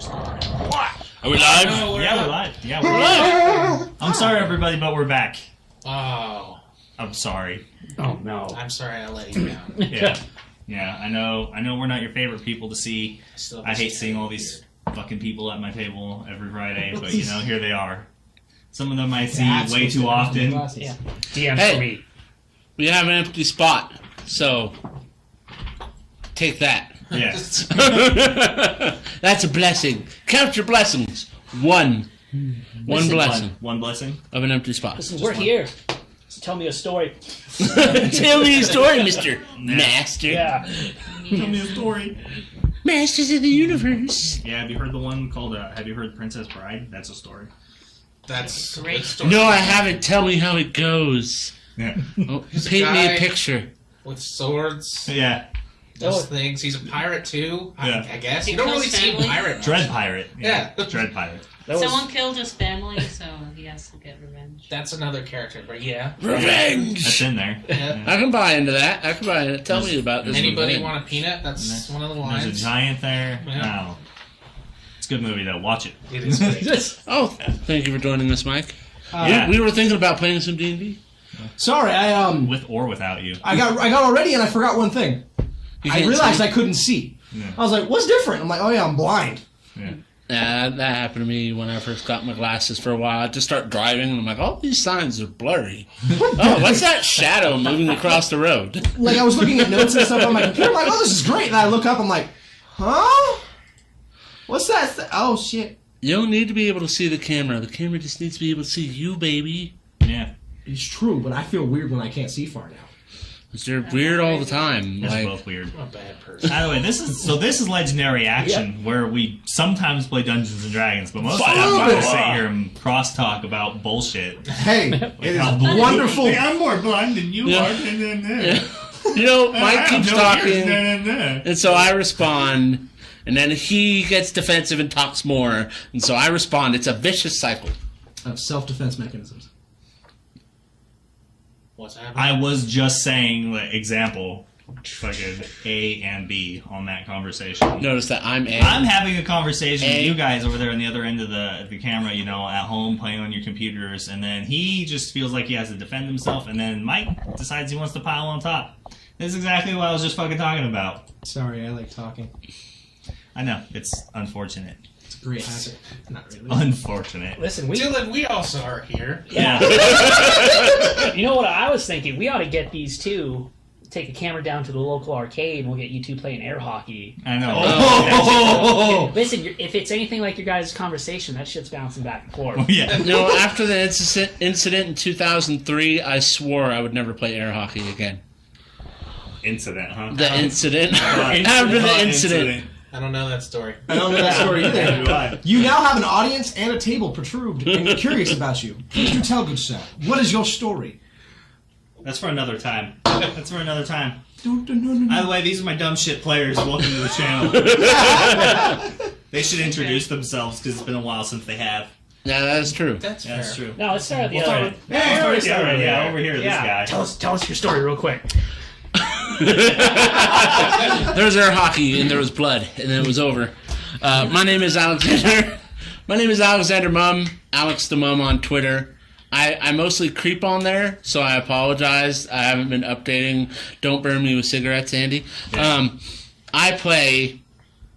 What? Are we live? No, we're live. Yeah, we're live. I'm sorry, everybody, but we're back. Oh. I'm sorry. Oh, no. I'm sorry I let you down. Yeah, I know we're not your favorite people to see. I hate seeing all these fucking people at my table every Friday, but, here they are. Some of them I see way too often. Yeah. DM for me. We have an empty spot, so take that. Yes. That's a blessing. Count your blessings. One blessing. One blessing of an empty spot. Listen, we're here. So tell me a story. Tell me a story, Mr. Master. Yeah. Tell me a story. Masters of the Universe. Yeah, have you heard the one called, have you heard Princess Bride? That's a story. That's a great story. No, I haven't. Tell me how it goes. Yeah. Oh, paint me a picture. With swords. Yeah. Does things. He's a pirate, too, Yeah. I guess. He You don't really kills see family. pirate. Dread Pirate. Yeah. Dread Pirate. Someone killed his family, so he has to get revenge. That's another character, but yeah. Revenge! That's in there. Yeah. I can buy into that. Tell me about this. Anybody want a peanut? That's one of the lines. There's a giant there. Yeah. Oh. It's a good movie, though. Watch it. It is great. Oh, thank you for joining us, Mike. Yeah. We were thinking about playing some D&D. Sorry, With or without you. I got already, and I forgot one thing. I realized I couldn't see. Yeah. I was like, "What's different?" I'm like, "Oh yeah, I'm blind." Yeah. That happened to me when I first got my glasses for a while. I just start driving, and I'm like, all these signs are blurry. Oh, what's that shadow moving across the road? Like I was looking at notes and stuff on my computer. I'm like, "Oh, this is great." And I look up. I'm like, "Huh? What's that? Oh shit!" You don't need to be able to see the camera. The camera just needs to be able to see you, baby. Yeah. It's true, but I feel weird when I can't see far now. They're weird all the time. That's Like, both weird. I'm a bad person. By the way, this is Legendary Action, where we sometimes play Dungeons and Dragons, but most of the time we just sit here and cross-talk about bullshit. Hey, it is How wonderful. Hey, I'm more blind than you are. Yeah. You know, Mike keeps talking, and so I respond, and then he gets defensive and talks more, and so I respond. It's a vicious cycle. Self-defense mechanisms. What's happening? I was just saying, like, example, fucking A and B on that conversation. Notice that I'm having a conversation with you guys over there on the other end of the camera, at home, playing on your computers, and then he just feels like he has to defend himself, and then Mike decides he wants to pile on top. This is exactly what I was just fucking talking about. Sorry, I like talking. I know, it's unfortunate. It's a great habit. Not really. Unfortunate. Listen, Dylan, we also are here. Yeah. You know what I was thinking? We ought to get these two, take a camera down to the local arcade, and we'll get you two playing air hockey. I know. Oh. Listen, if it's anything like your guys' conversation, that shit's bouncing back and forth. Yeah. No, after the incident in 2003, I swore I would never play air hockey again. Incident, huh? The incident. After the incident. I don't know that story. I don't know that story either. Neither do I. You now have an audience and a table protruded and curious about you. Please do tell, good sir. What is your story? That's for another time. That's for another time. By the way, these are my dumb shit players. Welcome to the channel. They should introduce themselves because it's been a while since they have. Yeah, that's true. That's Yeah, that's fair. true. No, let's start at the We'll other start one. over here, this guy. Tell us your story real quick. There was air hockey and there was blood and then it was over. My name is Alexander. My name is Alexander Mum. Alex the Mum on Twitter. I mostly creep on there, so I apologize. I haven't been updating. Don't burn me with cigarettes, Andy. Yeah. I play.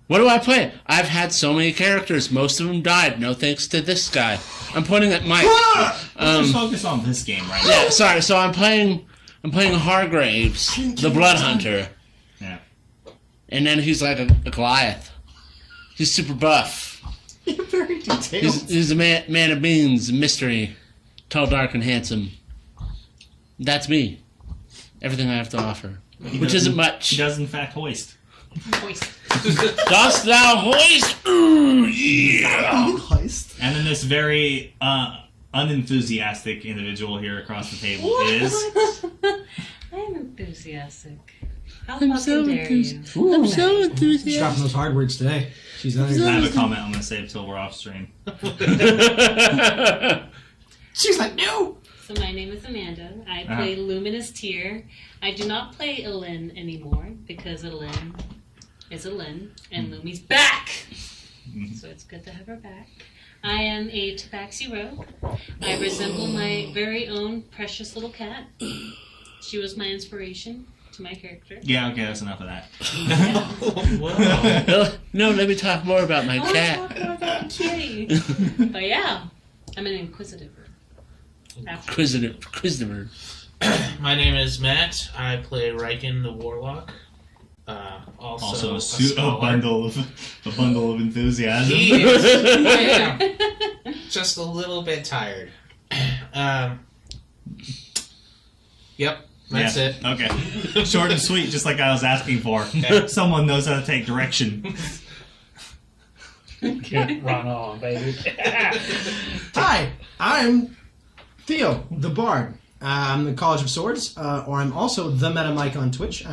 What do I play? I've had so many characters. Most of them died. No thanks to this guy. I'm pointing at Mike. Let's just focus on this game right now. Yeah, sorry. So I'm playing Hargraves, the Blood Hunter. Yeah. And then he's like a Goliath. He's super buff. You're very detailed. He's a man of means, mystery, tall, dark, and handsome. That's me. Everything I have to offer, which isn't much. He does, in fact, hoist. Dost thou hoist? Ooh, yeah. And then this very unenthusiastic individual here across the table is... I'm enthusiastic. How I'm fucking so dare you? I'm so She's dropping enthusiastic. those hard words today. She's not I have a comment I'm going to save till we're off stream. She's like, no. So my name is Amanda. I play Luminous Tier. I do not play Elin anymore because Elin is Elin and Lumi's back. so it's good to have her back. I am a tabaxi rogue. I resemble my very own precious little cat. She was my inspiration to my character. Yeah, okay, that's enough of that. No, let me talk more about my I want cat. to talk more about the kitty. But yeah, I'm an inquisitive. Inquisitor. My name is Matt. I play Riken the Warlock. Also a scholar. bundle of enthusiasm. He is. I am just a little bit tired. Yep, that's it. Okay. Short and sweet, just like I was asking for. Okay. Someone knows how to take direction. Get run on, baby. Hi, I'm Theo, the Bard. I'm the College of Swords, or I'm also the Meta Mike on Twitch.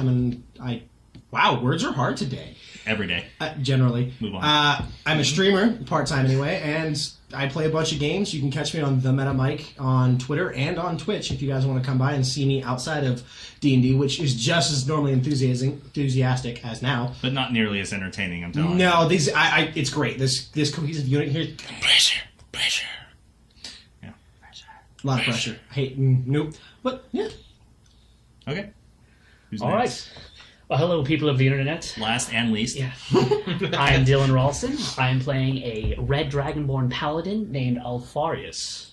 Wow, words are hard today. Every day. Generally. Move on. I'm a streamer, part-time anyway, and I play a bunch of games. You can catch me on the Meta Mike on Twitter and on Twitch if you guys want to come by and see me outside of D&D, which is just as normally enthusiastic as now. But not nearly as entertaining, I'm telling you. No, it's great. This cohesive unit here, Pressure. Yeah. a lot of pressure. Nope. But, yeah. Okay. Who's All next? right. Well, hello, people of the internet. Last and least. Yeah. I am Dylan Ralston. I am playing a red dragonborn paladin named Alfarius.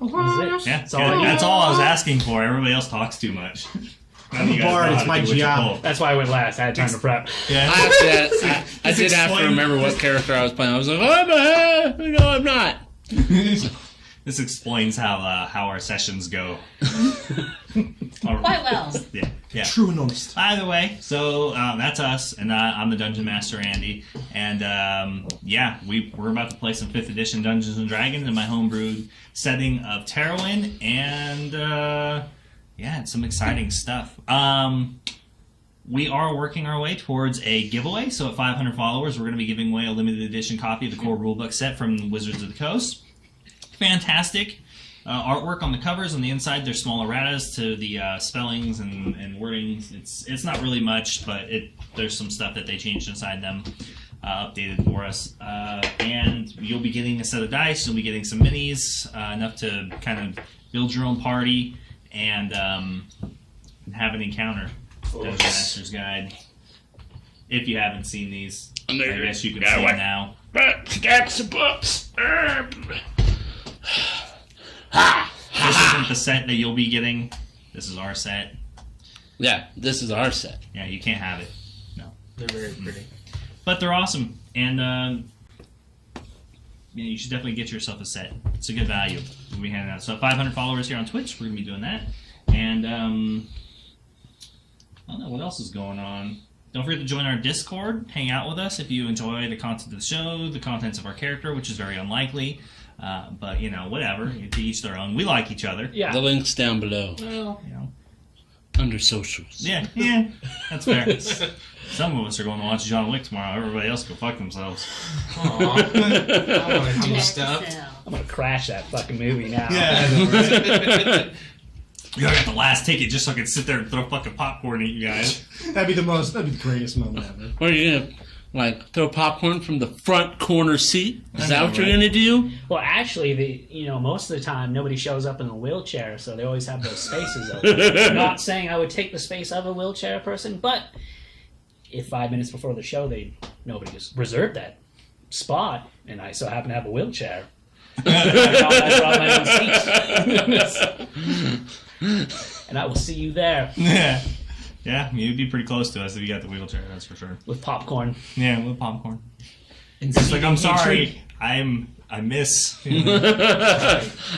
That's it. Yeah, That's all I got. that's all I was asking for. Everybody else talks too much. I'm a bard, it's my job. That's why I went last. I had time to prep. Yeah. I did have to explain- remember what character I was playing. I was like, I'm not. This explains how our sessions go. Quite well. Yeah. True and honest. Either way, so that's us, and I'm the Dungeon Master, Andy, and we're about to play some 5th edition Dungeons and Dragons in my homebrewed setting of Terrowyn, and it's some exciting stuff. We are working our way towards a giveaway, so at 500 followers, we're going to be giving away a limited edition copy of the core rulebook set from Wizards of the Coast. Fantastic. Artwork on the covers. On the inside, there's small erratas to the spellings and wordings. It's not really much, but there's some stuff that they changed inside them, updated for us. And you'll be getting a set of dice. You'll be getting some minis, enough to kind of build your own party and have an encounter. Dungeon Master's Guide. If you haven't seen these, I guess you can see them now. Stacks of books. This isn't the set that you'll be getting. This is our set. Yeah, this is our set. Yeah, you can't have it. No. They're very pretty. But they're awesome. And you should definitely get yourself a set. It's a good value. We'll be handing out. So 500 followers here on Twitch. We're going to be doing that. And I don't know what else is going on. Don't forget to join our Discord. Hang out with us if you enjoy the content of the show, the contents of our character, which is very unlikely. But, whatever. To each their own. We like each other. Yeah. The link's down below Well, under socials. Yeah, that's fair. Some of us are going to watch John Wick tomorrow. Everybody else go fuck themselves. Aw. I want to do stuff. I'm going to crash that fucking movie now. Yeah, I know, right? I got the last ticket just so I could sit there and throw fucking popcorn at you guys. That'd be the greatest moment ever. What are you gonna throw popcorn from the front corner seat? Is I that know, what you're right? gonna do? Well, actually, most of the time, nobody shows up in a wheelchair, so they always have those spaces open. I'm not saying I would take the space of a wheelchair person, but if 5 minutes before the show, nobody just reserved that spot, and I so happen to have a wheelchair, I brought my own seats. And I will see you there Yeah, you'd be pretty close to us if you got the wheelchair, that's for sure. with popcorn. Yeah, with popcorn. And It's like, I'm sorry, I miss.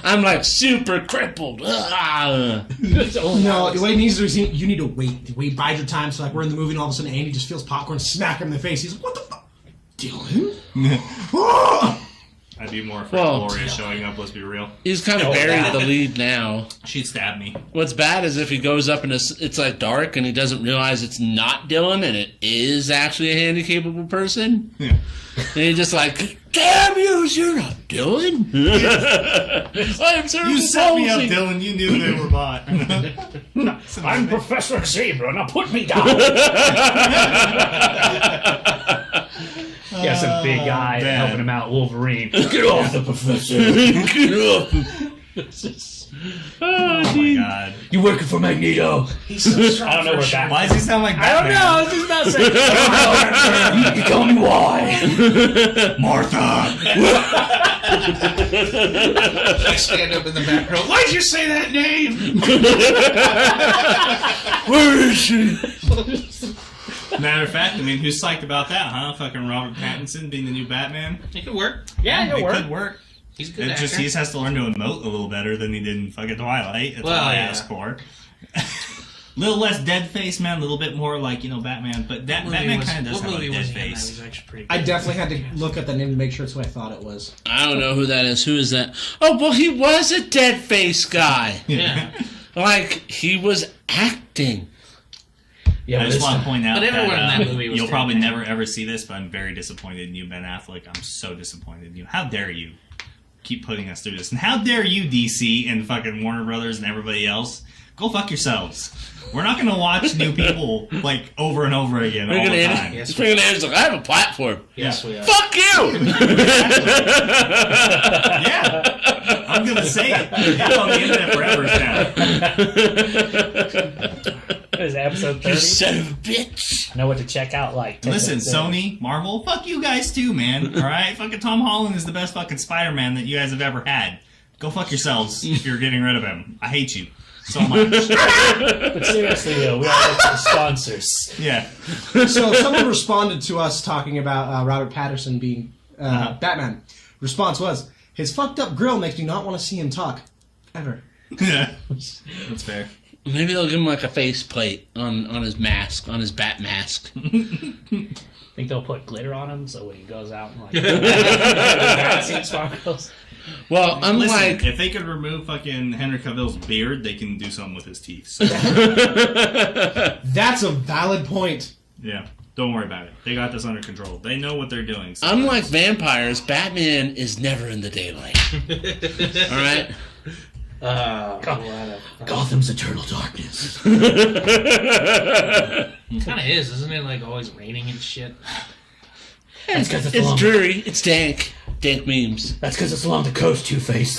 I'm like super crippled. No, the way it needs to be seen, you need to wait, bide your time. So, we're in the movie, and all of a sudden, Andy just feels popcorn smack him in the face. He's like, "What the fuck, Dylan?" I'd be more afraid of Gloria showing up, let's be real. He's kind of buried the lead now. She'd stab me. What's bad is if he goes up and it's like dark and he doesn't realize it's not Dylan and it is actually a handy-capable person. Yeah. And he's just like, damn you're not Dylan. I'm sorry. You set me up, Dylan, you knew they were bought. I'm Professor Xavier, now put me down. Yeah, some big guy man. helping him out, Wolverine. Get off the professor. Get off. Oh my god. You working for Magneto? He's so strong. I don't know where Batman. Why does he sound like I don't Batman? know. I was just about to say. You tell me why. Martha! I stand up in the back row. Why'd you say that name? Where is she? Matter of fact, I mean, who's psyched about that, huh? Fucking Robert Pattinson being the new Batman? It could work. Yeah, it it'll work. could work. He's a good It actor. just he just has to learn to emote a little better than he did in fucking Twilight. That's all I ask for. Little less dead face, man. A little bit more like, you know, Batman. But Batman kind of does have a dead face. I definitely had to look at the name to make sure it's what I thought it was. I don't know who that is. Who is that? Oh, well, he was a dead face guy. Yeah. Like, he was acting. Yeah, I just want to point out But everyone that, in that movie was you'll dead. probably never ever see this, but I'm very disappointed in you, Ben Affleck. I'm so disappointed in you. How dare you keep putting us through this? And how dare you, DC and fucking Warner Brothers and everybody else? Go fuck yourselves. We're not going to watch new people like over and over again all the time. Yes, Freaking Andrew's like, I have a platform. Yes, we are. Fuck you! Yeah, I'm going to say it. It's on the internet forever now. What is it, episode 30? You son of a bitch. I know what to check out. Like, Listen, Sony, Marvel, fuck you guys too, man. All right, fucking Tom Holland is the best fucking Spider-Man that you guys have ever had. Go fuck yourselves if you're getting rid of him. I hate you so much. But seriously, though, we are the sponsors. Yeah. So someone responded to us talking about Robert Pattinson being Batman. Response was, his fucked up grill makes me not want to see him talk. Ever. Yeah. That's fair. Maybe they'll give him like a face plate on his mask, on his bat mask. Think they'll put glitter on him so when he goes out and like bat suit sparkles. Well, unlike... Listen, if they could remove fucking Henry Cavill's beard, they can do something with his teeth. So, That's a valid point. yeah. Don't worry about it. They got this under control. They know what they're doing. So Unlike vampires, Batman is never in the daylight. Alright? Gotham's eternal darkness. It kind of is, isn't it? Like always raining and shit. That's because it's It's along. dreary. It's dank. Dank memes. That's because it's along the coast, Two-Face.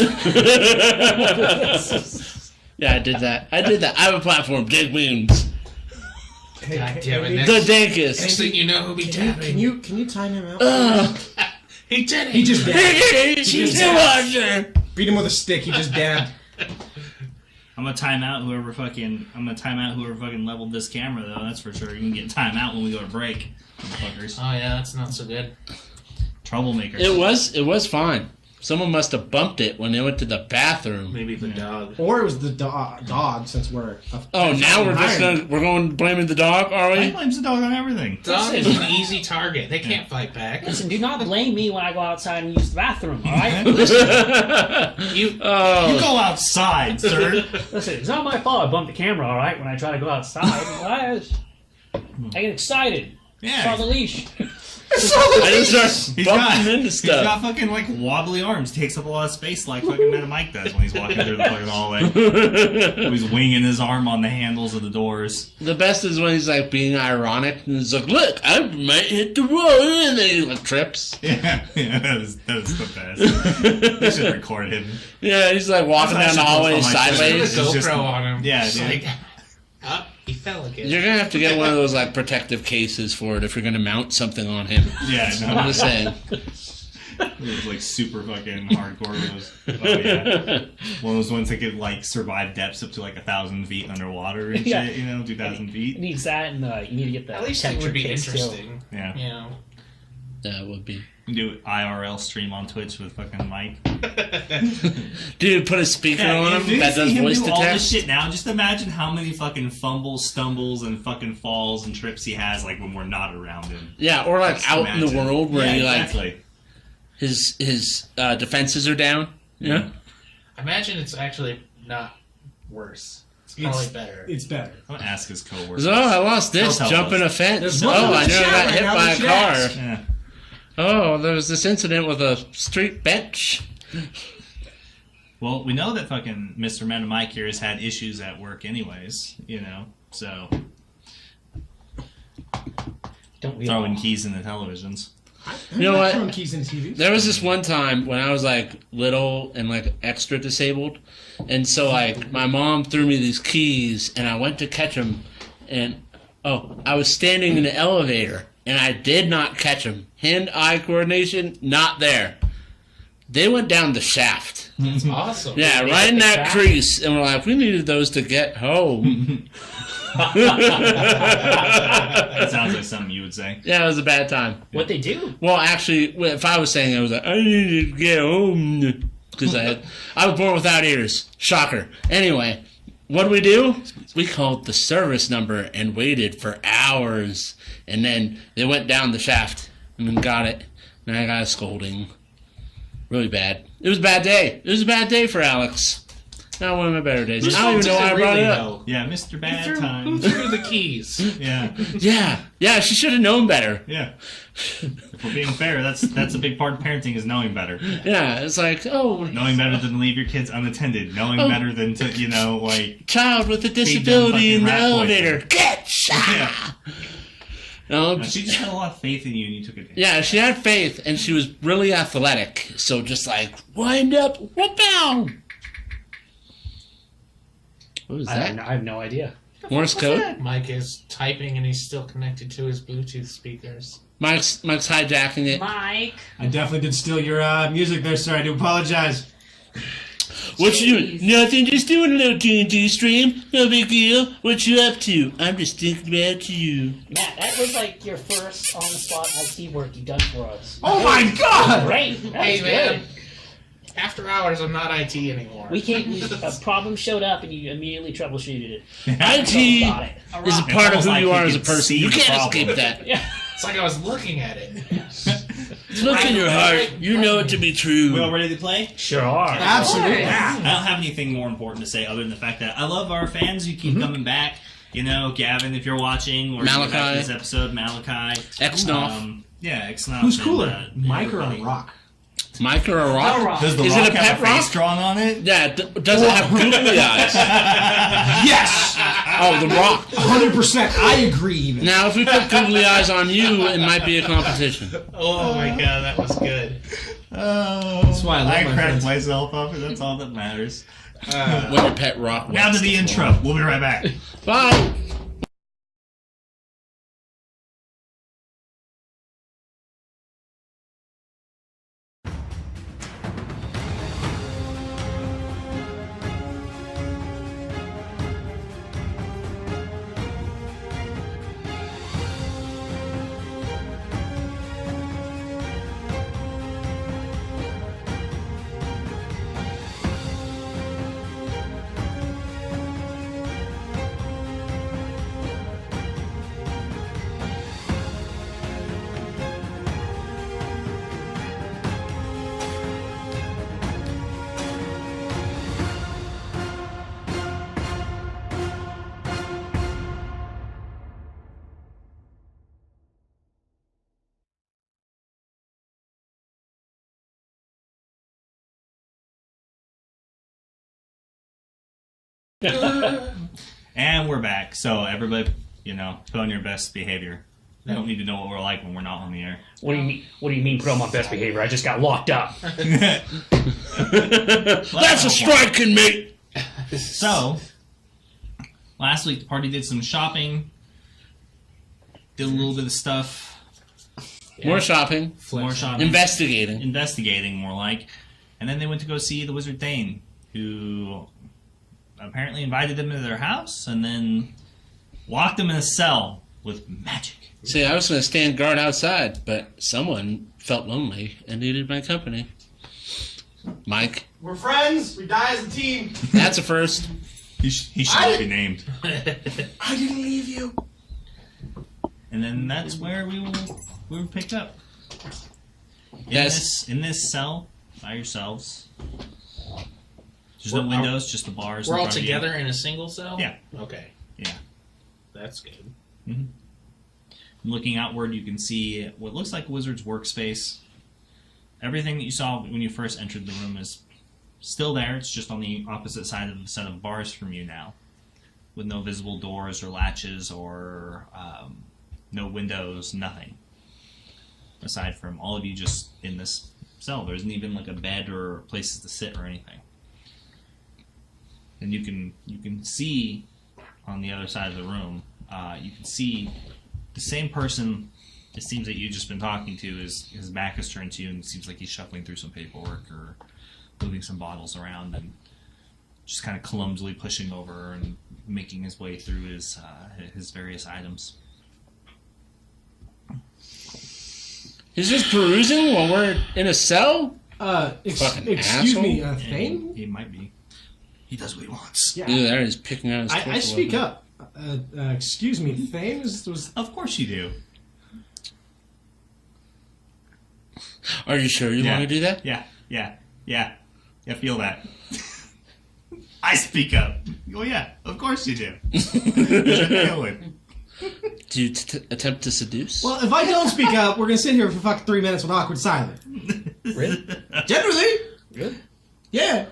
Yeah, I did that. I have a platform. Dank memes. God damn it. The Next dankest. thing you know, he'll be tapping. Can you time him out? He did it. He just dabbed. She's a watcher. Beat him with a stick. He just dabbed. I'm gonna time out whoever fucking leveled this camera though. That's for sure. You can get time out when we go to break, motherfuckers. Oh yeah, that's not so good. Troublemakers. It was fine. Someone must have bumped it when they went to the bathroom. Maybe the dog. Or it was the dog, since we're... Oh, now we're going blaming the dog, are I we? blames the dog on everything. Dog is an easy target. They can't fight back. Listen, do not blame me when I go outside and use the bathroom, alright? You You go outside, sir. Listen, it's not my fault I bumped the camera, alright, when I try to go outside. I get excited. Yeah. Saw the leash. I just start bumping into He's got stuff. fucking like wobbly arms. Takes up a lot of space like fucking Man Mike does when he's walking through the fucking hallway. He's winging his arm on the handles of the doors. The best is when he's like being ironic and he's like, "Look, I might hit the road," and then he like trips. Yeah, that was the best. They should record him. Yeah, he's like walking That's down the actually hallway close on my put a sideways. It's just- GoPro on him. Yeah, It's dude. like, he fell again. You're gonna have to get one of those like protective cases for it if you're gonna mount something on him. Yeah, no. I'm just saying. It was like super fucking hardcore. It was, oh yeah, one of those ones that could like survive depths up to like 1,000 feet underwater and Yeah. shit. You know, 2,000 It feet. needs that, and you need to get the At least it texture would be case, too. interesting. Yeah, You know. That would be. do IRL stream on Twitch with fucking Mike. Dude, put a speaker on if him you that see does him voice do all this detect. shit now, just imagine how many fucking fumbles, stumbles, and fucking falls and trips he has like when we're not around him. Yeah, or like Just out in the imagine. world where yeah, he like exactly. his defenses are down. Yeah. Imagine it's actually not worse. It's probably better. It's better. I'm gonna ask his coworkers. So, oh, I lost this They'll tell jumping us. a fence. There's Oh, one in the I nearly chat got right hit now by that a you car. asked. Yeah. Oh, there was this incident with a street bench. Well, we know that fucking Mr. Man and Mike here has had issues at work anyways, you know, so Don't we throwing all? keys in the televisions. You know what? Throwing keys in TV. There was this one time when I was like little and like extra disabled, and so like my mom threw me these keys, and I went to catch them, and I was standing in the elevator, and I did not catch them. Hand-eye coordination, not there. They went down the shaft. That's awesome. Yeah, right in that crease, and we're like, we needed those to get home. That sounds like something you would say. Yeah, it was a bad time. What they do? Well, actually, if I was saying, I was like, I need to get home because I was born without ears. Shocker. Anyway, what do? We called the service number and waited for hours, and then they went down the shaft and then got it, and I got a scolding. Really bad. It was a bad day. It was a bad day for Alex. Not one of my better days. I don't even know why I brought it up. Yeah, Mr. Bad Who Times. threw the keys? Yeah. Yeah, she should have known better. Yeah. If we're being fair, that's a big part of parenting is knowing better. Yeah, it's like, Knowing better than leave your kids unattended. Knowing better than to, like... child with a disability in the elevator. Get shot! Yeah. No, She just had a lot of faith in you and you took it. yeah, she had faith, and she was really athletic. So just like, wind up, what down? What was that? I have no idea. Morse code? Mike is typing and he's still connected to his Bluetooth speakers. Mike's hijacking it. Mike. I definitely did steal your music there, sir. I do apologize. What you doing? Nothing, just doing a little D&D stream. No big deal. What you up to? I'm just thinking about you. Matt, that was like your first on-the-spot IT work you done for us. Oh my god! Great. That Hey was man, good. after hours I'm not IT anymore. A problem showed up and you immediately troubleshooted it. IT Got it. is a It's part of almost who like you you are as a could person. see You the can't problem. escape that. It's like I was looking at it. Look in your heart. You know it to be true. We all ready to play? Sure are. Absolutely. I don't have anything more important to say other than the fact that I love our fans. You keep coming back. You know, Gavin, if you're watching, or Malachi. you're back this episode, Malachi. X-Noff. Yeah, X-Noff. Who's and, cooler, Mike or a everybody. rock? Mike or a rock? Does the Is rock it a have pet a face rock? drawn on it? Yeah, does it have googly eyes? Yes! Oh, the rock. 100%. I agree, even. Now, if we put googly eyes on you, it might be a competition. Oh my god, that was good. Oh, That's why I love my cracked friends. myself up, and that's all that matters. When your pet rock Now to wets the floor. intro. We'll be right back. Bye. And we're back. So everybody, put on your best behavior. They don't need to know what we're like when we're not on the air. What do you mean? What do you mean? Put on my best behavior? I just got locked up. That's a striking, mate. So, last week the party did some shopping, did a little bit of stuff, More shopping. more shopping, Investigating. investigating more like, and then they went to go see the Wizard Thane, who apparently invited them to their house and then locked them in a cell with magic. See, I was going to stand guard outside, but someone felt lonely and needed my company. Mike, We're friends. We die as a team. that's a first. He should not be named. I didn't leave you. And then that's where we were picked up. Yes. In this cell by yourselves. There's no windows, just the bars. We're in all front of you. together in a single cell? Yeah. Okay. Yeah. That's good. Looking outward, you can see what looks like a wizard's workspace. Everything that you saw when you first entered the room is still there. It's just on the opposite side of the set of bars from you now, with no visible doors or latches or no windows, nothing. aside from all of you just in this cell. There isn't even like a bed or places to sit or anything. And you can see on the other side of the room, you can see the same person. It seems that you've just been talking to. His back is turned to you, and it seems like he's shuffling through some paperwork or moving some bottles around and just kind of clumsily pushing over and making his way through his various items. He's just perusing while we're in a cell? Excuse me, Thane? He might be. He does what he wants. Yeah. Dude, there he's picking out his I speak up. Excuse me, Thane? Of course you do. Are you sure you want to do that? Yeah. Feel that. I speak up. Oh yeah, of course you do. Do you attempt to seduce? Well, if I don't speak up, we're going to sit here for fucking 3 minutes with awkward silence. Really? Generally. Really? Yeah. If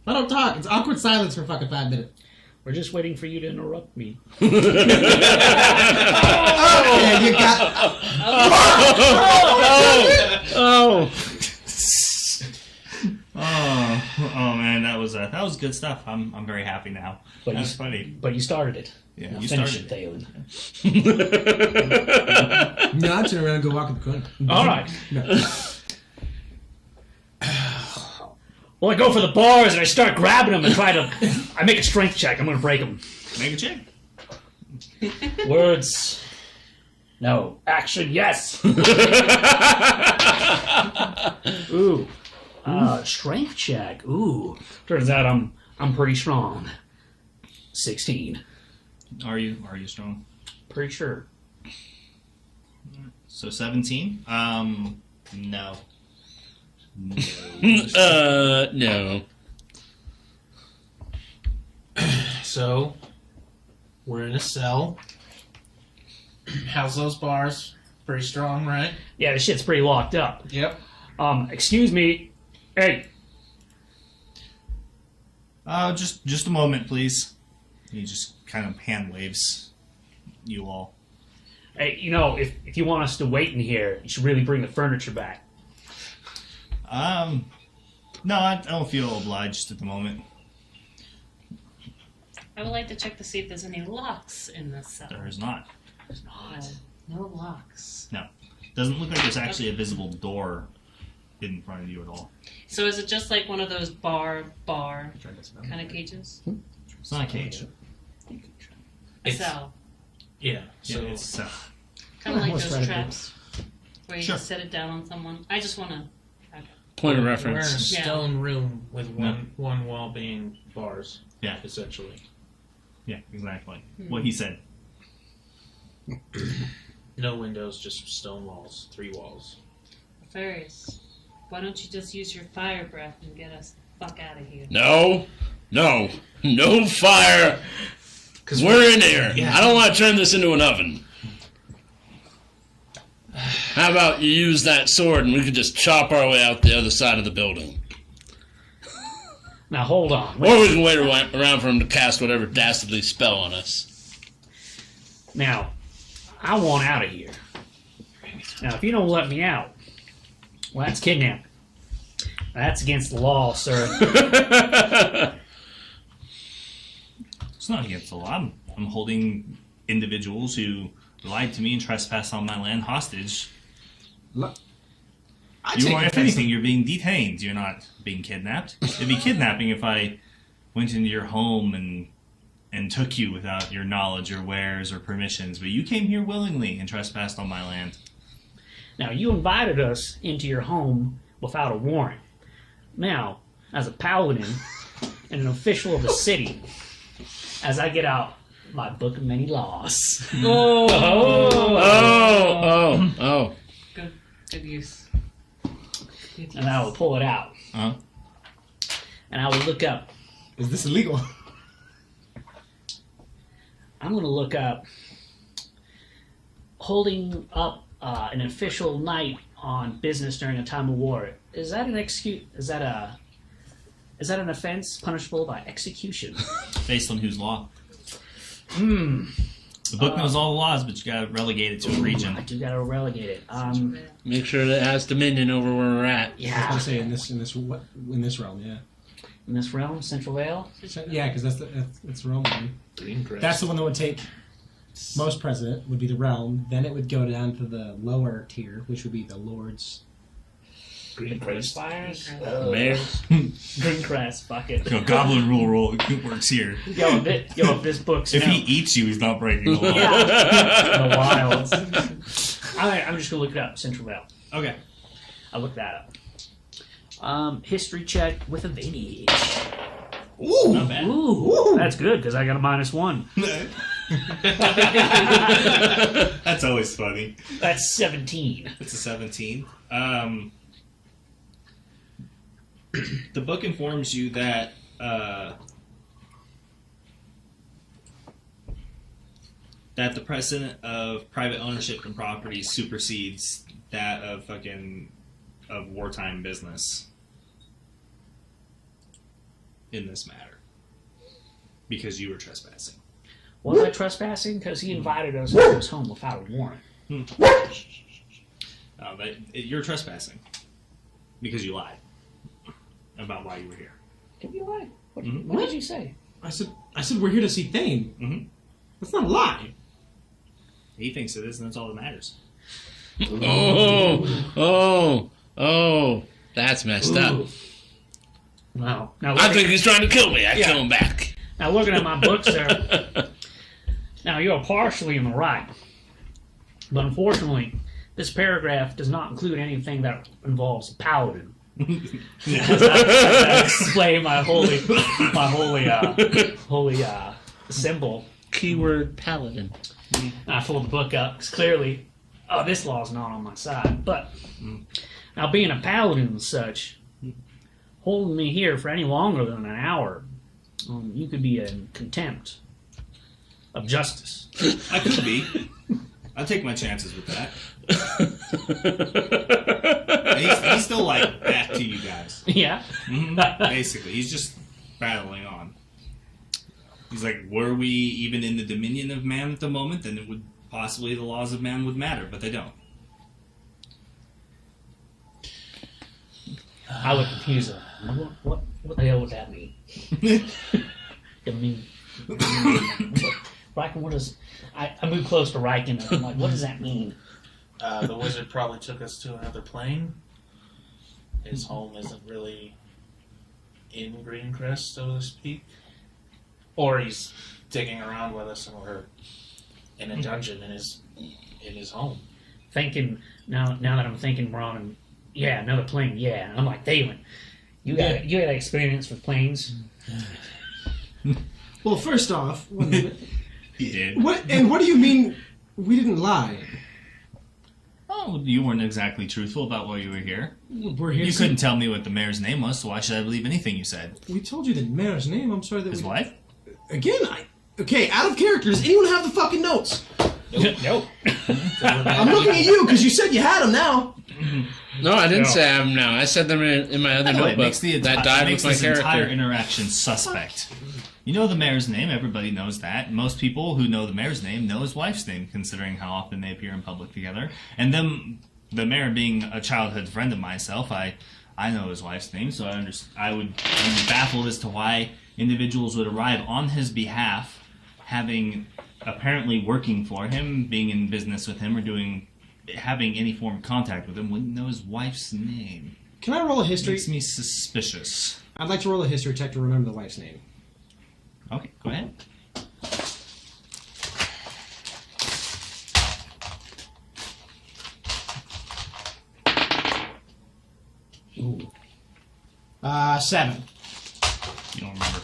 I don't talk, it's awkward silence for fucking 5 minutes. We're just waiting for you to interrupt me. Okay, you got... Oh man, that was good stuff. I'm very happy now. But That's funny. But you started it. Yeah, Now you finish started it, it. Thalen. No, I'll turn around and go walk in the corner. All right. No. Well, I go for the bars and I start grabbing them and try to... I make a strength check. I'm going to break them. Make a check. Words. No. Action, yes. Ooh. Strength check. Ooh. Turns out I'm pretty strong. 16. Are you strong? Pretty sure. So 17. No. No. So, we're in a cell. How's those bars? Pretty strong, right? Yeah, this shit's pretty locked up. Yep. Excuse me. Hey. Just a moment, please. He just kind of hand waves you all. Hey, you know, if you want us to wait in here, you should really bring the furniture back. No, I don't feel obliged at the moment. I would like to check to see if there's any locks in this cell. There is not. There's not. No locks. No. Doesn't look like there's actually a visible door in front of you at all. So is it just like one of those bar kind of cages? It's not a cage. A cell. Yeah. Yeah, So, it's Kind of like Almost those right. traps where you Sure. set it down on someone. I just want to... Point of we're in a reference. Yeah. stone room with one wall being bars. Yeah. Essentially. Yeah, exactly. What he said. No windows, just stone walls. 3 walls. Nefarious. Why don't you just use your fire breath and get us the fuck out of here? No fire. Because We're in here. Yeah. I don't want to turn this into an oven. How about you use that sword and we could just chop our way out the other side of the building? Now, hold on. Or we can wait around for him to cast whatever dastardly spell on us. Now, I want out of here. Now, if you don't let me out, well, that's kidnapping. That's against the law, sir. It's not against the law. I'm holding individuals who lied to me and trespassed on my land hostage. If anything, you're being detained. You're not being kidnapped. It'd be kidnapping if I went into your home and took you without your knowledge or wares or permissions. But you came here willingly and trespassed on my land. Now, you invited us into your home without a warrant. Now, as a paladin and an official of the city, as I get out my Book of Many Laws. Oh. Good use. And I will pull it out. Uh-huh. And I will look up. Is this illegal? I'm going to look up holding up an official knight on business during a time of war. Is that an offense punishable by execution? Based on whose law? The book knows all the laws, but you gotta relegate it to a region. I do gotta relegate it. Make sure that it has dominion over where we're at. I was Yeah. gonna say in this realm, yeah. In this realm, Central Vale. Yeah, because that's the realm one. Green crest. That's the one that would take most president, would be the realm. Then it would go down to the lower tier, which would be the lords. Green crest. Fires. Mayors. Green crest. Fuck it. Yo, goblin rule works here. Yo, if this book's If he eats you, he's not breaking the law. the wilds. I'm just gonna look it up. Central Vale. Okay. I'll look that up. History check with advantage. Ooh! Not bad. Ooh, that's good because I got a -1. That's always funny. That's 17. It's a 17. The book informs you that that the precedent of private ownership and property supersedes that of wartime business in this matter because you were trespassing. Was I trespassing? Because he invited us into his home without a warrant. You're trespassing because you lied about why you were here. Did you lie? What Mhm. did you say? I said we're here to see Thane. Mhm. That's not a lie. He thinks it is, and that's all that matters. Oh, that's messed up. Wow. Now, I think he's trying to kill me. I Yeah. kill him back. now looking at my books there, now you're partially in the right. But unfortunately, this paragraph does not include anything that involves a paladin. I display my holy symbol. Keyword paladin. I pulled the book up because clearly, this law's not on my side. But now, being a paladin and such, holding me here for any longer than an hour, you could be in contempt of justice. I could be. I'll take my chances with that. He's still like back to you guys. Yeah. Basically, he's just battling on. He's like, were we even in the dominion of man at the moment, then it would possibly the laws of man would matter, but they don't. I look confused. What the hell would that mean? I mean, Riken, what is... I moved close to Riken, and I'm like, what does that mean? The wizard probably took us to another plane. His home isn't really in Greencrest, so to speak. Or he's digging around with us and we're in a dungeon in his home. Thinking, now that I'm thinking we're on, another plane, yeah. I'm like, Thalen, you got experience with planes? Well, first off, He did. what do you mean we didn't lie? Oh, you weren't exactly truthful about why you were here. We're here. You to couldn't tell me what the mayor's name was, so why should I believe anything you said? We told you the mayor's name. I'm sorry that His we... wife? Again, okay, out of character. Does anyone have the fucking notes? Nope. I'm looking at you because you said you had them now. No, I didn't No. say them now. I said them in my other No, it notebook. makes That died makes with my this entire character. interaction suspect. You know the mayor's name. Everybody knows that. Most people who know the mayor's name know his wife's name, considering how often they appear in public together. And them, the mayor being a childhood friend of myself, I know his wife's name, so I would be baffled as to why individuals would arrive on his behalf, having apparently working for him, being in business with him, or having any form of contact with him, wouldn't know his wife's name. Can I roll a history? Makes me suspicious. I'd like to roll a history check to remember the wife's name. Okay, go ahead. Ooh. 7. You don't remember.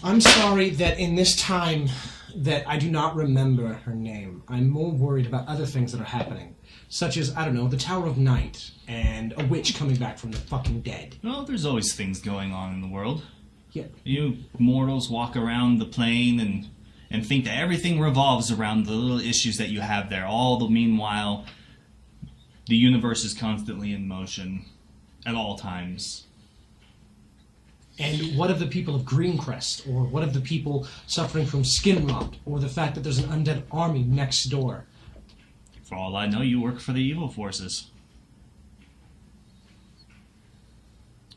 I'm sorry that in this time that I do not remember her name. I'm more worried about other things that are happening. Such as, I don't know, the Tower of Night and a witch coming back from the fucking dead. Well, there's always things going on in the world. Yeah. You mortals walk around the plane and think that everything revolves around the little issues that you have there. All the meanwhile, the universe is constantly in motion at all times. And what of the people of Greencrest? Or what of the people suffering from skin rot? Or the fact that there's an undead army next door? For all I know, you work for the evil forces.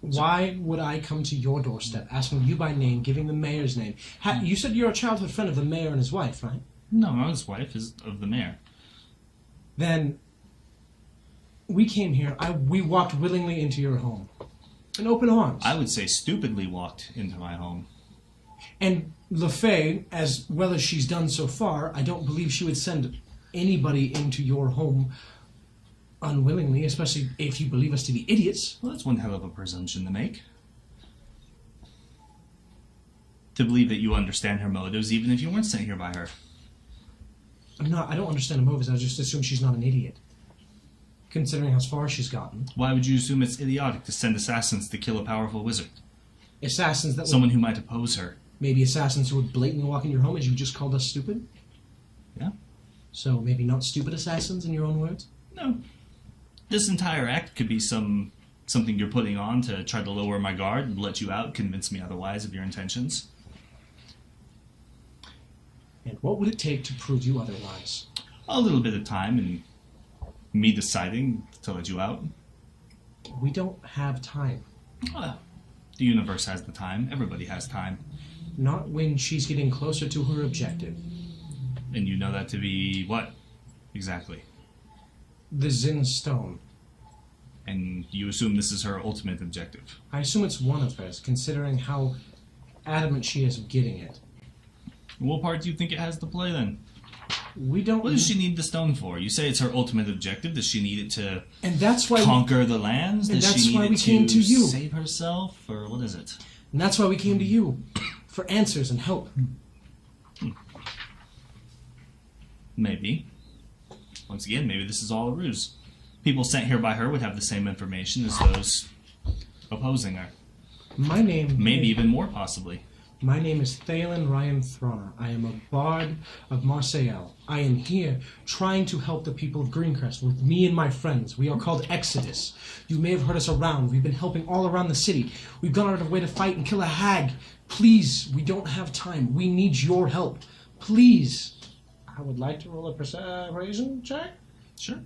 Why would I come to your doorstep, asking you by name, giving the mayor's name? You said you're a childhood friend of the mayor and his wife, right? No, his wife is of the mayor. Then we came here. We walked willingly into your home. In open arms. I would say stupidly walked into my home. And LaFay, as well as she's done so far, I don't believe she would send anybody into your home unwillingly, especially if you believe us to be idiots. Well, that's one hell of a presumption to make. To believe that you understand her motives, even if you weren't sent here by her. I don't understand the motives. I just assume she's not an idiot. Considering how far she's gotten. Why would you assume it's idiotic to send assassins to kill a powerful wizard? Assassins that Someone who might oppose her. Maybe assassins who would blatantly walk in your home as you just called us stupid? Yeah. So maybe not stupid assassins in your own words? No. This entire act could be something you're putting on to try to lower my guard and let you out, convince me otherwise of your intentions. And what would it take to prove you otherwise? A little bit of time and me deciding to let you out. We don't have time. Well, the universe has the time. Everybody has time. Not when she's getting closer to her objective. And you know that to be what? Exactly. The Zin Stone. And you assume this is her ultimate objective. I assume it's one of hers, considering how adamant she is of getting it. What part do you think it has to play then? We don't. What does she need the stone for? You say it's her ultimate objective. Does she need it to and that's why conquer the lands? And Does that's she why need we it came to you. Save herself? Or what is it? And that's why we came to you. For answers and help. Maybe. Once again, maybe this is all a ruse. People sent here by her would have the same information as those opposing her. My name... Maybe even more, possibly. My name is Thalen Ryan Throna. I am a bard of Marseille. I am here trying to help the people of Greencrest with me and my friends. We are called Exodus. You may have heard us around. We've been helping all around the city. We've gone out of our way to fight and kill a hag. Please, we don't have time. We need your help. Please. I would like to roll a persuasion check. Sure.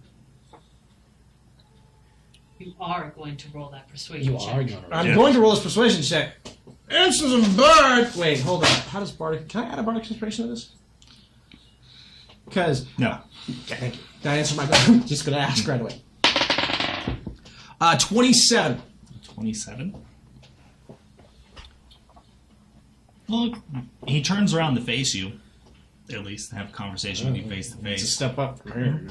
You are going to roll that persuasion check. I'm going to roll this persuasion check. Answers of Bard! Wait, hold on. How does Bardic... Can I add a Bardic inspiration to this? Because... No. Okay, thank you. That answered my question. Just going to ask right away. 27. 27? Look, he turns around to face you. At least have a conversation with you face to It's a face. step up from here.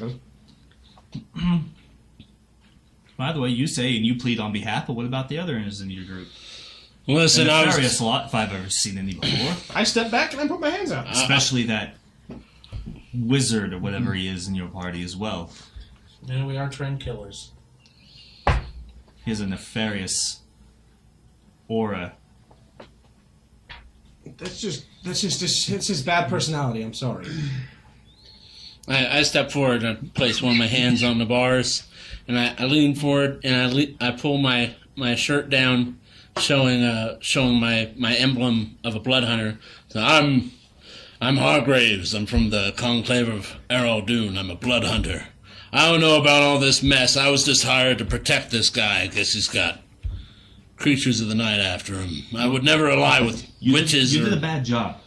By the way, you say and you plead on behalf, but what about the others in your group? Listen, A I nefarious was... lot if I've ever seen any before. I step back and I put my hands out. Especially that wizard or whatever he is in your party as well. Yeah, we are trained killers. He has a nefarious aura. That's just it's his bad personality. I'm sorry. I step forward and place one of my hands on the bars, and I lean forward and I pull my shirt down, showing my emblem of a blood hunter. So I'm Hargraves. I'm from the Conclave of Errol Dune. I'm a blood hunter. I don't know about all this mess. I was just hired to protect this guy. I guess he's got creatures of the night after him. I would never ally with witches. You did a bad job.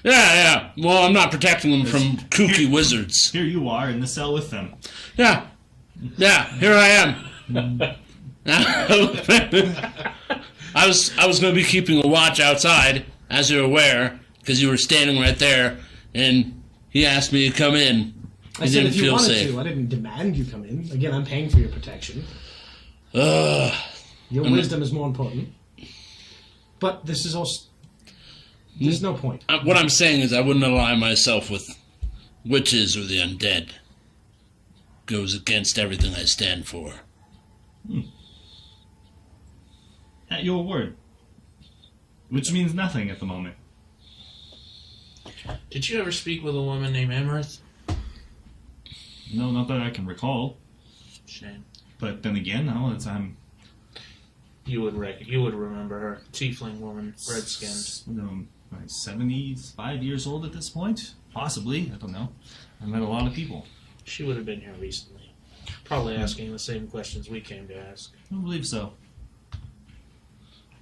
Yeah. Well, I'm not protecting them from kooky wizards. Here you are in the cell with them. Yeah. Here I am. I was going to be keeping a watch outside, as you're aware, because you were standing right there, and he asked me to come in. I said if you wanted to. I didn't demand you come in. Again, I'm paying for your protection. Your wisdom is more important. But this is also... There's no point. What I'm saying is I wouldn't ally myself with witches or the undead. Goes against everything I stand for. At your word. Which means nothing at the moment. Did you ever speak with a woman named Emerith? No, not that I can recall. Shame. But then again, all the time... You would remember her. Tiefling woman, red-skinned. Like 75 years old at this point? Possibly. I don't know. I've met a lot of people. She would have been here recently. Probably asking the same questions we came to ask. I don't believe so.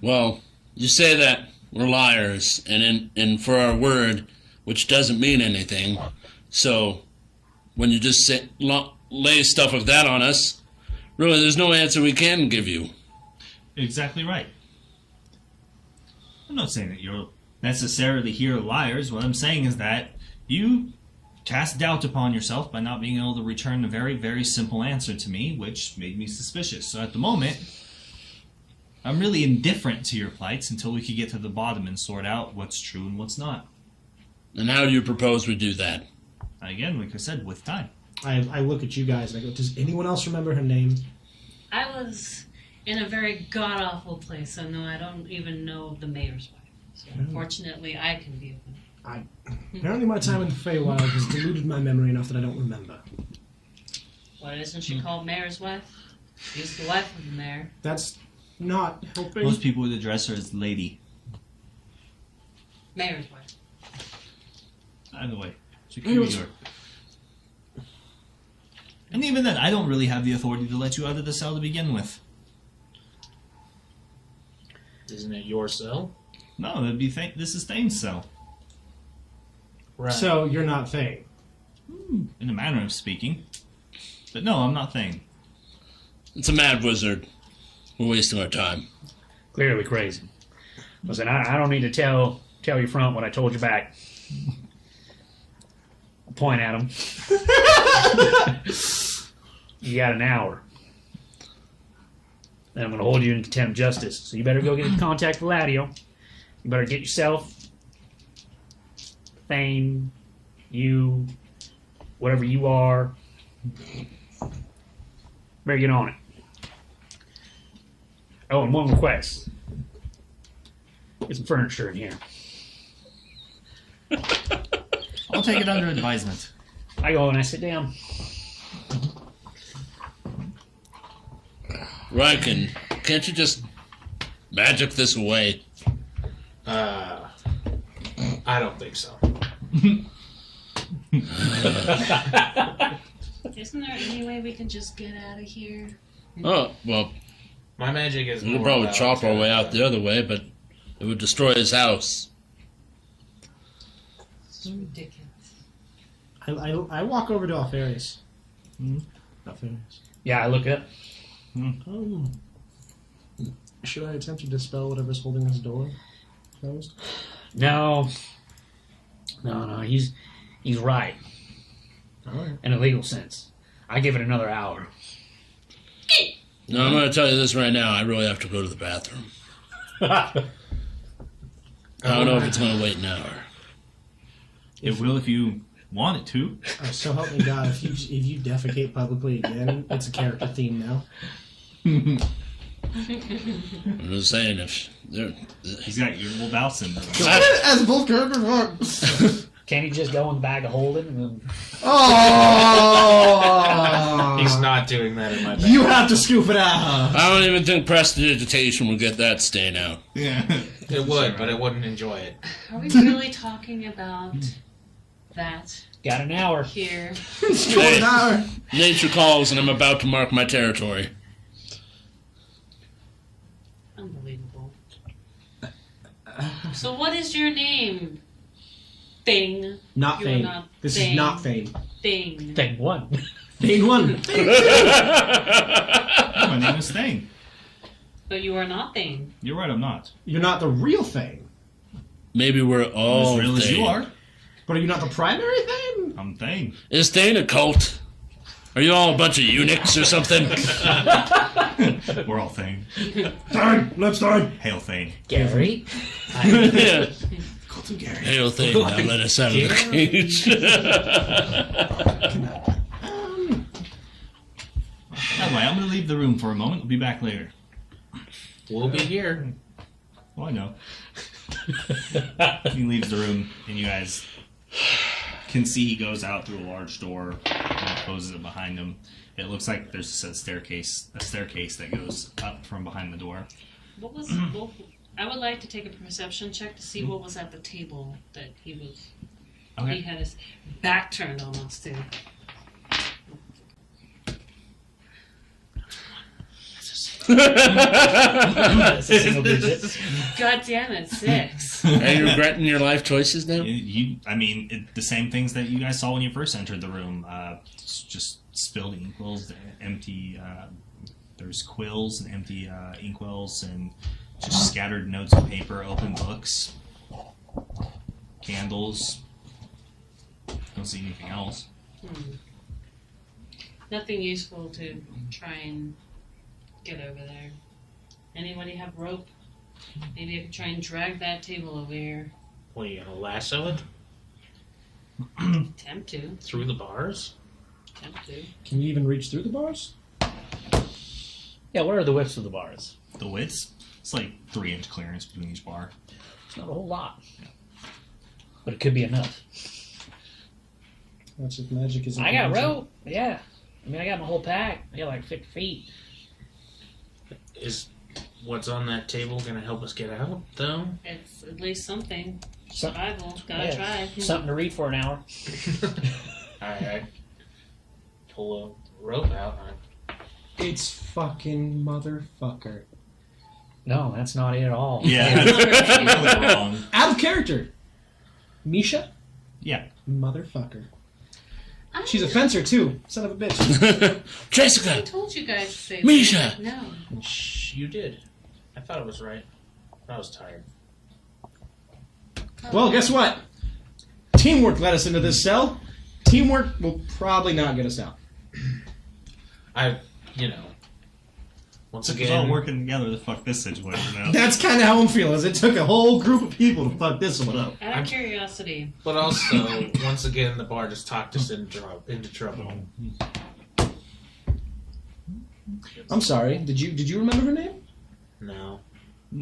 Well, you say that we're liars, and for our word, which doesn't mean anything. So, when you just lay stuff like that on us, really, there's no answer we can give you. Exactly right. I'm not saying that you're necessarily here liars. What I'm saying is that you cast doubt upon yourself by not being able to return a very, very simple answer to me, which made me suspicious. So at the moment, I'm really indifferent to your plights until we could get to the bottom and sort out what's true and what's not. And how do you propose we do that? Again, like I said, with time. I look at you guys and I go, does anyone else remember her name? I was in a very god-awful place, so no, I don't even know the mayor's wife. So unfortunately, I can be open. Apparently my time in the Feywild has diluted my memory enough that I don't remember. What, isn't she called mayor's wife? She's the wife of the mayor. That's not helping. Most people would address her as lady. Mayor's wife. Either way, she could be your... And even then, I don't really have the authority to let you out of the cell to begin with. Isn't it your cell? No, that'd be this is Thane's cell. Right. So you're not Thane. In a manner of speaking. But no, I'm not Thane. It's a mad wizard. We're wasting our time. Clearly crazy. Listen, I don't need to tell you front what I told you back. I'll point at him. You got an hour. Then I'm going to hold you in contempt of justice. So you better go get in contact with Ladio. You better get yourself, Thane, you, whatever you are. Better get on it. Oh, and one request. Get some furniture in here. I'll take it under advisement. I go and I sit down. Ryken, can't you just magic this away? I don't think so. Isn't there any way we can just get out of here? Oh, well, My magic is we more could probably about, chop our way out the other way, but it would destroy his house. This is ridiculous. I walk over to Alfarius. Alfarius. Yeah, I look up. Should I attempt to dispel whatever's holding this door closed? No, he's right. Alright. In a legal sense. I give it another hour. No, I'm going to tell you this right now. I really have to go to the bathroom. I don't know if it's going to wait an hour. It will if you want it to. So help me God, if you defecate publicly again, it's a character theme now. I'm just saying, He's got your bowel syndrome. As both characters work. Can't he just go in the bag of holding and then... Oh! He's not doing that in my bag. You have to scoop it out. I don't even think prestidigitation would get that stain out. Yeah. It would, but I wouldn't enjoy it. Are we really talking about that Got an hour. here? Hey, nature calls, and I'm about to mark my territory. Unbelievable. So what is your name? Thing. Not You're Thane. not This Thane. is not Thane. Thing. Thing one. Thane 1. My name is Thane. But you are not Thing. You're right, I'm not. You're not the real Thane. Maybe we're all as real as you Thane. are. But are you not the primary Thane? I'm Thane. Is Thane a cult? Are you all a bunch of eunuchs or something? We're all Thane. Thane! Let's Thane! Hail Thane. Gary. Yeah. Call to Gary. Hail Thane, now let us out of the cage. Anyway, I'm going to leave the room for a moment. I'll be back later. We'll be here. Well, I know. He leaves the room, and you guys can see he goes out through a large door and closes it behind him. It looks like there's a staircase that goes up from behind the door. What was? I would like to take a perception check to see what was at the table that he was. Okay. He had his back turned almost to. That's a single digit. God damn it, 6. Are you regretting your life choices now? The same things that you guys saw when you first entered the room. Just spilled inkwells, empty. There's quills and empty inkwells, and just scattered notes of paper, open books, candles. Don't see anything else. Nothing useful to try and get over there. Anybody have rope? Maybe I could try and drag that table over here. What, are you gonna lasso it Attempt to. through the bars? Attempt to. Can you even reach through the bars? Yeah, what are the widths of the bars? The widths, it's like 3-inch clearance between each bar. It's not a whole lot. But it could be enough. That's if magic is. I got rope. Yeah. I mean, I got my whole pack. I got like 50 feet. Is what's on that table gonna help us get out, though? It's at least something. Some- Survival. Gotta Yeah. try. Something to read for an hour. Alright. Pull a rope out. It's fucking motherfucker. No, that's not it at all. Yeah, that's really wrong. Out of character. Misha? Yeah. Motherfucker. She's a fencer too. Son of a bitch. I Jessica! told you guys to say Misha! that. No. Shh, you did. I thought it was right. I was tired. Well, guess what? Teamwork led us into this cell. Teamwork will probably not get us out. Once It's all again, working together to fuck this situation out. That's kind of how I'm feeling. Is it took a whole group of people to fuck this one up. Out of curiosity. but also, once again, the bar just talked us into trouble. I'm sorry. Did you remember her name? No.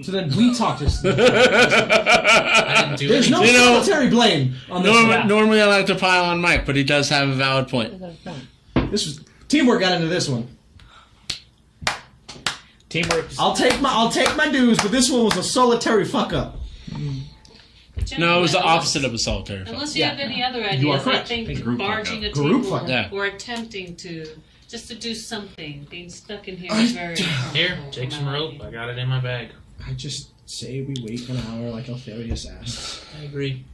So then we talked to. I didn't do There's no anything. solitary blame on this one. Normally I like to pile on Mike, but he does have a valid point. This was teamwork got into this one. Teamwork. I'll take my dues, but this one was a solitary fuck up. No, it was the opposite of a solitary fuck. Unless you have any other You are ideas, I correct. think Group barging a Group table fuck. Yeah. or attempting to, just to do something, being stuck in here is very Here, uncomfortable take for some my rope. liking. I got it in my bag. I just say we wait an hour like Altharius asked. I agree.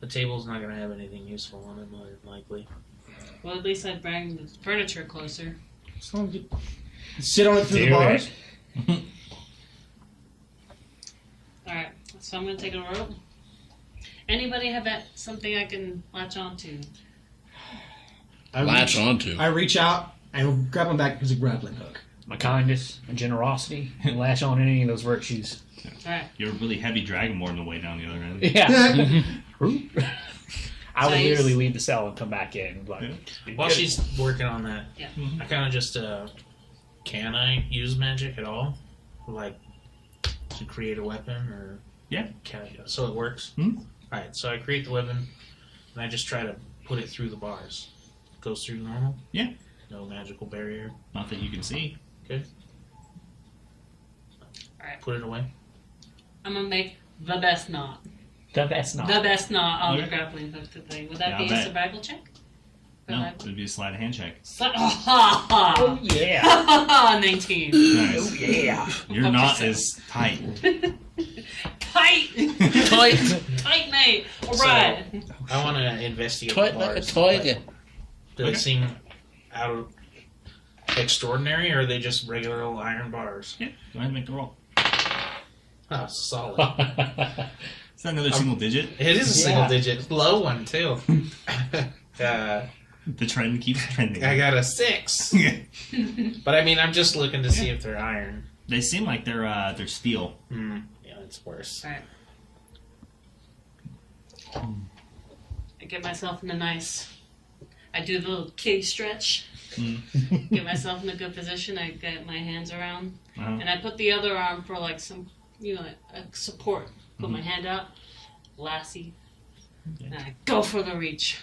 The table's not going to have anything useful on it, more than likely. Well, at least I'd bring the furniture closer. As long as you sit on it through the Do bars. it. Alright, so I'm going to take a rope. Anybody have something I can latch onto? Latch onto. I reach out and grab him back as a grappling hook. My kindness and generosity. And lash on any of those virtues. Alright. You're a really heavy dragonborn on the way down the other end. Yeah. I would Nice. literally leave the cell and come back in. Like, While she's working on that, Yeah. I kind of just, can I use magic at all? Like, to create a weapon, or... Yeah. So it works? Hmm. Alright, so I create the weapon, and I just try to put it through the bars. Goes through normal? Yeah. No magical barrier. Not that you can see. Good. Alright. Put it away. I'm going to make the best knot. that's not. The best knot on the Okay. grappling hook thing. Would that Yeah, be I'll a bet. survival check? No, it would be a sleight of hand check. Oh, yeah. 19. Nice. Yeah. Your Fuck knot yourself. is tight. Tight! Tight. Tight, mate! Alright. I want to investigate Tight the like a bars. tiger. Do they seem out of extraordinary, or are they just regular old iron bars? Yeah, go ahead and make the roll. Oh, solid. Is that another single digit? It is a single digit. Low one, too. The trend keeps trending. I got a 6. But I mean, I'm just looking to see if they're iron. They seem like they're steel. Yeah, it's worse. Alright. I get myself in a nice. I do the little kitty stretch. Get myself in a good position. I get my hands around. Uh-huh. And I put the other arm for like some, a support. Put my hand out. Lassie. And I go for the reach.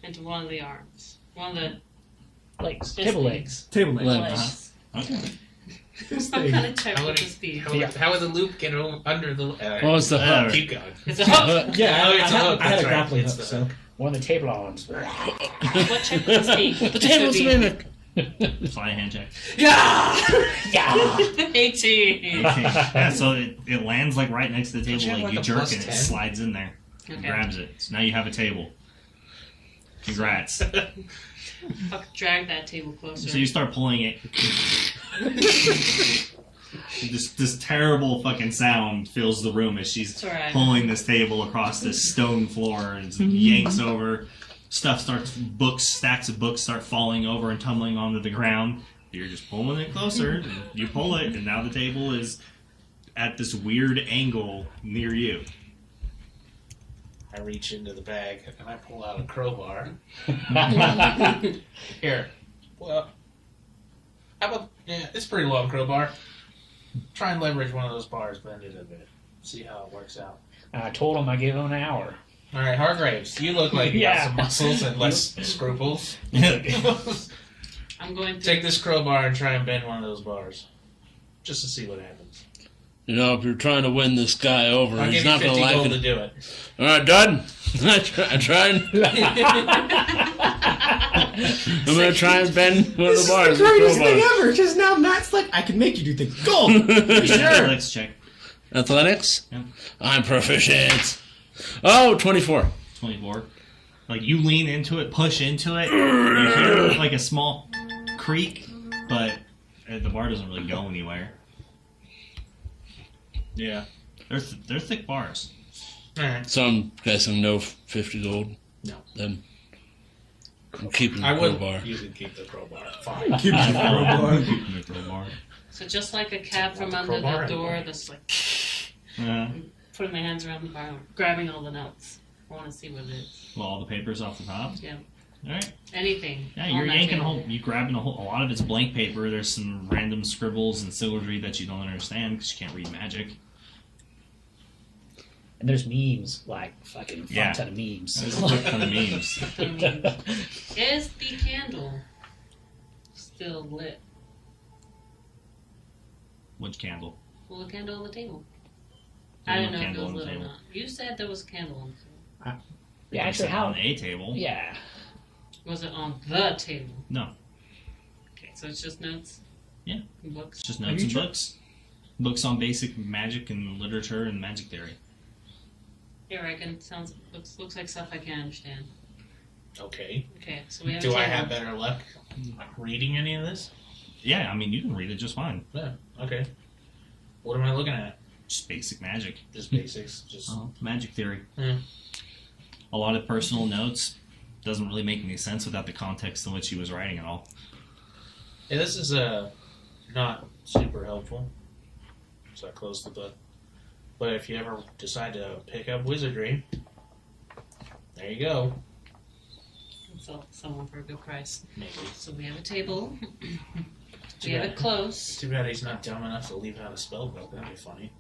Into one of the arms. One of the Legs. Just Table legs. legs. Table legs. Legs. Okay. This I'm thing. kind of checked How with would, the speed. how would the loop get under the... What was the hook? Keep going. It's a hook. Yeah, Oh, I it's a hook, had a that's right. grappling It's hook, the so. hook. One of the table arms. What check with the speed? The table's mimic. Fly hand check. Yeah! 18. Yeah, so it lands like right next to the Don't table. you have, Like you like, a jerk plus and it 10? slides in there. And Okay. grabs it. So now you have a table. Congrats. Fuck, drag that table closer. So you start pulling it. This terrible fucking sound fills the room as she's It's alright. pulling this table across this stone floor and yanks over. Stuff starts, stacks of books start falling over and tumbling onto the ground. You're just pulling it closer. And you pull it, and now the table is at this weird angle near you. I reach into the bag and I pull out a crowbar. Here. Well, how about... Yeah, it's a pretty long crowbar. Try and leverage one of those bars, bend it a bit. See how it works out. I told him I'd give him an hour. All right, Hargraves, you look like you Yeah. got some muscles and less scruples. I'm going to Take this crowbar and try and bend one of those bars. Just to see what happens. You know, if you're trying to win this guy over, I'll he's give you not 50 going to like gold to it. do it. All right, done. I'm trying. I'm going to try and bend one of This the bars. is the greatest with thing crowbar. ever, because now Matt's like, I can make you do things. Go! Sure. Let's check. Athletics? Yeah. I'm proficient. Oh, 24. 24. Like you lean into it, push into it, you hear like a small creak, but the bar doesn't really go anywhere. Yeah. They're thick bars. All right. So I'm guessing no 50 gold. No. Then I'm keeping the I would. crowbar. You can keep the crowbar. Fine. Keep the crowbar. So just like a cat from Want the under crowbar the door anymore. that's like Yeah. putting my hands around the bar, grabbing all the notes. I want to see what it is. Well, all the papers off the top. Yeah. All right. Anything. Yeah, on you're that yanking table. you grabbing a lot of it's blank paper. There's some random scribbles and syllogy that you don't understand because you can't read magic. And there's memes, like fucking fuck Yeah. ton of memes. There's a ton of memes. Is the candle still lit? Which candle? Well, the candle on the table. There's I no didn't know if it candle was on the lit or table. not. You said there was a candle on the table. Yeah, I actually, said how? on a table? Yeah. Was it on the table? No, Okay, so it's just notes? Yeah. And books? it's just Have notes you and tried- books. Books on basic magic and literature and magic theory. Yeah, I can. Looks like stuff I can understand. Okay. Okay, so we have Do a I table. have better luck reading any of this? Yeah, I mean you can read it just fine. Yeah. Okay. What am I looking at? Just basic magic. Just basics. Just. Magic theory. Hmm. A lot of personal notes doesn't really make any sense without the context in which he was writing it all. Yeah, this is not super helpful. So I closed the book. But if you ever decide to pick up wizardry, there you go. Sell someone for a good price. Maybe. So we have a table. Too We have bad. it close. Too bad he's not dumb enough to leave out a spell book. That'd be funny.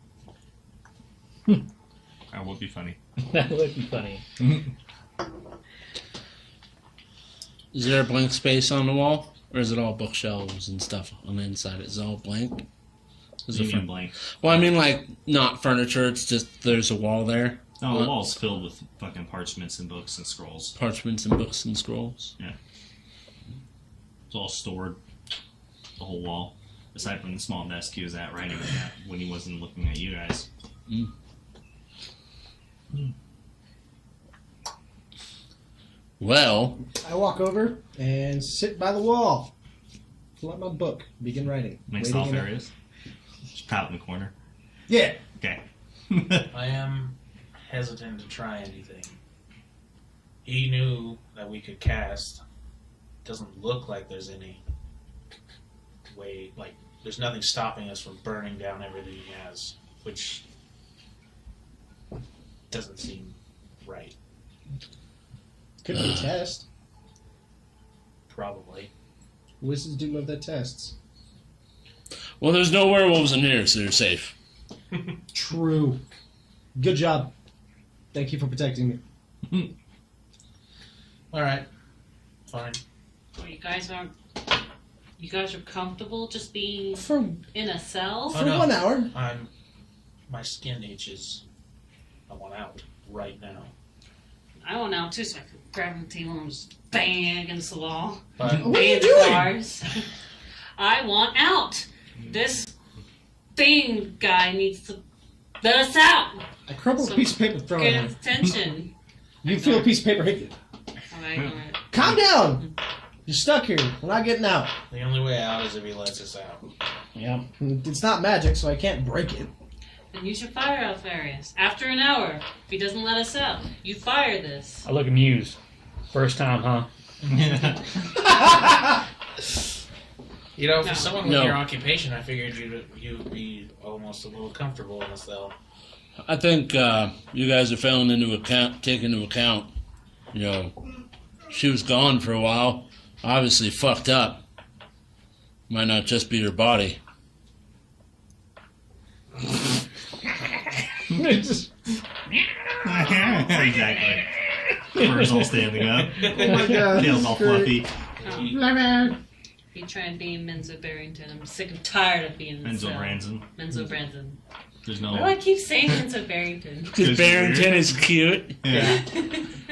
That would be funny. That would be funny. Is there a blank space on the wall? Or is it all bookshelves and stuff on the inside? Is it all blank? Is You it mean fur- blank. Well, I mean, like, not furniture. It's just there's a wall there. No, the What? wall's filled with fucking parchments and books and scrolls. Parchments and books and scrolls. It's all stored. The whole wall. Aside from the small desk he was at writing at when he wasn't looking at you guys. Well, I walk over and sit by the wall. Pull out my book. Begin writing. Makes Waiting off in- areas. Just pout in the corner. Yeah. Okay. I am hesitant to try anything. He knew that we could cast. Doesn't look like there's any way, like, there's nothing stopping us from burning down everything he has, which doesn't seem right. Could be a test. Probably. Wizards do love their tests. well, there's no werewolves in here, so you're safe. True. Good job. Thank you for protecting me. Alright. Fine. Well, you guys aren't You guys are comfortable just being For in a cell? For 1 hour. My skin itches. I want out right now. I want out too, so I can grab the table and just bang against the wall. But What are you Bang the doing? bars. I want out. This thing guy needs to let us out. I crumpled a piece of paper, throw it Get at his him. attention. You feel a piece of paper hit you. Alright. Calm down! You're stuck here. We're not getting out. the only way out is if he lets us out. Yeah. It's not magic, so I can't break it. Then use your fire Alfarius. After an hour, if he doesn't let us out, you fire this. I look amused. First time, huh? You know, for No. someone with No. your occupation, I figured you'd be almost a little comfortable in a cell. I think you guys are taking into account, you know, she was gone for a while, obviously fucked up. Might not just be her body. Exactly. Fur's all standing up. Oh my god. Tail's all fluffy. He tried being Menzo Barrington. I'm sick and tired of being Menzo so. Branson. Menzo Branson. There's Why do I no. keep saying Menzo Barrington? Because Barrington is cute. Yeah.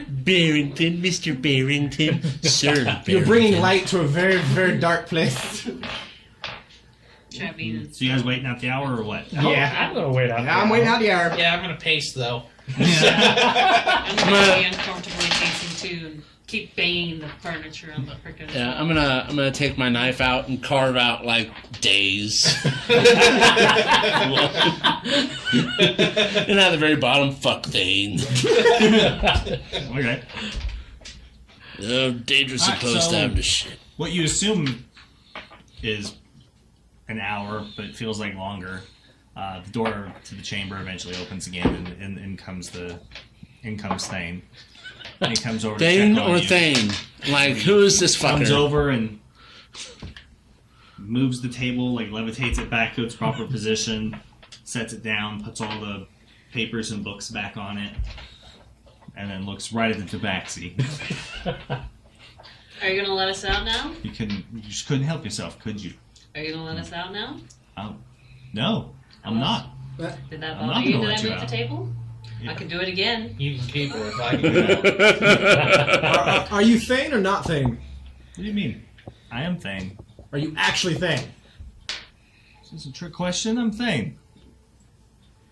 Barrington, Mr. Barrington, Sir Barrington. You're bringing light to a very, very dark place. Try being. So you guys waiting out the hour or what? Yeah. I'm gonna wait out. I'm waiting out the hour. Yeah, I'm gonna pace though. I'm gonna be uncomfortably pacing too and keep banging the furniture on the frickin' Yeah, I'm gonna take my knife out and carve out like days. And at the very bottom, fuck Thane. Okay. Oh, dangerous Alright, opposed so- to having to shit. What you assume is an hour, but it feels like longer. The door to the chamber eventually opens again, and in comes Thane. And he comes over Thane to check on or you. Thane? Like, who is this Comes fucker? over and moves the table, like levitates it back to its proper position, sets it down, puts all the papers and books back on it, and then looks right at the tabaxi. Are you gonna let us out now? You just couldn't help yourself, could you? Are you gonna let us out now? No, I'm not. Did that I'm not bother you gonna that I let you moved the out. table? Yeah. I can do it again. You can keep her if I can go. Are you Thane or not Thane? What do you mean? I am Thane. Are you actually Thane? Is this a trick question? I'm Thane.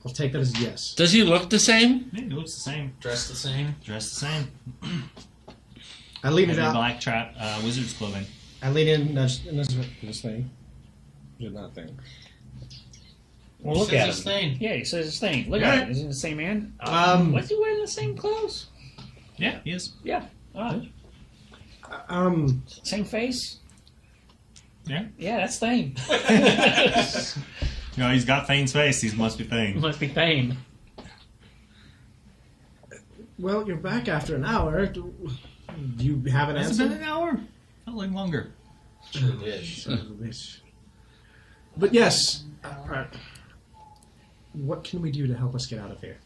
I'll take that as a yes. Does he look the same? Maybe it looks the same. Dressed the same. Dressed the same. I lean it Maybe out. black trap, wizard's clothing. I lean in, nudge this thing. You're not Thane. Well, look Says at his him. thing. Yeah, he says his thing. Look Yeah. at him. Is he the same man? Was he wearing the same clothes? Yeah, he is. Yeah. All right. Same face? Yeah. Yeah, that's Thane. You know, he's got Thane's face. He must be Thane. Must be Thane. Well, you're back after an hour. Do you have an Has it answer? been an hour? Felt like longer. Sure did. But yes. What can we do to help us get out of here?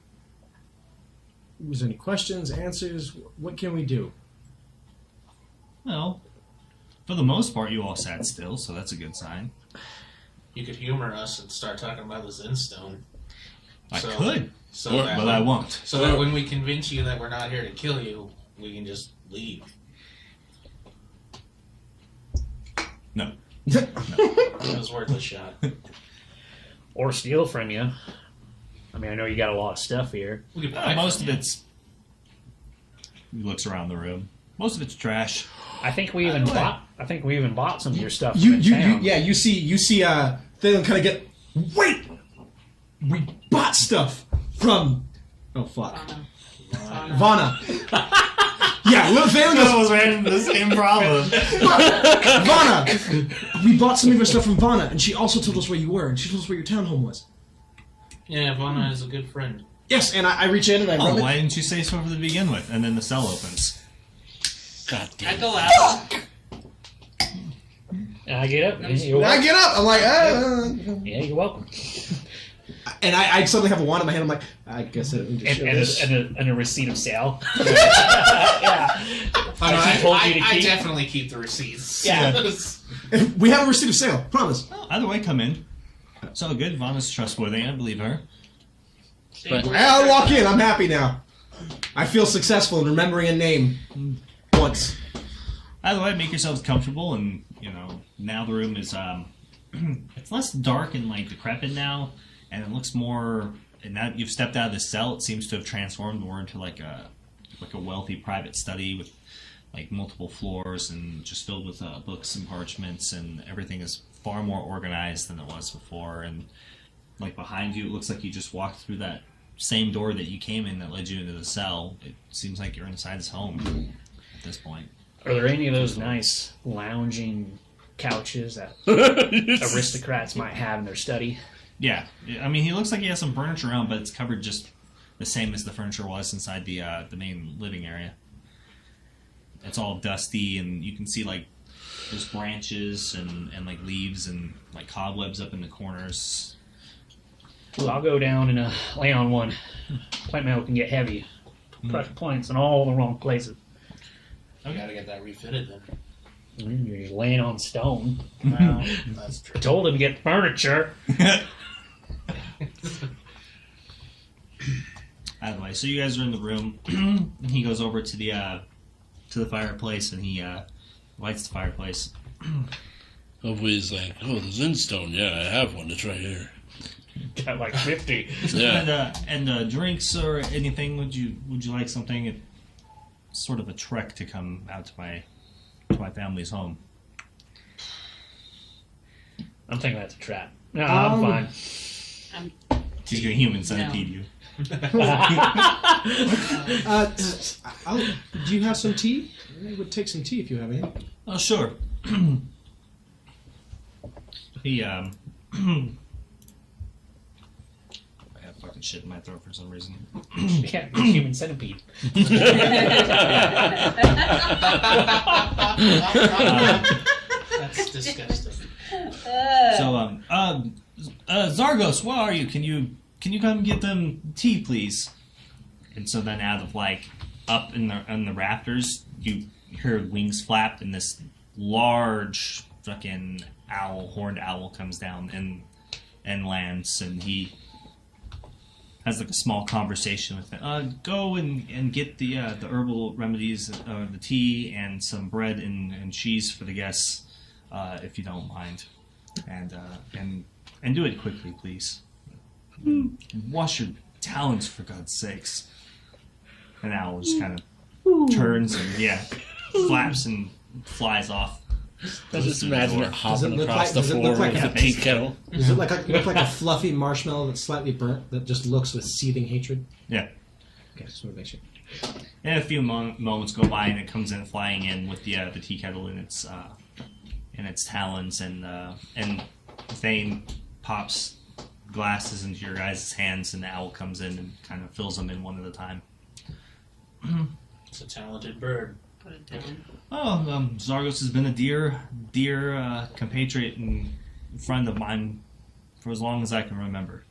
Was there any questions, answers? What can we do? Well, for the most part, you all sat still, so that's a good sign. You could humor us and start talking about the Zenstone. I could, So Or- that but I won't. So that when we convince you that we're not here to kill you, we can just leave. No. It was worth a shot. Or steal from you. I mean, I know you got a lot of stuff here. We could buy Most from of you. it's... He looks around the room. Most of it's trash. I think we even bought some of your stuff. You in town. you see Thalen kind of get, wait! We bought stuff from, oh fuck, Vana. Yeah, little Thalen goes, ran into the same problem. Vana! We bought some of your stuff from Vana, and she also told us where you were, and she told us where your townhome was. Yeah, Vana is a good friend. Yes, and I reach in and I Oh, rub it. why didn't you say so to begin with? And then the cell opens. God I damn. go out. And I get up. No, You're I welcome. get up, I'm like, Yeah, you're welcome. And I suddenly have a wand in my hand. I'm like, I guess I didn't just show this. And a receipt of sale. Yeah. I definitely keep the receipts. Yeah. We have a receipt of sale. Promise. Well, either way, come in. It's all good. Vanna's trustworthy. I believe her. But- I'll walk in. I'm happy now. I feel successful in remembering a name once. Either way, make yourselves comfortable, and now the room is it's less dark and like decrepit now, and it looks more. And now that you've stepped out of the cell, it seems to have transformed more into like a wealthy private study with like multiple floors and just filled with books and parchments, and everything is far more organized than it was before. And like behind you, it looks like you just walked through that same door that you came in that led you into the cell. It seems like you're inside his home at this point. Are there any of those nice lounging couches that aristocrats might have in their study? Yeah, I mean, he looks like he has some furniture around, but it's covered just the same as the furniture was inside the main living area. It's all dusty, and you can see like there's branches and like leaves and like cobwebs up in the corners. Well, I'll go down and lay on one. Plant mail can get heavy. Pressure points in all the wrong places. I gotta get that refitted then. You're laying on stone. Well, that's true. I told him to get furniture. Either way, so you guys are in the room, and he goes over to the fireplace, and he lights the fireplace. Hopefully he's like, oh, the Zen stone. Yeah, I have one. It's right here. Got like 50. Yeah. And drinks or anything? Would you like something? It's sort of a trek to come out to my family's home. I'm thinking that's a trap. No, I'm fine. He's gonna human centipede you. Do you have some tea? I would take some tea if you have any. Oh, sure. He I have fucking shit in my throat for some reason. Yeah, human centipede. That's disgusting. So, Zargos, where are you? Can you come get them tea, please? And so then, out of like up in the rafters, you hear wings flap, and this large fucking horned owl comes down and lands, and he has like a small conversation with it. Go and get the herbal remedies, the tea, and some bread and cheese for the guests, if you don't mind, and do it quickly, please. Wash your talons, for God's sakes. And the owl just kind of turns and flaps and flies off. I just imagine it hopping look across like- the does it floor look like with a- a tea kettle. Does it look like a fluffy marshmallow that's slightly burnt that just looks with seething hatred? Yeah. Okay, just want to make sure. And a few moments go by, and it comes in flying in with the tea kettle in its talons, and Thane pops glasses into your guys' hands, and the owl comes in and kind of fills them in one at a time. It's a talented bird. Put it down. Oh, Zargos has been a dear compatriot and friend of mine for as long as I can remember.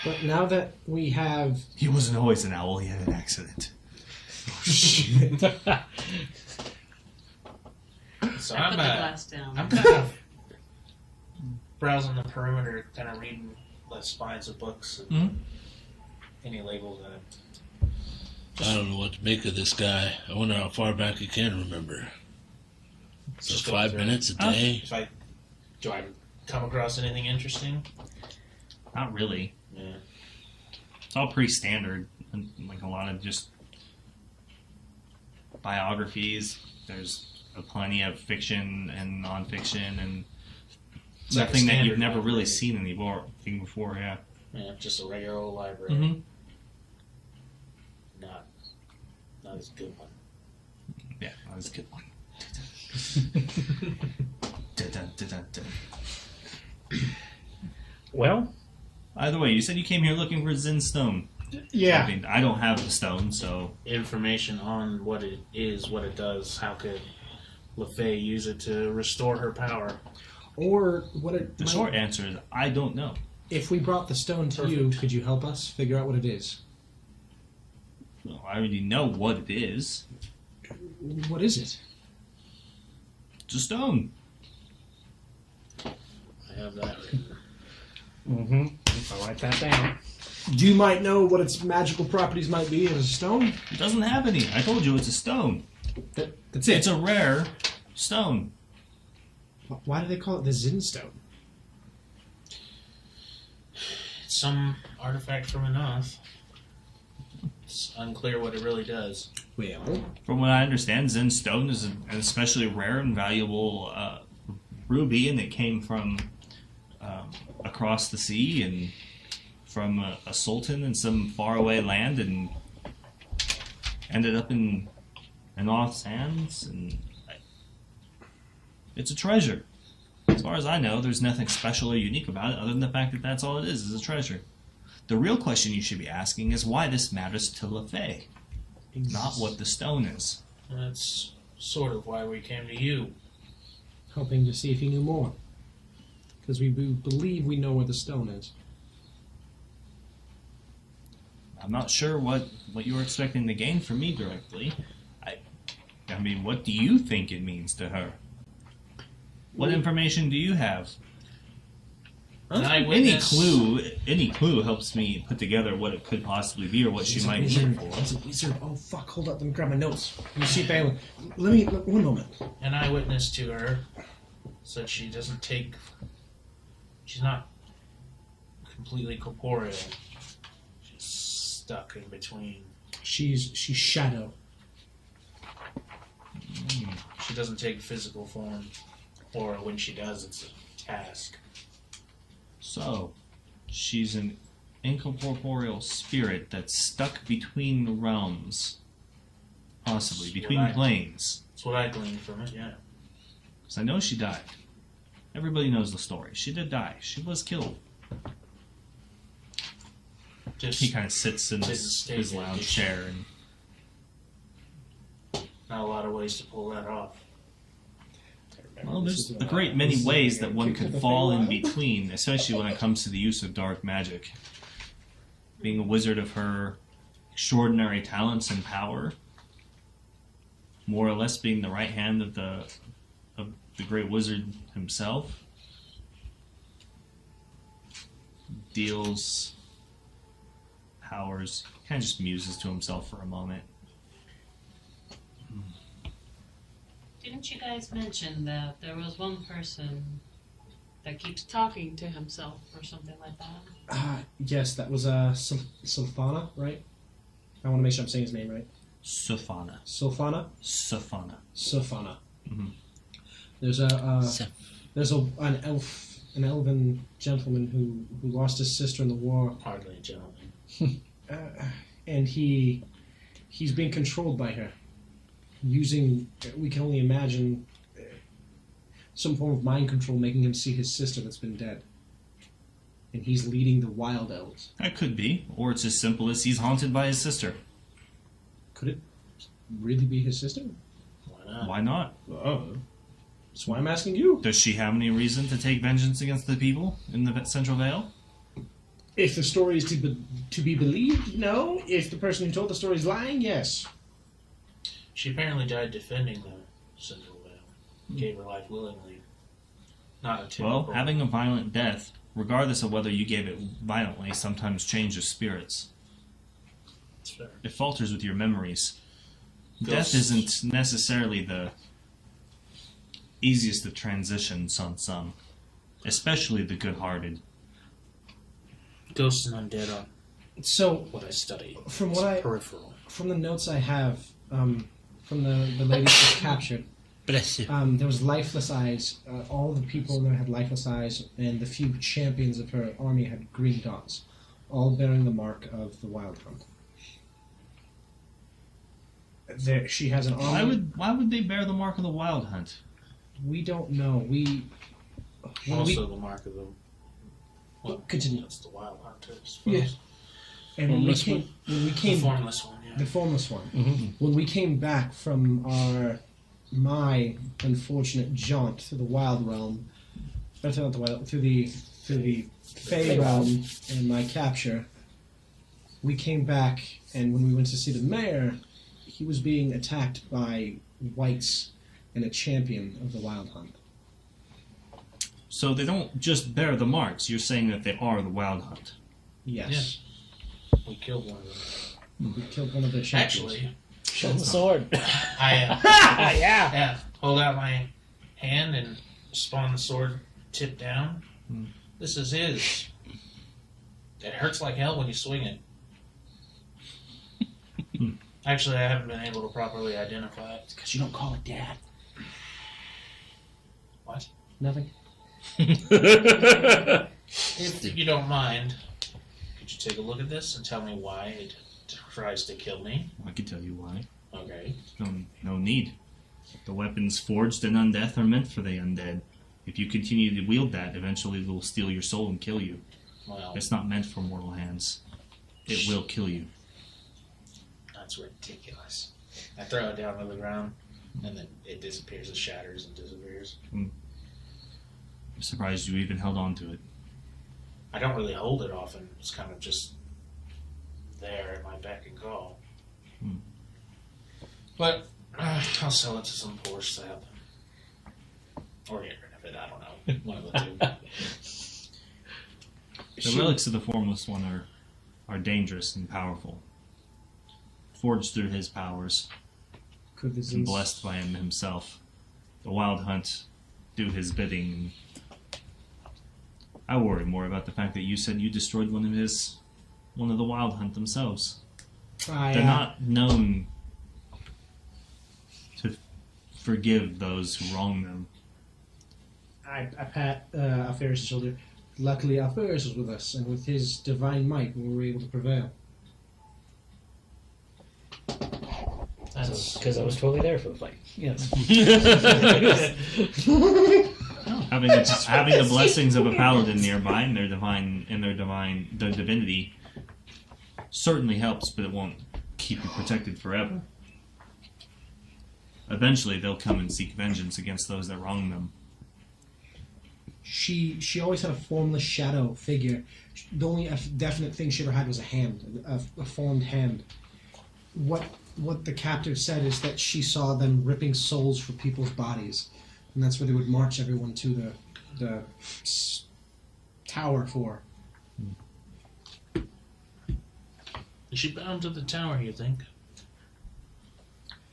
But now that we have... He wasn't always an owl, he had an accident. So I put the glass down. I'm kind of browsing the perimeter, kind of reading the spines of books and any labels in it. I don't know what to make of this guy. I wonder how far back he can remember. So Just 5 go minutes a day? Do I come across anything interesting? Not really. Yeah. It's all pretty standard. And, like a lot of just biographies. There's plenty of fiction and nonfiction and It's like a nothing that you've standard never really library. seen anything before, yeah. Yeah, just a regular old library. Mm-hmm. Not as good one. Yeah, that was a good one. Well, Either way, you said you came here looking for Zen stone. Yeah. I mean, I don't have the stone, so... Information on what it is, what it does, how could LaFay use it to restore her power. Or what it The short answer is I don't know. If we brought the stone to you, could you help us figure out what it is? Well, I already know what it is. What is it? It's a stone. I have that written. Mm-hmm. I'll write that down. You might know what its magical properties might be as a stone. It doesn't have any. I told you it's a stone. That's it. It's a rare stone. Why do they call it the Zin stone? It's some artifact from Enoth. It's unclear what it really does. Well, From what I understand, Zen stone is an especially rare and valuable ruby, and it came from across the sea and from a sultan in some faraway land, and ended up in Enoth's hands. And it's a treasure. As far as I know, there's nothing special or unique about it, other than the fact that that's all it is a treasure. The real question you should be asking is why this matters to LaFay, not what the stone is. That's sort of why we came to you. hoping to see if he knew more. Because we believe we know where the stone is. I'm not sure what you were expecting to gain from me directly. I mean, what do you think it means to her? What information do you have? Any clue helps me put together what it could possibly be or what she might need for. He's a wizard. Oh, fuck. Hold up. Let me grab my notes. One moment. An eyewitness to her said she doesn't take... She's not completely corporeal. She's stuck in between. She's shadow. She doesn't take physical form. Or when she does, it's a task. So, she's an incorporeal spirit that's stuck between the realms. Possibly, between planes. That's what I gleaned from it, yeah. Because I know she died. Everybody knows the story. She did die. She was killed. He kind of sits in his lounge chair and... Not a lot of ways to pull that off. Well, there's a great many ways that one could fall in between, especially when it comes to the use of dark magic. Being a wizard of her extraordinary talents and power, more or less being the right hand of the great wizard himself, deals powers, kind of just muses to himself for a moment. Didn't you guys mention that there was one person that keeps talking to himself or something like that? Yes, that was Sulfana, right? I want to make sure I'm saying his name right. Sufana. Sulfana? Sufana. Sulfana. Mm-hmm. There's an elven gentleman who lost his sister in the war. Hardly a gentleman. And he's being controlled by her. Using, we can only imagine, some form of mind control, making him see his sister that's been dead. And he's leading the wild elves. That could be. Or it's as simple as he's haunted by his sister. Could it really be his sister? Why not? Why not? That's why I'm asking you. Does she have any reason to take vengeance against the people in the Central Vale? If the story is to be believed, no. If the person who told the story is lying, yes. She apparently died defending the Central Vale. Gave her life willingly. Not a typical... Well, having a violent death, regardless of whether you gave it violently, sometimes changes spirits. That's fair. It falters with your memories. Ghosts. Death isn't necessarily the easiest of transitions on some, especially the good-hearted. Ghosts and undead are So, what I study. from It's what I peripheral. from the notes I have, from the lady that was captured, Bless you. there was lifeless eyes. All the people there had lifeless eyes, and the few champions of her army had green dots, all bearing the mark of the Wild Hunt. She has an army. Why would they bear the mark of the Wild Hunt? We don't know. Also the mark of the... Well, continue. that's the wild hunters. Yeah. And when we came, The formless one, yeah. the formless one. Mm-hmm. When we came back from my unfortunate jaunt through the Wild Realm, through the Fey realm and my capture, we came back, and when we went to see the mayor, he was being attacked by whites and a champion of the Wild Hunt. So they don't just bear the marks. You're saying that they are the Wild Hunt. Yes. We killed one of them. We killed one of their champions. Actually, Show the sword. I Yeah. hold out my hand and spawn the sword tip down. This is his. It hurts like hell when you swing it. Actually, I haven't been able to properly identify it. Because you don't call it Dad. What? Nothing. If you don't mind, could you take a look at this and tell me why it tries to kill me? I can tell you why. Okay. No need. The weapons forged in undeath are meant for the undead. If you continue to wield that, eventually it will steal your soul and kill you. Well, It's not meant for mortal hands. It will kill you. that's ridiculous. I throw it down to the ground, and then it disappears. It shatters and disappears. I'm surprised you even held on to it. I don't really hold it often. It's kind of just there at my beck and call. But I'll sell it to some poor sap. Or get rid of it. I don't know. One of the two. The relics of the Formless One are dangerous and powerful. Forged through his powers and blessed by him himself. The Wild Hunt do his bidding. I worry more about the fact that you said you destroyed one of the Wild Hunt themselves. They're not known to forgive those who wrong them. I pat Alferis' shoulder. Luckily, Alferis was with us, and with his divine might, we were able to prevail. Because I was totally there for the fight. Yes. Having the blessings of a paladin nearby and their divinity certainly helps, but it won't keep you protected forever. Eventually, they'll come and seek vengeance against those that wrong them. She always had a formless shadow figure. The only definite thing she ever had was a hand, a formed hand. What the captive said is that she saw them ripping souls from people's bodies, and that's where they would march everyone to the tower for. Is she bound to the tower, you think?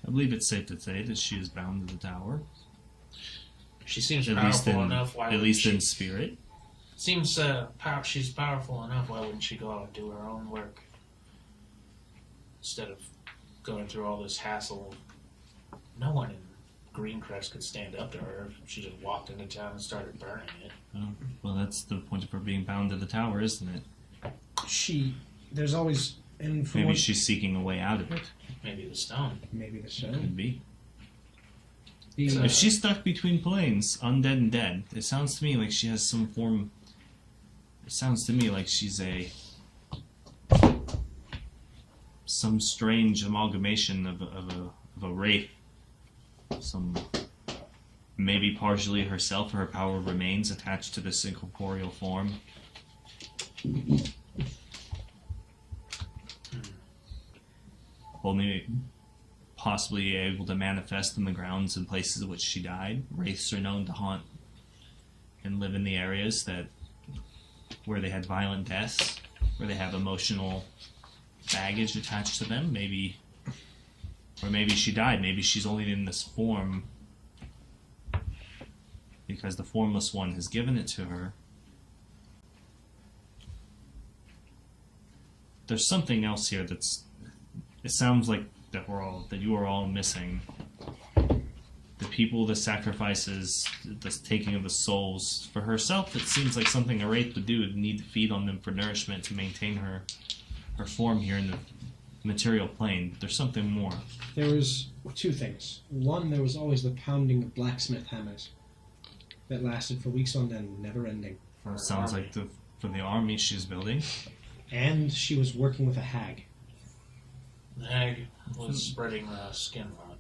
I believe it's safe to say that she is bound to the tower. She seems At least powerful enough. in spirit. Seems she's powerful enough. Why wouldn't she go out and do her own work instead of going through all this hassle? No one in Greencrest could stand up to her if she just walked into town and started burning it. Oh, well, that's the point of her being bound to the tower, isn't it? There's always... Maybe she's seeking a way out of it. Maybe the stone. Maybe the stone. Could be. If she's stuck between planes, undead and dead, it sounds to me like she has some form... It sounds to me like she's some strange amalgamation of a wraith. Maybe partially herself, or her power remains attached to this incorporeal form. Only possibly able to manifest in the grounds and places in which she died. Wraiths are known to haunt and live in the areas where they had violent deaths, where they have emotional baggage attached to them. Maybe she died. Maybe she's only in this form because the Formless One has given it to her. There's something else here it sounds like that you are all missing. The people, the sacrifices, the taking of the souls. For herself, it seems like something a wraith would do, would need to feed on them for nourishment to maintain her form here in the material plane. But there's something more. There was two things. One, there was always the pounding of blacksmith hammers that lasted for weeks on end, never ending. It sounds like for the army she's building. And she was working with a hag. The hag was spreading skin rot.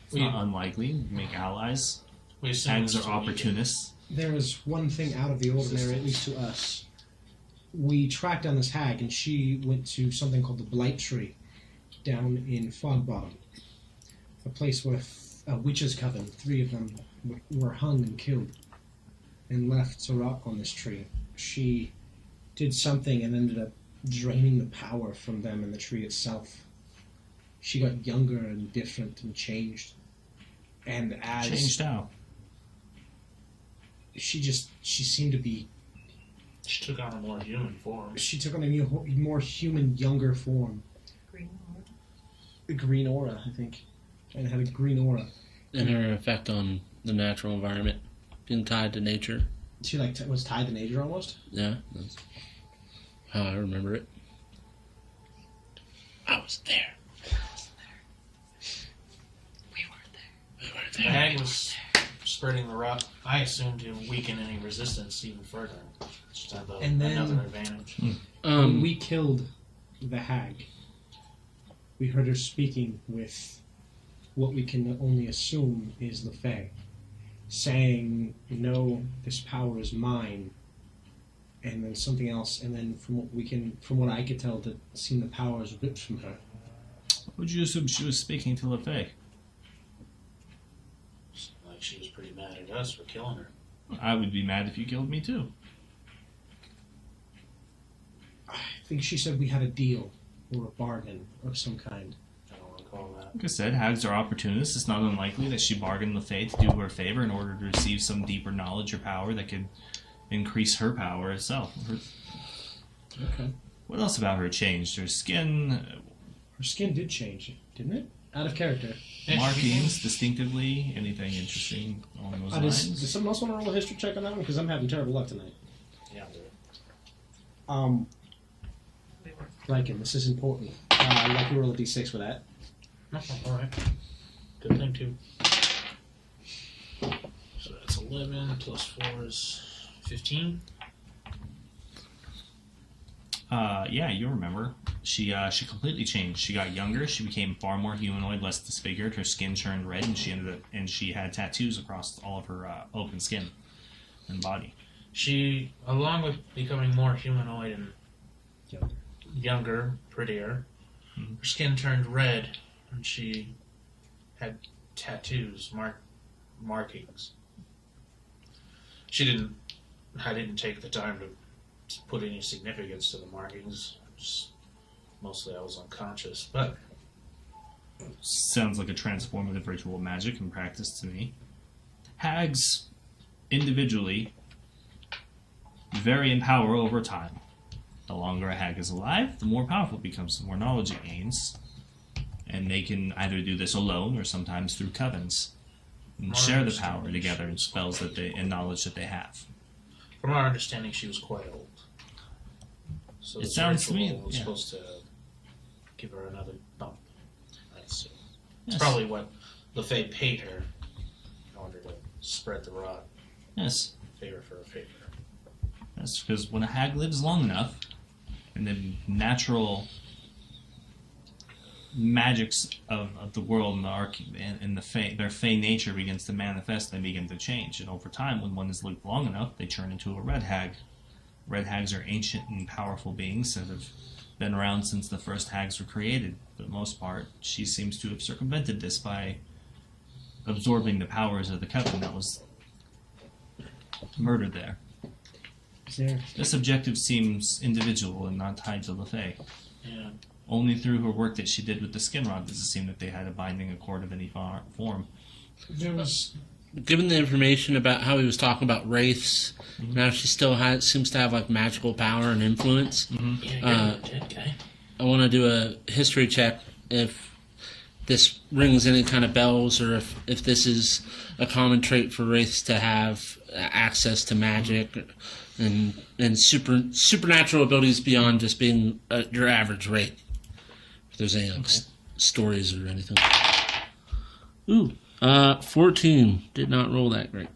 It's not unlikely. Make allies. We assume Hags it's are opportunists. There was one thing out of the ordinary, at least to us. We tracked down this hag, and she went to something called the Blight Tree down in Fogbottom, a place where a witch's coven, 3 of them, were hung and killed and left to rot on this tree. She did something and ended up draining the power from them and the tree itself. She got younger and different and changed. And as... Changed how? She seemed to be... She took on a more human form. She took on a more human, younger form. Green aura. A green aura, I think. And had a green aura. And her effect on the natural environment, being tied to nature. She was tied to nature almost? Yeah, that's how I remember it. I was there. We weren't there. We weren't The there. hag was spreading the rot. I assumed to weaken any resistance even further. Just have another advantage. When we killed the hag, we heard her speaking with what we can only assume is the Fae, saying, "No, this power is mine," and then something else. And then from what I could tell, that seemed the power was ripped from her. Would you assume she was speaking to LeFay? Like she was pretty mad at us for killing her. I would be mad if you killed me too. I think she said we had a deal or a bargain of some kind. I don't recall that. Like I said, hags are opportunists. It's not unlikely that she bargained LeFay to do her a favor in order to receive some deeper knowledge or power that could increase her power itself. Okay. What else about her changed? Her skin, Her skin did change, didn't it? Out of character. markings, distinctively, anything interesting along those lines? Does someone else want to roll a history check on that one? Because I'm having terrible luck tonight. Yeah, I'll do it. We weren't. Lycan, this is important. I'd like you to roll a d6 for that. Alright. Good thing, too. So that's 11 plus 4 is 15. Yeah, you remember. She completely changed. She got younger. She became far more humanoid, less disfigured. Her skin turned red, and she had tattoos across all of her open skin and body. She, along with becoming more humanoid and younger, prettier, her skin turned red, and she had tattoos, markings. I didn't take the time to put any significance to the markings. Mostly I was unconscious, but Sounds like a transformative ritual of magic in practice to me. Hags, individually, vary in power over time. The longer a hag is alive, the more powerful it becomes, the more knowledge it gains. And they can either do this alone or sometimes through covens. And share the power together in spells and knowledge that they have. from our understanding, she was quite old. So It this sounds to me, ritual was yeah. supposed to give her another bump. I assume. Yes. It's probably what the Fae paid her in order to spread the rot. Yes. Favor for a favor. That's because when a hag lives long enough, and the natural magics of the world and their fey nature begins to manifest, they begin to change. And over time, when one has lived long enough, they turn into a red hag. Red hags are ancient and powerful beings that have been around since the first hags were created. For the most part, she seems to have circumvented this by absorbing the powers of the coven that was murdered there. This objective seems individual and not tied to LeFay. Yeah. Only through her work that she did with the skin rod does it seem that they had a binding accord of any form. There was... Given the information about how he was talking about wraiths, now she still seems to have like magical power and influence. Yeah, you're a dead guy. I want to do a history check if this rings any kind of bells, or if this is a common trait for wraiths to have access to magic and supernatural abilities beyond just being your average wraith. If there's any like, stories or anything. Ooh. 14. Did not roll that great.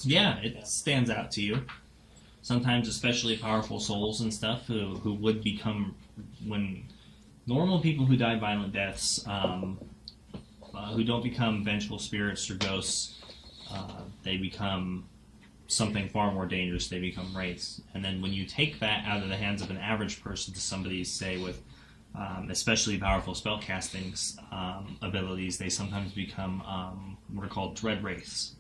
Yeah, it stands out to you. Sometimes, especially powerful souls and stuff, who would become, when normal people who die violent deaths, who don't become vengeful spirits or ghosts, they become something far more dangerous. They become wraiths. And then when you take that out of the hands of an average person to somebody, say, with especially powerful spellcasting abilities, they sometimes become what are called dread wraiths,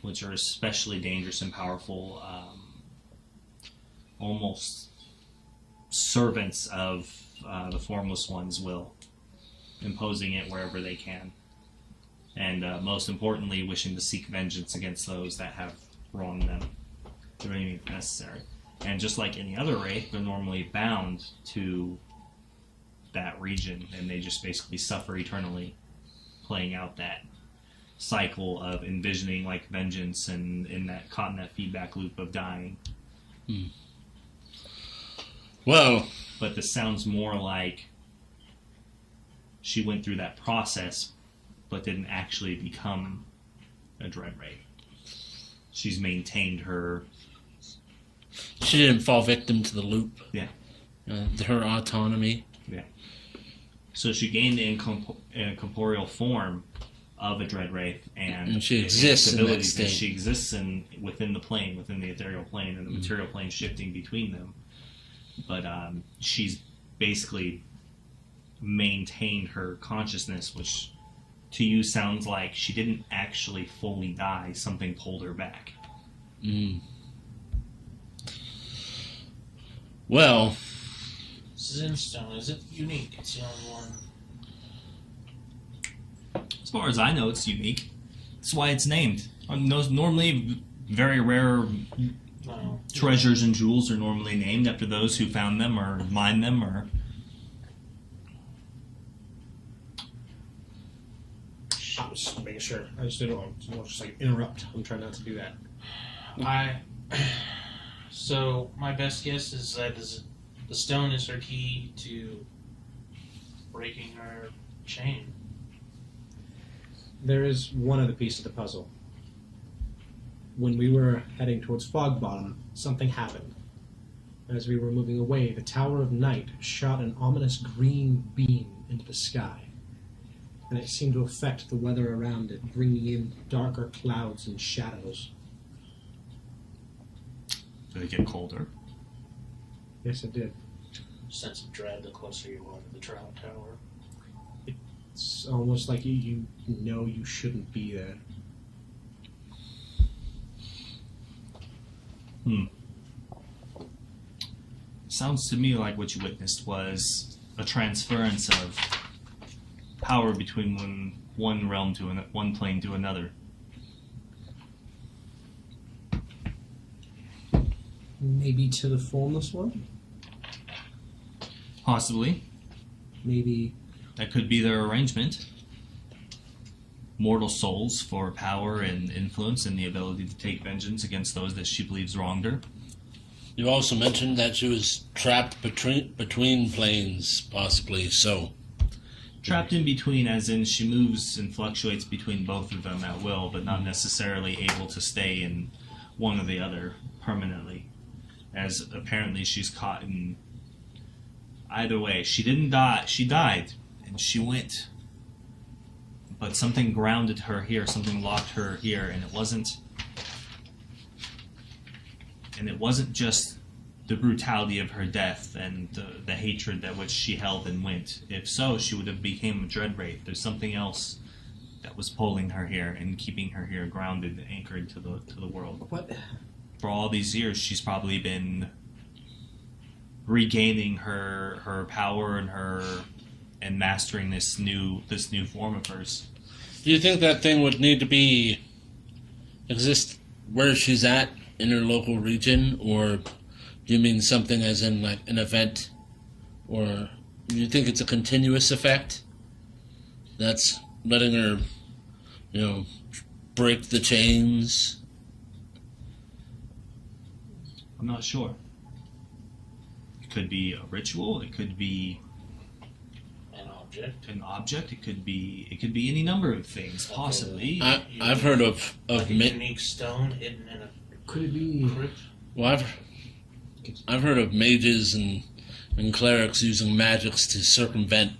which are especially dangerous and powerful, almost servants of the Formless One's will, imposing it wherever they can. And most importantly, wishing to seek vengeance against those that have wronged them, through any means necessary. And just like any other wraith, they're normally bound to that region, and they just basically suffer eternally, playing out that cycle of envisioning like vengeance and caught in that feedback loop of dying. Well, but this sounds more like she went through that process but didn't actually become a dread wraith. She's maintained her... She didn't fall victim to the loop. Yeah. Her autonomy. Yeah. So she gained the incorporeal form of a dread wraith, and she exists in that state. She exists within the plane, within the ethereal plane, and the material plane shifting between them. But she's basically maintained her consciousness, which to you sounds like she didn't actually fully die. Something pulled her back. Well, Zinstone, is it unique? It's the only one. As far as I know, it's unique. That's why it's named. Normally, very rare treasures and jewels are normally named after those who found them or mined them or... I'm just making sure. I just didn't want to just like interrupt. I'm trying not to do that. So my best guess is that the stone is her key to breaking her chain. There is one other piece of the puzzle. When we were heading towards Fog Bottom, something happened. As we were moving away, the Tower of Night shot an ominous green beam into the sky, and it seemed to affect the weather around it, bringing in darker clouds and shadows. Did it get colder? Yes, it did. Sense of dread the closer you are to the Tower. It's almost like you know you shouldn't be there. Sounds to me like what you witnessed was a transference of power between one realm to one plane to another. Maybe to the Formless One? Possibly. Maybe... That could be their arrangement. Mortal souls for power and influence and the ability to take vengeance against those that she believes wronged her. You also mentioned that she was trapped between planes, possibly, so... Trapped in between, as in she moves and fluctuates between both of them at will, but not necessarily able to stay in one or the other permanently. As apparently she's caught in... Either way, she didn't die. She died, and she went. But something grounded her here, something locked her here, and it wasn't just the brutality of her death and the hatred that which she held and went. If so, she would have became a dread wraith. There's something else that was pulling her here and keeping her here grounded and anchored to the world. What? For all these years, she's probably been regaining her power and mastering this new form of hers. Do you think that thing would need to exist where she's at in her local region, or do you mean something as in like an event, or do you think it's a continuous effect that's letting her, break the chains? I'm not sure. It could be a ritual. It could be an object. An object. It could be any number of things, possibly. I've heard of Like a unique stone hidden in a Could it be? crypt. Well, I've heard of mages and clerics using magics to circumvent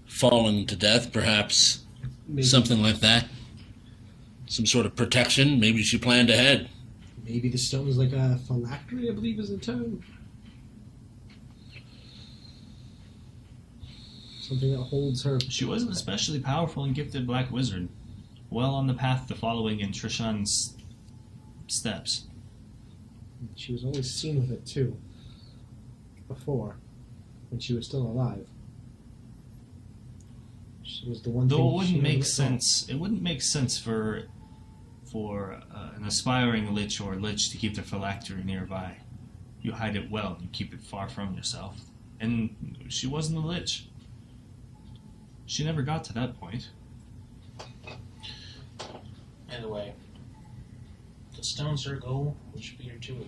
falling to death, perhaps Maybe, something like that. Some sort of protection. Maybe she planned ahead. maybe the stone is like a phylactery, I believe is the term. Something that holds her. She was an especially powerful and gifted black wizard, well on the path to following in Trishan's steps. She was always seen with it too. Before, when she was still alive. She was the one Though thing it she wouldn't make never saw. sense. It wouldn't make sense for an aspiring lich or lich to keep their phylactery nearby. You hide it well. You keep it far from yourself. And she wasn't a lich. She never got to that point. Anyway, the stone's her goal. We should beat her to it.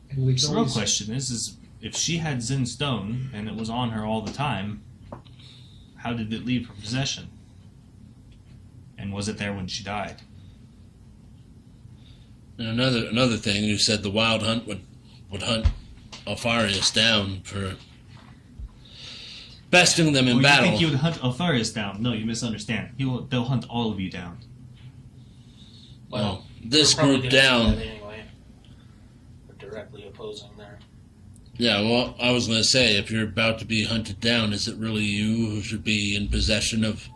And we The can real always, question is if she had Zen Stone and it was on her all the time, how did it leave her possession? And was it there when she died? And another thing, you said the Wild Hunt would hunt Alfarius down for besting them in battle. You think he would hunt Alfarius down? No, you misunderstand. They'll hunt all of you down. Well, this we're probably group gonna do down. that anyway. We're directly opposing there. Yeah, well, I was going to say, if you're about to be hunted down, is it really you who should be in possession of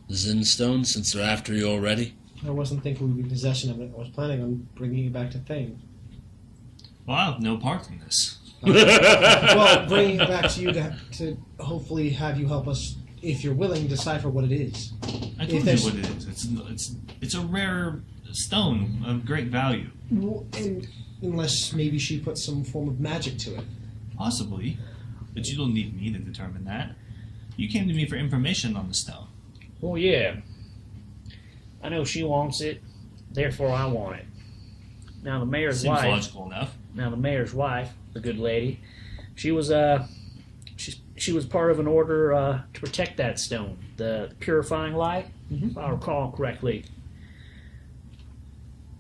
the Zen Stone, since they're after you already? I wasn't thinking we'd be in possession of it. I was planning on bringing it back to Thane. Well, I have no part in this. Well, bringing it back to you to hopefully have you help us, if you're willing, decipher what it is. I If told you there's- what it is. It's a rare stone of great value. And unless maybe she put some form of magic to it. Possibly. But you don't need me to determine that. You came to me for information on the stone. Oh, yeah. I know she wants it, therefore I want it. Now the mayor's Seems wife. logical enough. Now the mayor's wife, the good lady, she was she was part of an order to protect that stone, the purifying light, if I recall correctly.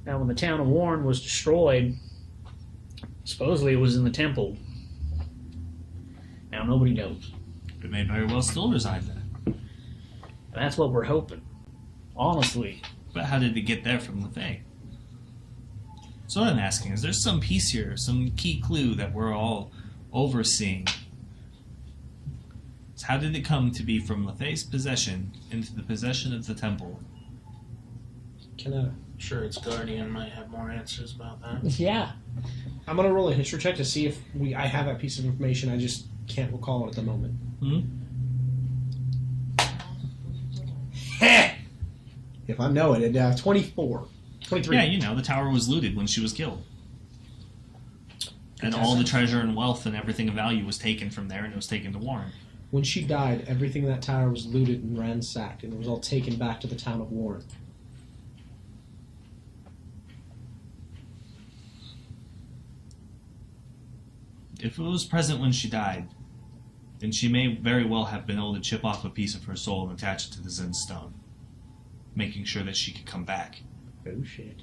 Now when the town of Warren was destroyed, supposedly it was in the temple. Now nobody knows. It may very well still reside there. And that's what we're hoping. Honestly. But how did it get there from the Fae? So what I'm asking is, there's some piece here, some key clue that we're all overseeing. So how did it come to be from Lethay's possession into the possession of the temple? Can I? I'm sure its guardian might have more answers about that. Yeah. I'm gonna roll a history check to see if I have that piece of information. I just can't recall it at the moment. If I know it, 24. 23. Yeah, you know, the tower was looted when she was killed. And all the treasure and wealth and everything of value was taken from there, and it was taken to Warren. When she died, everything in that tower was looted and ransacked, and it was all taken back to the town of Warren. If it was present when she died, then she may very well have been able to chip off a piece of her soul and attach it to the Zen stone, making sure that she could come back. Oh, shit.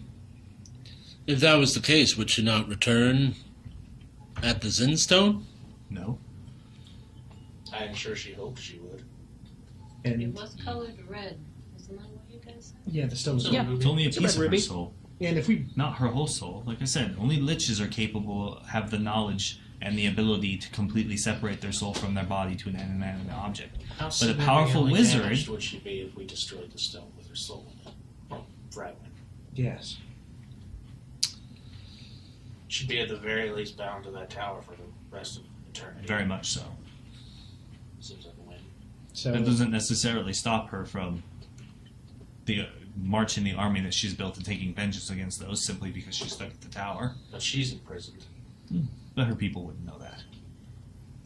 If that was the case, would she not return at the Zen Stone? No? I'm sure she hoped she would. And It was colored red. Isn't that what you guys said? yeah, the stone's Yeah. It's only a It's a piece red of her ruby. soul, And if we not her whole soul. Like I said, only liches are capable, have the knowledge and the ability to completely separate their soul from their body to an inanimate object. How But a powerful significantly wizard- damaged would she be if we destroyed the stone with her soul in it? Well, fragment. yes, She'd be at the very least bound to that tower for the rest of eternity. Very much so. Seems like a win. so That doesn't necessarily stop her from the marching the army that she's built and taking vengeance against those simply because she's stuck at the tower. But she's imprisoned. But her people wouldn't know that.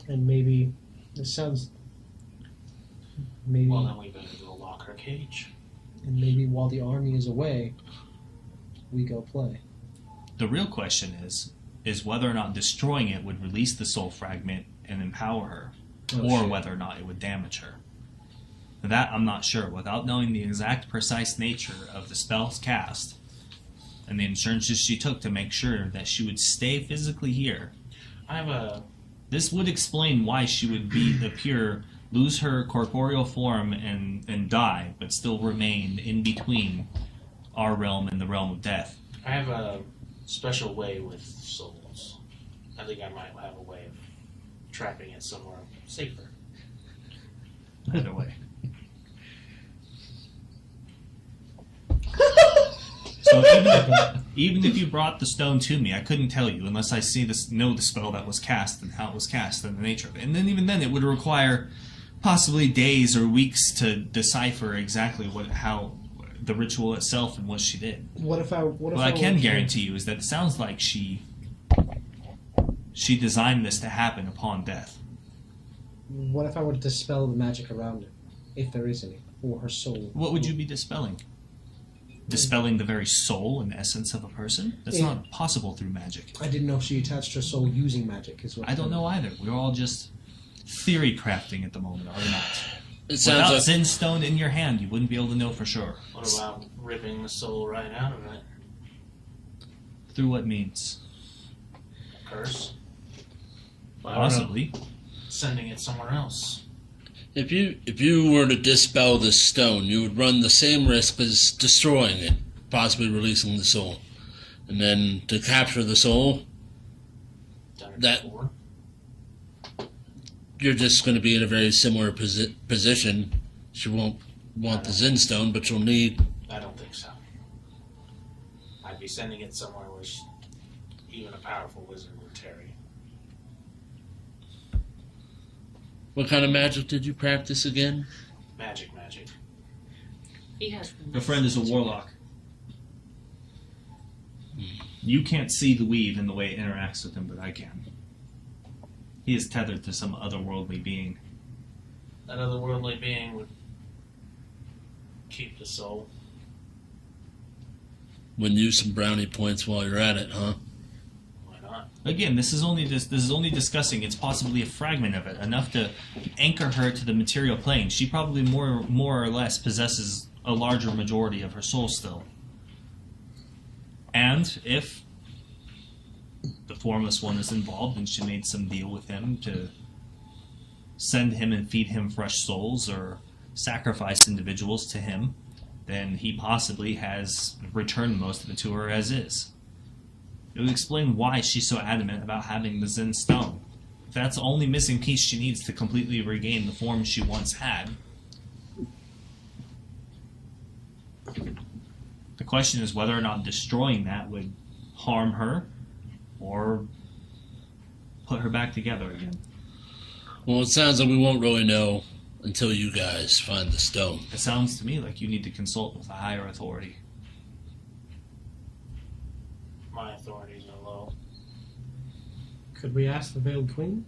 and maybe this sounds maybe Well, then we better go lock her cage. and maybe while the army is away, we go play. The real question is whether or not destroying it would release the soul fragment and empower her, or whether or not it would damage her. That I'm not sure. Without knowing the exact precise nature of the spell's cast and the insurances she took to make sure that she would stay physically here, this would explain why she would lose her corporeal form and die, but still remain in between our realm and the realm of death. I have a special way with souls. I think I might have a way of trapping it somewhere safer. Either way. So even if you brought the stone to me, I couldn't tell you unless I know the spell that was cast and how it was cast and the nature of it. And then even then, it would require possibly days or weeks to decipher exactly how the ritual itself and what she did. What I can guarantee you is that it sounds like she designed this to happen upon death. What if I were to dispel the magic around it, if there is any, or her soul? What would you be dispelling? Dispelling the very soul and essence of a person? That's not possible through magic. I didn't know if she attached her soul using magic. I don't know either. We're all just theory crafting at the moment, are we not? Without Zinstone in your hand, you wouldn't be able to know for sure. What about ripping the soul right out of it? Through what means? A curse? Possibly. Sending it somewhere else. If you were to dispel this stone, you would run the same risk as destroying it, possibly releasing the soul. And then to capture the soul, you're just going to be in a very similar position. She won't want the Zen stone, but you'll need... I don't think so. I'd be sending it somewhere where even a powerful wizard would tarry. What kind of magic did you practice again? Magic. He has Your friend is a warlock. You can't see the weave and the way it interacts with him, but I can. He is tethered to some otherworldly being. That otherworldly being would keep the soul. Wouldn't use some brownie points while you're at it, huh? Why not? Again, this is only discussing. It's possibly a fragment of it, enough to anchor her to the material plane. She probably more or less possesses a larger majority of her soul still. And if the formless one is involved and she made some deal with him to send him and feed him fresh souls or sacrifice individuals to him, then he possibly has returned most of it to her as is. It would explain why she's so adamant about having the Zen stone. If that's the only missing piece she needs to completely regain the form she once had. The question is whether or not destroying that would harm her or put her back together again. Well, it sounds like we won't really know until you guys find the stone. It sounds to me like you need to consult with a higher authority. My authorities are low. Could we ask the Veiled Queen?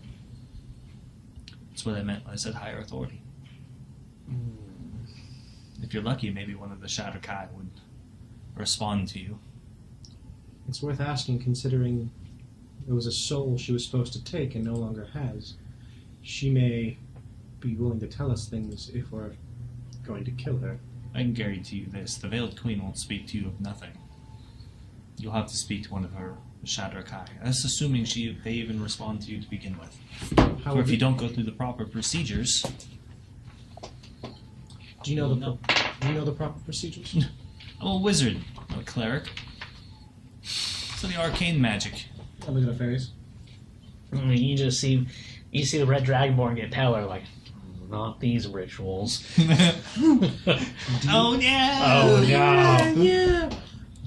That's what I meant when I said higher authority. If you're lucky, maybe one of the Shadow Kai would respond to you. It's worth asking, considering it was a soul she was supposed to take and no longer has. She may be willing to tell us things if we're going to kill her. I can guarantee you this. The Veiled Queen won't speak to you of nothing. You'll have to speak to one of her Shadow Kai. That's assuming they even respond to you to begin with. Or if you don't go through the proper procedures... Do you know the proper procedures? I'm a wizard, not a cleric. So the arcane magic. I'm looking at fairies. I mean, you see the red dragonborn get paler, like, not these rituals. Oh yeah! Oh no! Yeah.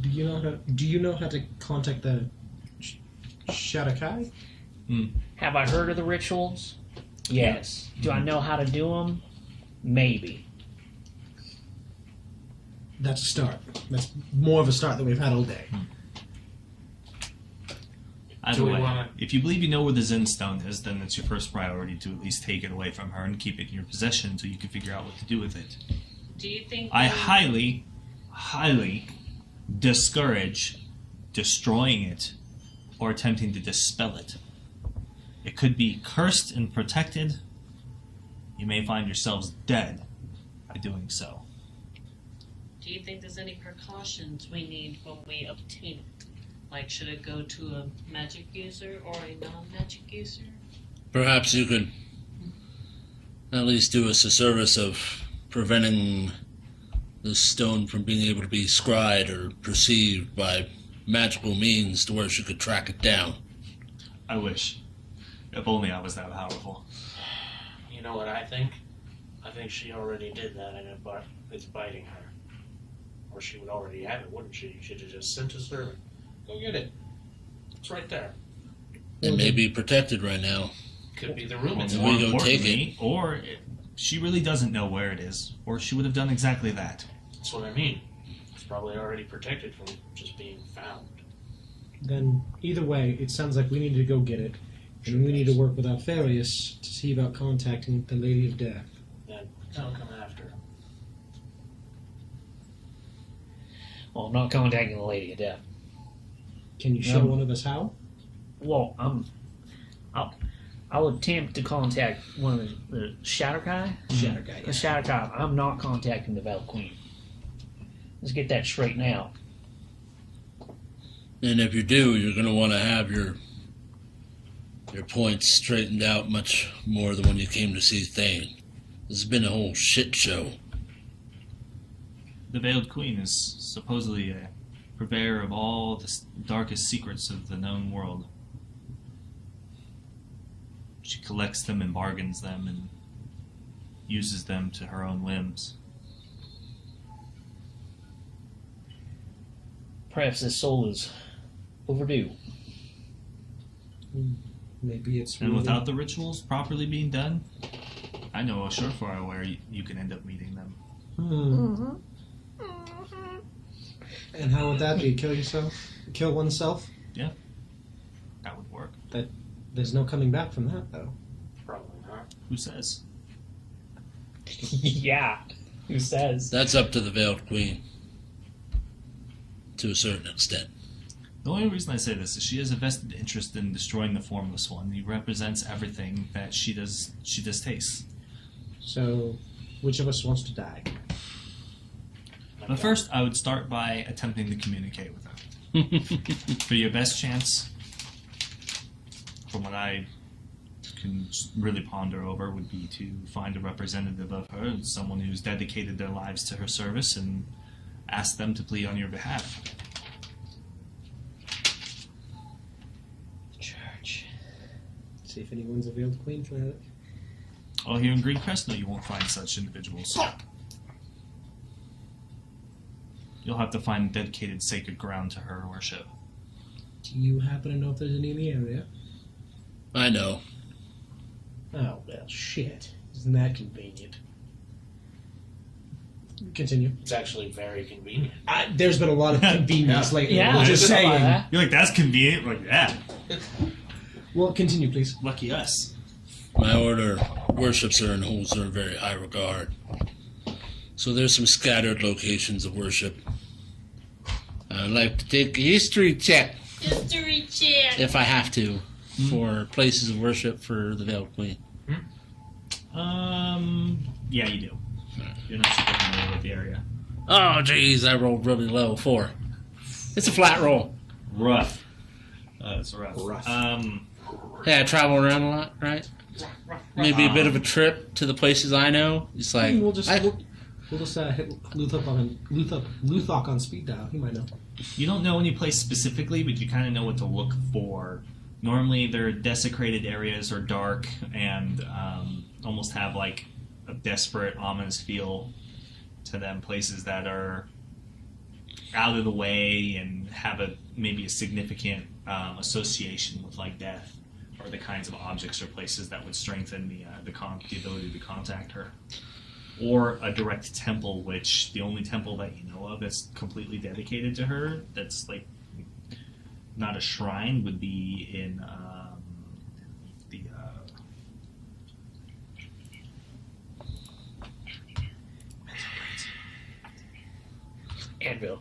Do you know how to contact the Shadow Kai? Have I heard of the rituals? Yes. Do I know how to do them? Maybe. That's a start. That's more of a start than we've had all day. Either way, if you believe you know where the Zen stone is, then it's your first priority to at least take it away from her and keep it in your possession until you can figure out what to do with it. Do you think... I highly, highly discourage destroying it or attempting to dispel it. It could be cursed and protected, you may find yourselves dead by doing so. Do you think there's any precautions we need when we obtain it? Like, should it go to a magic user or a non-magic user? Perhaps you could at least do us a service of preventing the stone from being able to be scryed or perceived by magical means to where she could track it down. I wish. If only I was that powerful. You know what I think? I think she already did that and it's biting her. Or she would already have it, wouldn't she? You should have just sent a servant. Go get it. It's right there. It may be protected right now. Could be the room it's More we go take importantly, or she really doesn't know where it is, or she would have done exactly that. That's what I mean. It's probably already protected from just being found. Then, either way, it sounds like we need to go get it. And we need to work with Alfarius to see about contacting the Lady of Death. Then I'll come after her. Well, I'm not contacting the Lady of Death. Can you show one of us how? Well, I'll attempt to contact one of the Shatter Guy. Shatter Guy. The Shatter Guy. I'm not contacting the Veil Queen. Let's get that straight now. And if you do, you're going to want to have your points straightened out much more than when you came to see Thane. This has been a whole shit show. The Veiled Queen is supposedly a purveyor of all the darkest secrets of the known world. She collects them and bargains them and uses them to her own whims. Perhaps this soul is overdue. Maybe it's And really... without the rituals properly being done, I know a surefire where you can end up meeting them. And how would that be? Kill yourself? Kill oneself? Yeah, that would work. There's no coming back from that, though. Probably not. Who says? Yeah. Who says? That's up to the Veiled Queen. To a certain extent. The only reason I say this is she has a vested interest in destroying the Formless One. He represents everything that she distaste. So, which of us wants to die? But first, I would start by attempting to communicate with her. For your best chance, from what I can really ponder over, would be to find a representative of her, someone who's dedicated their lives to her service, and ask them to plead on your behalf. Church. See if anyone's a Veiled Queen for that. Oh, here in Greencrest, no, you won't find such individuals. You'll have to find dedicated sacred ground to her worship. Do you happen to know if there's any in the area? I know. Oh, well, shit. Isn't that convenient? Continue. It's actually very convenient. There's been a lot of convenience lately. Yeah, We're just I saying. that. You're like, that's convenient? Like, yeah. Well, continue, please. Lucky us. My order worships her and holds her in very high regard. So there's some scattered locations of worship. I'd like to take a history check, History check. if I have to, for places of worship for the Veiled Queen. Yeah, you do. You're not super familiar with the area. Oh, jeez, I rolled really low. 4. It's a flat roll. Rough. It's rough. Hey, I travel around a lot, right? Maybe a bit of a trip to the places I know. It's like We'll just hit Luthok on speed dial. He might know. You don't know any place specifically, but you kind of know what to look for. Normally, they're desecrated areas or dark and almost have like a desperate, ominous feel to them. Places that are out of the way and have maybe a significant association with like death, or the kinds of objects or places that would strengthen the ability to contact her. Or a direct temple, which the only temple that you know of that's completely dedicated to her, that's like not a shrine, would be in the Anvil.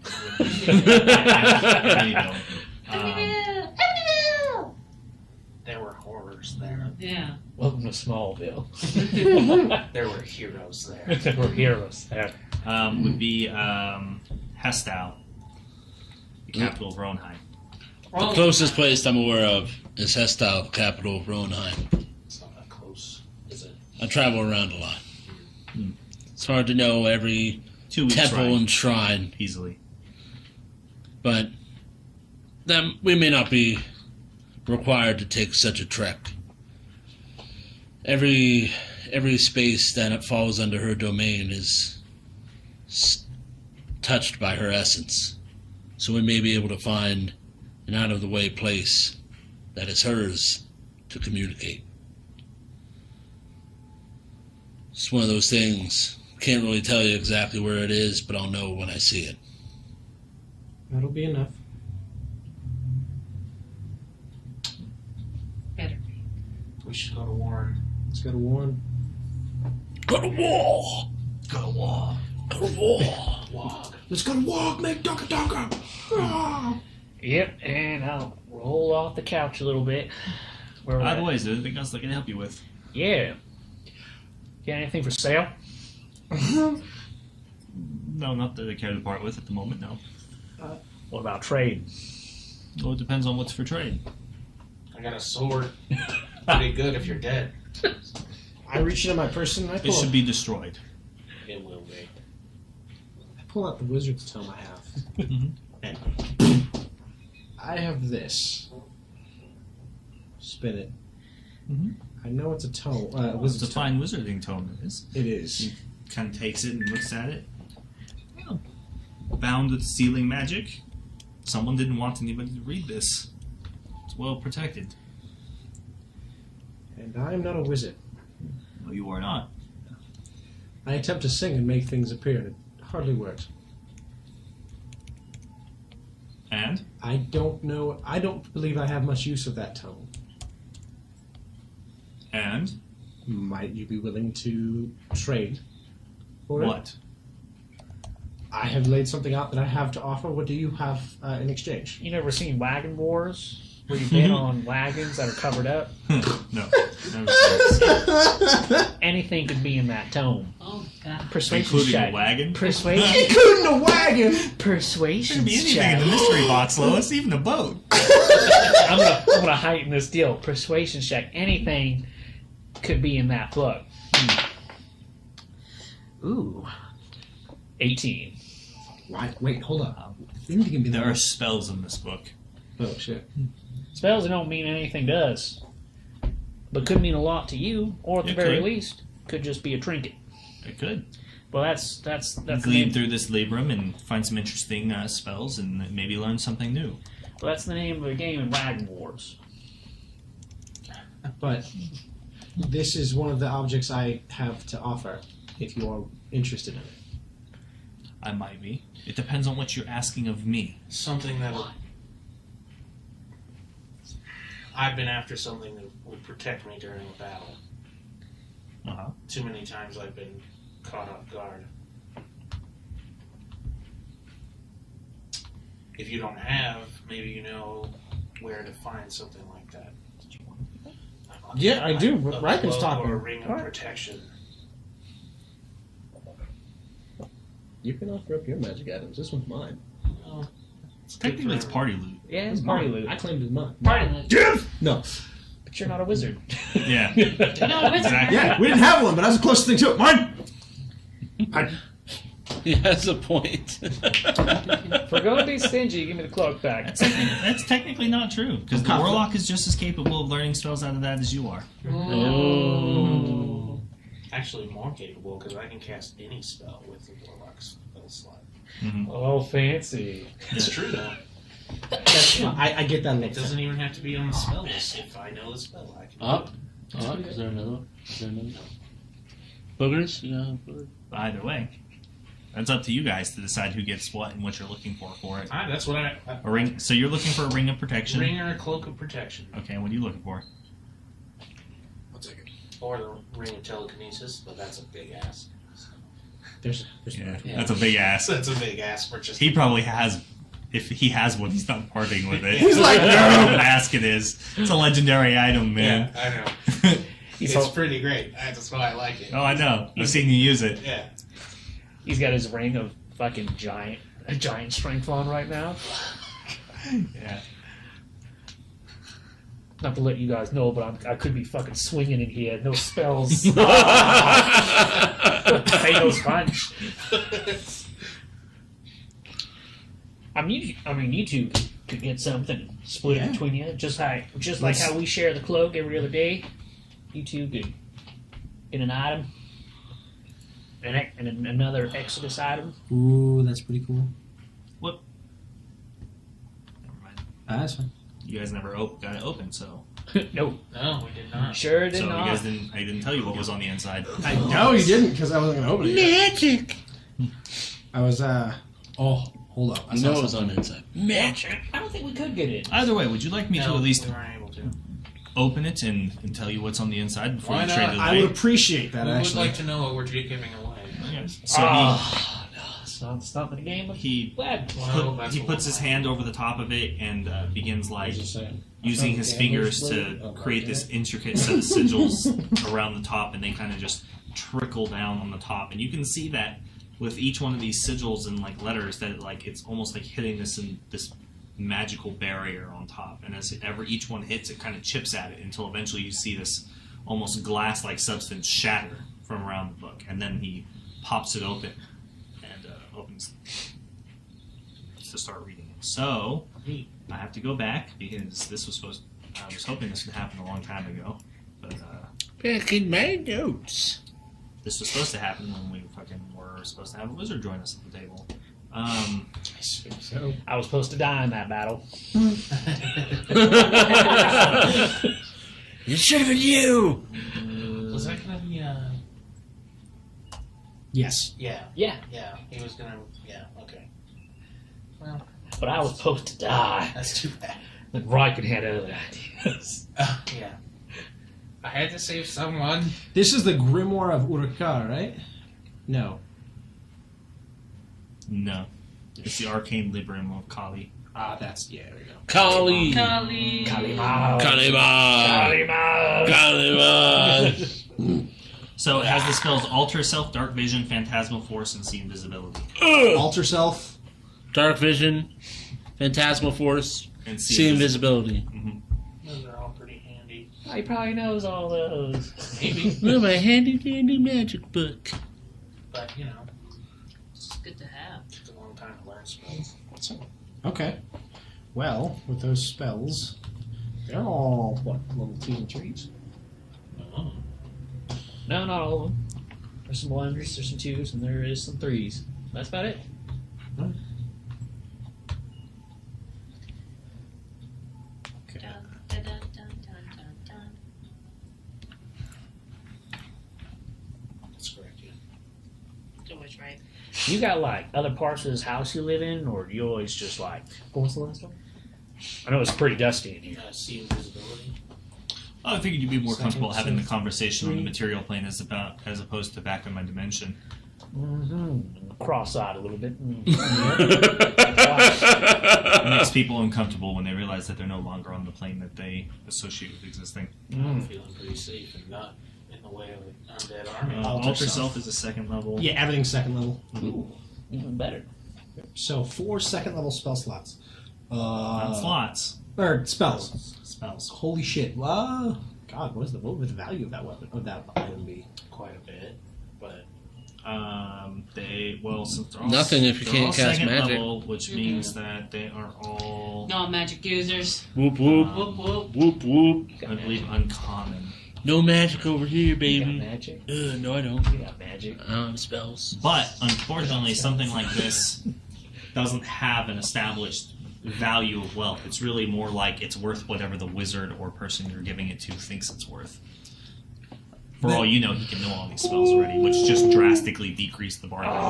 There were horrors there. Yeah. Welcome to Smallville. There were heroes there. There were heroes there. Would be Hestau, the capital of Ronheim. The closest place I'm aware of is Hestau, capital of Ronheim. It's not that close, is it? I travel around a lot. It's hard to know every 2 weeks temple ride, and shrine, easily. but then we may not be required to take such a trek. Every space that it falls under her domain is touched by her essence, so we may be able to find an out-of-the-way place that is hers to communicate. It's one of those things. Can't really tell you exactly where it is, but I'll know when I see it. That'll be enough. Better be. We should go to Warren. Let's go to Warren. Go to war! Go to war. Go to war! Wog. Let's go to walk, make Dunka Dunka. Yep, and I'll roll off the couch a little bit. Where we're By the at. way, is there anything else I can help you with? Yeah. Got anything for sale? No, not that I care to part with at the moment, no. What about trade? Well, it depends on what's for trade. I got a sword. Pretty good if you're dead. I reach into my purse and I It pull, should be destroyed. It will be. I pull out the wizard's tome I have. Mhm. And I have this. Spin it. Mhm. I know it's a tome. It's a Wizard's tome. fine wizarding tome, it is. It is. He kind of takes it and looks at it. Well, bound with sealing magic. Someone didn't want anybody to read this. It's well protected. And I am not a wizard. No, you are not. I attempt to sing and make things appear, and it hardly works. And? I don't know. I don't believe I have much use of that tome. And? Might you be willing to trade for it? What? I have laid something out that I have to offer. What do you have in exchange? You never seen Wagon Wars? Where you bid on wagons that are covered up? No. Never seen this. Anything could be in that tome. Oh, God. Persuasion Including check. a wagon? Persuasion. Including a wagon! There Persuasion could be anything check. in the mystery box, Lois, even a boat. I'm gonna heighten this deal. Persuasion check. Anything could be in that book. Ooh. 18. Why? Wait, hold up. Anything can be There are spells in this book. Oh, shit. Spells that don't mean anything to us, but could mean a lot to you, or at the It very could. least, could just be a trinket. It could. Well, that's the Glean name. through this Librum and find some interesting spells and maybe learn something new. Well, that's the name of the game in Wagon Wars. But this is one of the objects I have to offer, if you are interested in it. I might be. It depends on what you're asking of me. Something that I've been after something that would protect me during a battle. Uh-huh. Too many times I've been caught off guard. If you don't have, maybe you know where to find something like that. Yeah, I do. A Riken's cloak talking. or a ring of Alright. protection. You can offer up your magic items. This one's mine. Oh, Technically, it's party loot. Yeah, it's party loot. I claimed it's mine. Party loot. Yes! No. But you're not a wizard. Yeah. No, it's Exactly. Yeah, we didn't have one, but that's the closest thing to it. Mine! He has a point. If we're going to be stingy, give me the cloak back. That's technically not true, because the Warlock is just as capable of learning spells out of that as you are. Oh. actually more capable because I can cast any spell with the Warlock's spell slot. Mm-hmm. Oh, fancy. It's true though. I get that. It doesn't even have to be on the spell list. If I know the spell, I can. Up. Up. Is there another one? Is there another one? Boogers? Yeah, boogers. Either way, that's up to you guys to decide who gets what and what you're looking for it. That's what I A ring. So you're looking for a ring of protection. ring or a cloak of protection, Okay, what are you looking for? I'll take it. or the ring of telekinesis, but that's a big ass. There's Yeah, Yeah. that's a big ass. That's a big ass purchase. He probably has. If he has one, he's not parting with it. He's like, no. What an ass it is. It's a legendary item, man. Yeah, I know. It's pretty great. That's why I like it. Oh, I know. I've seen you use it. Yeah. He's got his ring of fucking giant strength on right now. Yeah. Not to let you guys know, but I could be fucking swinging in here. No spells. Potatoes punch. I mean, you two could get something split it between you, just like how we share the cloak every other day. You two could get an item, and another Exodus item. Ooh, that's pretty cool. What? Never mind. That's fine. You guys never got it open, so. No, No, we did not. sure did So not. you guys didn't. I didn't tell you what was on the inside. I know you didn't because I wasn't going to open it. Magic. I was, oh, hold up. I saw No, it was something. on the inside. Magic. I don't think we could get it. Either way, would you like me to No, at least we weren't able to. open it and tell you what's on the inside before Why you trade not? it I away? would appreciate that, We would actually. like to know what we're giving away. So No, it's not the game. he Glad. Well, that's he what puts we're his buying. hand over the top of it and begins like saying. using his fingers to create this intricate set of sigils around the top, and they kind of just trickle down on the top. And you can see that with each one of these sigils and like letters, that like it's almost like hitting this magical barrier on top. And as each one hits, it kind of chips at it until eventually you see this almost glass-like substance shatter from around the book, and then he pops it open and opens to start reading it. So I have to go back because this was supposed. I was hoping this would happen a long time ago, but Back in my notes. this was supposed to happen when we fucking were supposed to have a wizard join us at the table. So, I was supposed to die in that battle. It should have been you. Was that gonna be yes. Yeah. Yeah, Yeah. He was gonna. Yeah. Okay. Well, but I was supposed to die. that's too bad. But Riken had other ideas. Yeah. I had to save someone. This is the Grimoire of Urukar, right? No. No, it's the arcane librum of Kali. That's, yeah, there we go. Kali. Kali. Kalima. Kalima. Kalima. Kalima. So it has the spells Alter Self, Dark Vision, Phantasmal Force, and See Invisibility. Alter Self. Dark vision, phantasmal force, And see invisibility. Those are all pretty handy. He probably knows all those. Maybe, Well, my handy dandy magic book. but you know, It's good to have. it took a long time to learn spells. Okay. Well, with those spells, they're all, what, level 2s and 3s? Oh. No, not all of them. There's some 1s, there's some 2s, and there is some 3s. That's about it. Okay. Dun, dun, dun, dun, dun, dun, dun. That's correct, yeah. It's always right. You got, like, other parts of this house you live in, or do you always just, like... What was the last one? I know it's pretty dusty in here. See invisibility. I figured you'd be more comfortable having the Second, conversation on the three. material plane as opposed to back in my dimension. Mm-hmm. Cross-eyed a little bit. It makes people uncomfortable when they realize that they're no longer on the plane that they associate with existing. I'm feeling pretty safe and not in the way of an undead army. Alter Alter Self is a second level. Yeah, everything's second level. Ooh, even better. So 4 second level spell slots. Not slots. Or spells. Spells. Holy shit. God, what would the value of that weapon, of that item be? Quite a bit, but Since they're all, Nothing if you they're can't all cast second magic. level, which means that they are all, No magic users. Whoop whoop. Whoop whoop. Whoop whoop. I believe, uncommon. No magic over here, You got baby. magic? No, I don't. You got magic. I don't have spells. But unfortunately, something like this doesn't have an established value of wealth. It's really more like it's worth whatever the wizard or person you're giving it to thinks it's worth. For all you know, he can know all these spells already, which just drastically decreased the bargaining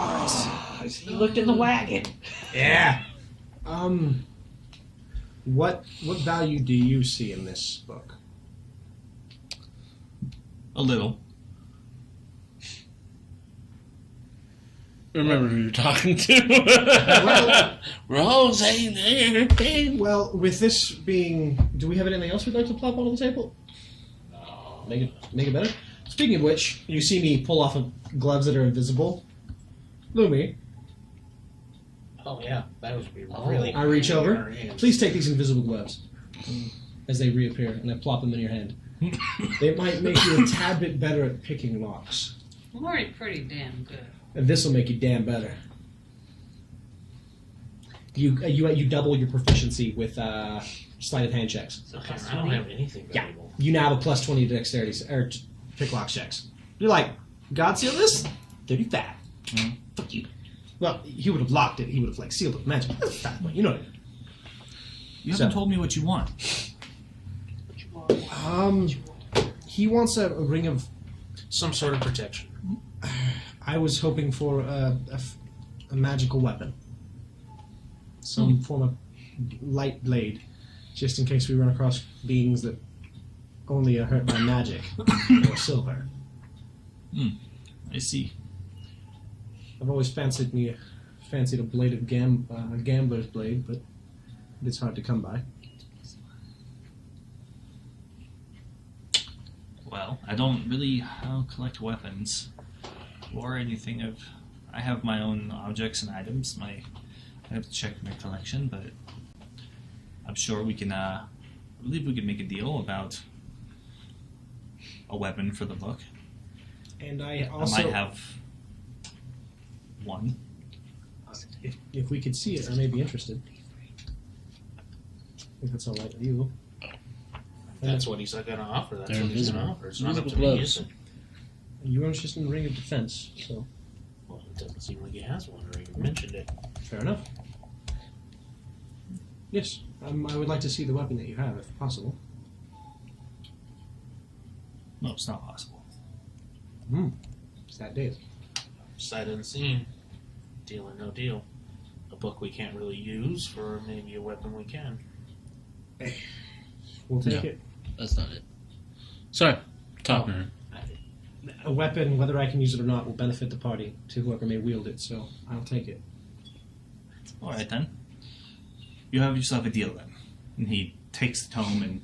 price. He looked in the wagon. Yeah. What value do you see in this book? A little. Remember who you're talking to. We're all saying there. Well, with this being, do we have anything else we'd like to plop onto the table? Make it better. Speaking of which, you see me pull off gloves that are invisible. Lumi, Oh yeah, that would be really. I reach cool in over. our hands. Please take these invisible gloves as they reappear, and I plop them in your hand. They might make you a tad bit better at picking locks, I'm already pretty damn good. and this will make you damn better. You double your proficiency with sleight of hand checks. Okay, I don't have anything Yeah. valuable. You now have a plus 20 to dexterity or pick lock checks. You're like, God seal this? 35. Fuck you. Well, he would have locked it. He would have like sealed it with magic. That's fine, but you know what I mean. You haven't told me what you want. He wants a ring of. Some sort of protection. I was hoping for a magical weapon, some form of light blade, just in case we run across beings that only are hurt by magic or silver. I see. I've always fancied a blade of a gambler's blade, but it's hard to come by. Well, I don't really collect weapons or anything of. I have my own objects and items. I have to check my collection, but I'm sure we can. I believe we can make a deal about a weapon for the book. And I also, I might have one. if we could see it, I may be interested. If that's all right with you. That's what he's going to offer. That's They're what he's invisible. going to offer. It's not up to Invisible me, gloves. is it? You were interested in the ring of defense, so Well, it doesn't seem like he has one, or even mentioned it. fair enough. Yes, I would like to see the weapon that you have, if possible. No, it's not possible. It's that deal. Sight unseen. Deal or no deal. A book we can't really use for maybe a weapon we can. We'll take No. it. That's not it. Sorry. Talking to her. A weapon, whether I can use it or not, will benefit the party to whoever may wield it, so I'll take it. All right then. You have yourself a deal then. And he takes the tome and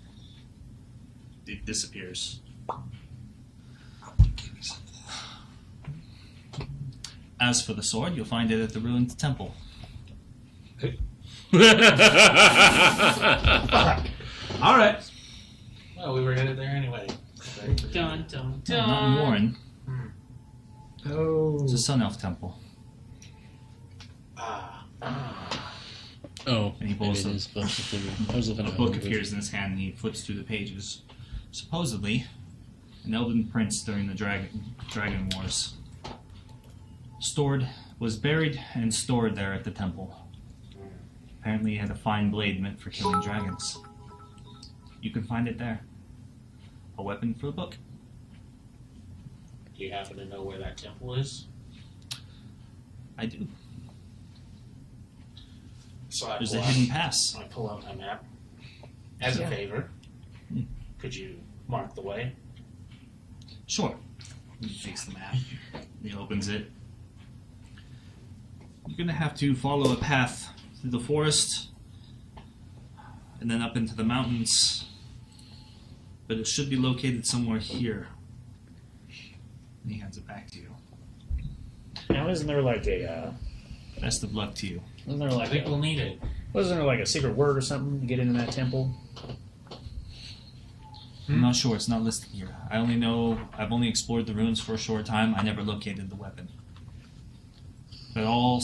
it disappears. As for the sword, you'll find it at the ruined temple. All right. Well, we were headed there anyway. Dun dun No, not in dun. Warren. Oh. It's a Sun Elf temple. Oh, And he maybe pulls it the- is supposed to figure. I was looking A at book homebrew. appears in his hand and he flips through the pages. Supposedly, an elven prince during the Dragon Wars. Was buried and stored there at the temple. Apparently he had a fine blade meant for killing dragons. You can find it there. A weapon for the book. Do you happen to know where that temple is? I do. So I There's pull a out- hidden pass. I pull out my map. As a favor, could you mark the way? Sure. He takes the map. He opens it. You're going to have to follow a path through the forest and then up into the mountains. But it should be located somewhere here. And he hands it back to you. Now, isn't there like a Best of luck to you. isn't there I like think we'll need it. wasn't there like a secret word or something to get into that temple? I'm not sure. It's not listed here. I only know I've only explored the ruins for a short time. I never located the weapon. But all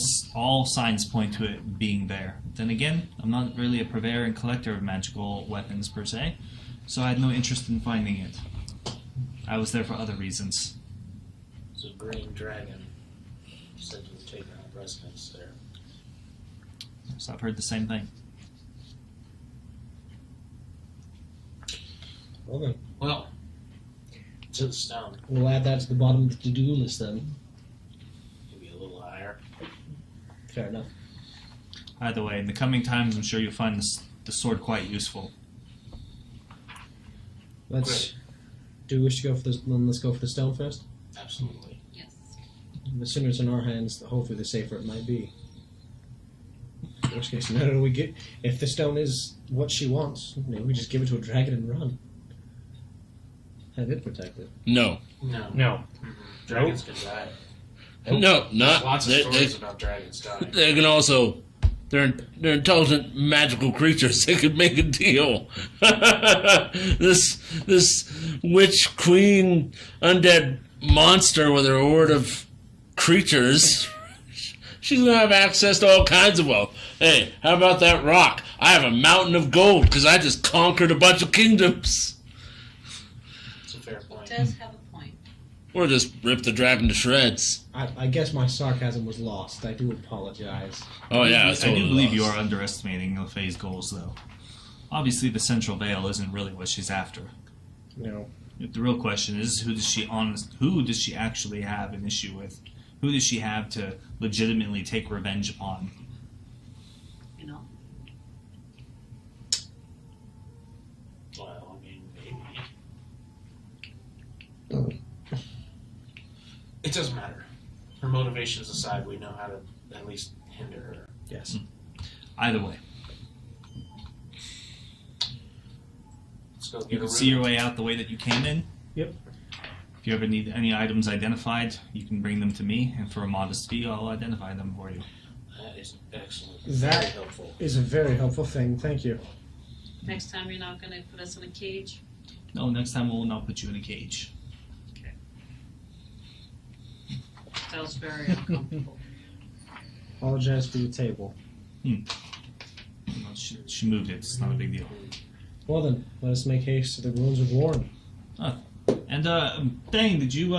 signs point to it being there. Then again, I'm not really a purveyor and collector of magical weapons per se, so I had no interest in finding it. I was there for other reasons. It's a green dragon said to have taken up residence there. So I've heard the same thing. Well then, Well, to the stone. we'll add that to the bottom of the to-do list then. Maybe a little higher. Fair enough. Either way, in the coming times, I'm sure you'll find the sword quite useful. Let's. Do you wish to go for this? Then let's go for the stone first. Absolutely. Yes. The sooner it's in our hands, hopefully the safer it might be. Worst case scenario, we get if the stone is what she wants, maybe we just give it to a dragon and run. Have it protected. No. No. Dragons can die. No, not. Lots of stories about dragons dying. They can also. They're intelligent, magical creatures. They could make a deal. This witch queen undead monster with her horde of creatures. She's gonna have access to all kinds of wealth. Hey, how about that rock? I have a mountain of gold because I just conquered a bunch of kingdoms. It's a fair point. Does have a point. Or just rip the dragon to shreds. I guess my sarcasm was lost. I do apologize. Oh yeah, I totally do believe you lost. are underestimating LeFay's goals, though. Obviously, the Central Veil isn't really what she's after. No. The real question is, who does she actually have an issue with? Who does she have to legitimately take revenge upon? You know. Well, I mean, maybe. It doesn't matter. Her motivations aside, we know how to at least hinder her. Yes. Either way, Let's go get you a can see your way out the way that you came in. Yep. If you ever need any items identified, you can bring them to me, and for a modest fee, I'll identify them for you. That is excellent. That- Very helpful. Is a very helpful thing. Thank you. Next time you're not going to put us in a cage. No, next time we'll not put you in a cage. That was very uncomfortable. Apologize for the table. No, she moved it. It's not a big deal. Well then, let us make haste to the ruins of Warren. And Bang, did you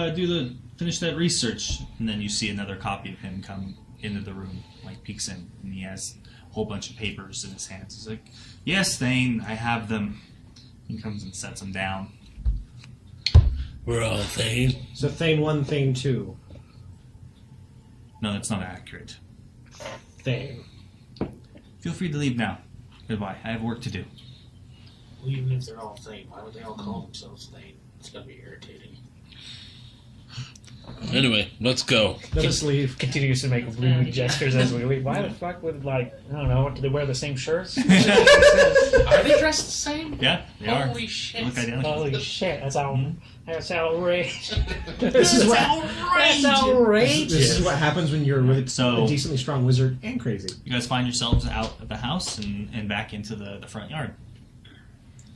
finish that research? And then you see another copy of him come into the room, like peeks in, and he has a whole bunch of papers in his hands. He's like, "Yes, Thane, I have them." He comes and sets them down. We're all Thane. So Thane 1, Thane 2. No, that's not accurate. Thane. Feel free to leave now. Goodbye. I have work to do. Well, even if they're all Thane, why would they all call themselves Thane? It's gonna be irritating. Anyway, let's go. Let us leave. Continues to make rude gestures as we leave. Why the fuck would, like, I don't know, do they wear the same shirts? Are they dressed the same? Yeah, they are. Holy shit. Look identical. Holy shit, that's outrageous. This is what That's outrageous. This is what happens when you're with So- a decently strong wizard and crazy. You guys find yourselves out of the house and back into the front yard.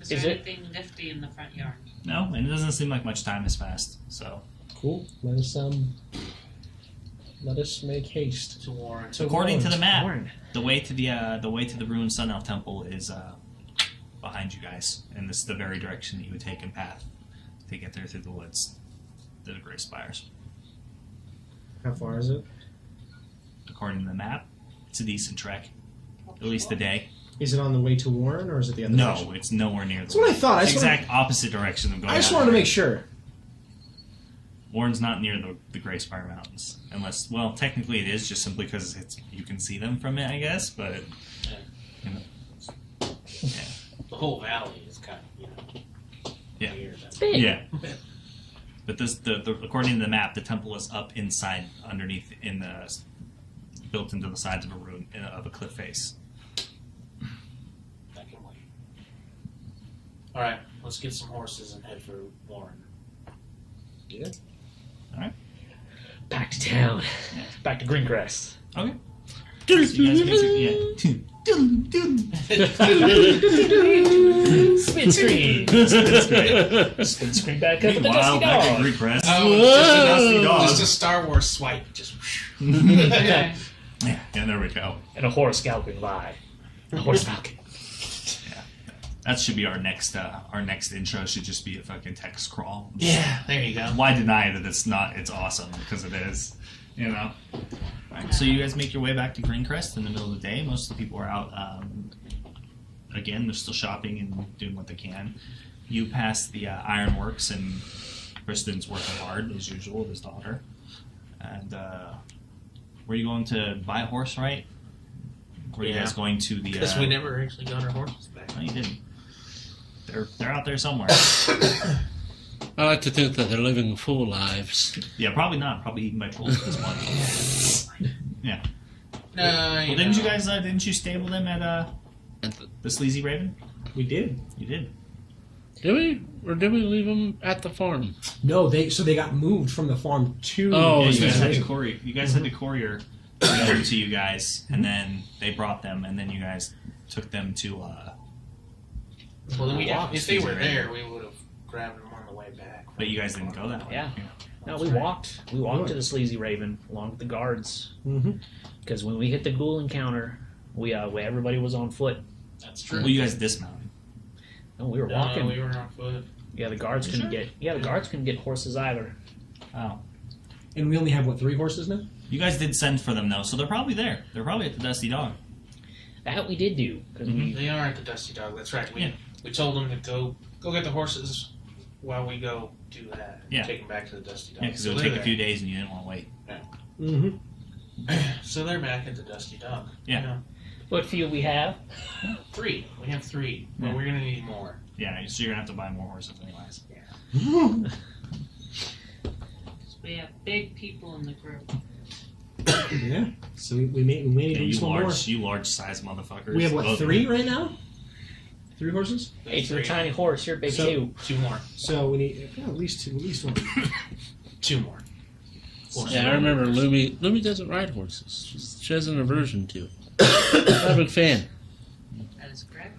Is Is there it- anything nifty in the front yard? No, and it doesn't seem like much time has passed. So, Cool. Let us make haste. To Warren. according to the map, Warren. the way to the ruined Sun Elf Temple is behind you guys, and this is the very direction that you would take in path to get there through the woods to the Gray Spires. How far is it? According to the map, it's a decent trek, at least a day. Is it on the way to Warren, or is it the other No, direction? it's nowhere near. That's what I thought. It's exact opposite direction of going. I just that wanted to way. make sure. Warren's not near the Gray Spire Mountains, unless, well, technically it is, just simply because you can see them from it, I guess. But you know, The whole valley is kind of, Yeah. weird. yeah. But according to the map, the temple is up inside, underneath, built into the sides of a ruin of a cliff face. That can wait. Alright, let's get some horses and head for Warren. Yeah. Back to town. Back to Greencrest. Okay. So you guys make Spin screen. yeah. Spin screen back up with the Meanwhile, dusty back at dog. Greek Crest. Just a Star Wars swipe. Just Yeah, there we go. And a horse galloping by. A horse falcon. That should be our next intro. Should just be a fucking text crawl. yeah, there you go. Why deny that it's not? It's awesome because it is. You know. Right, so you guys make your way back to Greencrest in the middle of the day. Most of the people are out. Again, they're still shopping and doing what they can. You pass the ironworks, and Kristen's working hard as usual with his daughter. And were you going to buy a horse, right? Or are you guys going to the? Because we never actually got our horses back. No, you didn't. They're out there somewhere. I like to think that they're living full lives. Yeah, probably not. Probably eaten by trolls at this point. Yeah. No, Well, didn't you guys? Didn't you stable them at And the Sleazy Raven? We did. You did. Did we? Or did we leave them at the farm? No, they got moved from the farm to. Oh, Yeah, you Season guys had Raven. the courier. You guys had the courier bring them to you guys, and then they brought them, and then you guys took them to. Well, then if they were there, we would have grabbed them on the way back. But you guys didn't go that way. Yeah. No, we walked. We walked to the Sleazy Raven along with the guards. Because when we hit the ghoul encounter, everybody was on foot. That's true. Well, you guys dismounted. No, we were walking. We were on foot. Yeah, the guards couldn't get. Yeah, the guards couldn't get horses either. Oh. And we only have, 3 horses now? You guys did send for them, though, so they're probably there. They're probably at the Dusty Dog. That we did do. Cause They are at the Dusty Dog. That's right. We told them to go get the horses while we go do that. Yeah. Take them back to the Dusty Dog. Yeah, because it would they're take a there. few days and you didn't want to wait. So they're back at the Dusty Dog. Yeah. What fuel we have? 3. We have 3. But Yeah. we're going to need more. Yeah, so you're going to have to buy more horses anyways. We have big people in the group. Yeah. So we may need Yeah, at least one more. you large-sized motherfuckers. We have, Both of 3 you. right now? 3 horses? Hey, it's a tiny horse. You're big So- too. 2 more. So we need at least 2. At least one. 2 more. Yeah, I remember Lumi. Lumi doesn't ride horses. She has an aversion to it. Not a big fan. That is correct.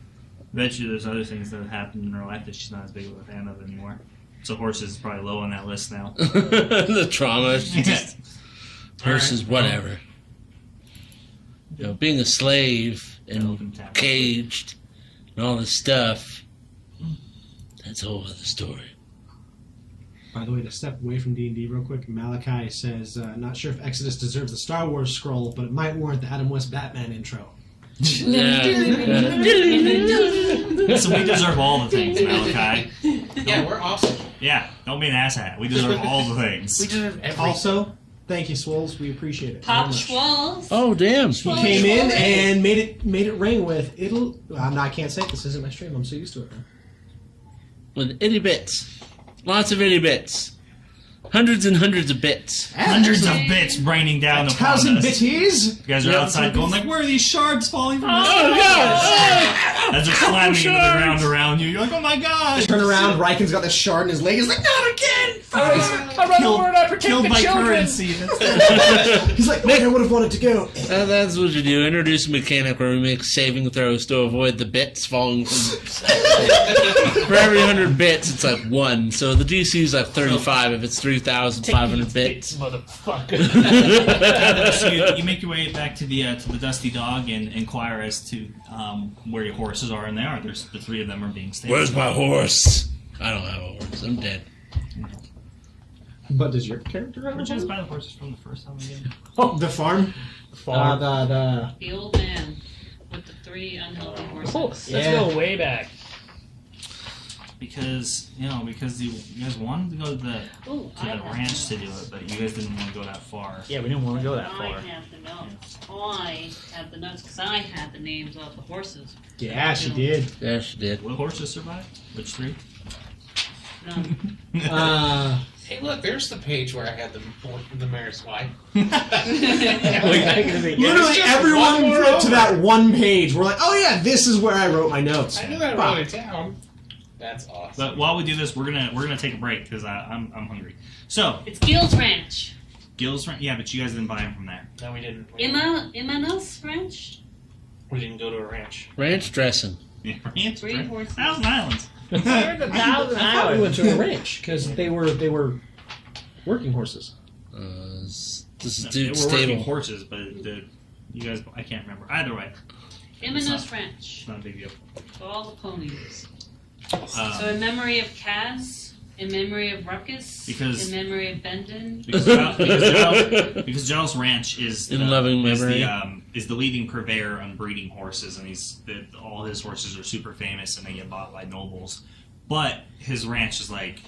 Bet you there's other things that have happened in her life that she's not as big of a fan of anymore. So horses is probably low on that list now. The trauma. She just horses, whatever. You know, being a slave and caged and all this stuff. That's a whole other story. By the way, to step away from D&D real quick, Malachi says, not sure if Exodus deserves the Star Wars scroll, but it might warrant the Adam West Batman intro. Yeah. So we deserve all the things, Malachi. Yeah, we're awesome. Yeah, don't be an asshat. We deserve all the things. We deserve everything. Also, thank you, Swoles. We appreciate it. Pop very much. Schwalls. Oh, damn. He came in and made it ring with it'll. I can't say it. This isn't my stream. I'm so used to it now. With itty bits. Lots of itty bits. Hundreds and hundreds of bits. Hundreds of bits raining down upon 1,000 us. bitties. You guys are outside going like, where are these shards falling from? Oh, God! As they're slamming into the ground around you, you're like, oh my god! Turn around. Riken's got the shard in his leg. He's like, not again. I run the word. I protect Killed the by children. currency. He's like, Nick, I would have wanted to go. That's what you do. Introduce a mechanic where we make saving throws to avoid the bits falling from... For every 100 bits, it's like 1. So the DC is like 35 if it's 3,500 bits. Motherfucker. So you make your way back to the Dusty Dog and inquire as to where your horses are, and they are. There's the 3 of them are being stabled. Where's my horse? I don't have a horse. I'm dead. But does your character have Where'd you guys a buy the horses from the first time again? Oh, the farm. The The old man with the 3 unhealthy horses. Oh, let's Yeah. go way back. Because you guys wanted to go to the Ooh, I have ranch to do notes. it, but you guys didn't want to go that far. Yeah, we didn't want to go that I far. have the notes. I have the notes because I had the names of the horses. yeah, she did. Yeah, she did. What horses survived? Which 3? No. Hey, look, there's the page where I had the mayor's wife. Literally, just everyone one more flipped to over. that one page. We're like, oh yeah, this is where I wrote my notes. I knew I wrote it down. That's awesome. But while we do this, we're gonna take a break because I'm hungry. So It's Gil's Ranch. Gil's Ranch, yeah, but you guys didn't buy them from there. No, we didn't. Imanos Ranch? We didn't go to a ranch. Ranch dressing. Yeah, ranch, 3 right? horses. Thousand Islands. We're at the Thousand I thought we went Islands. to a ranch because they were working horses. This is They dude's were working stable. horses, but you guys, I can't remember. Either way, Imanos Ranch. it's not a big deal. All the ponies. So in memory of Kaz, in memory of Ruckus, Because- in memory of Bendon. Because Giles Ranch is In loving memory. is the leading purveyor on breeding horses, and all his horses are super famous, and they get bought by nobles. But his ranch is like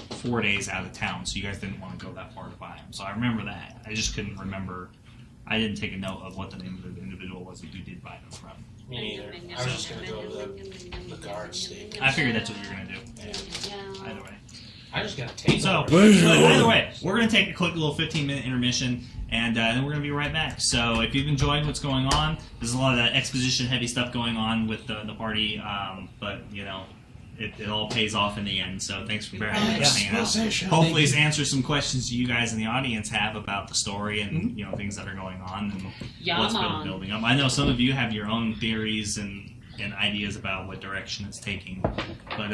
4 days out of town, so you guys didn't want to go that far to buy him. So I remember that. I just couldn't remember. I didn't take a note of what the name of the individual was that you did buy them from. Me neither. I was just going to go to the guard stable. I figured that's what you were gonna do. Either way. I just got to take So, over. either way, we're going to take a quick little 15-minute intermission, and then we're going to be right back. So, if you've enjoyed what's going on, there's a lot of that exposition-heavy stuff going on with the party, but, it all pays off in the end. So thanks for hanging out. Hopefully, this answers some questions you guys in the audience have about the story and things that are going on and what's been building up. I know some of you have your own theories and ideas about what direction it's taking. But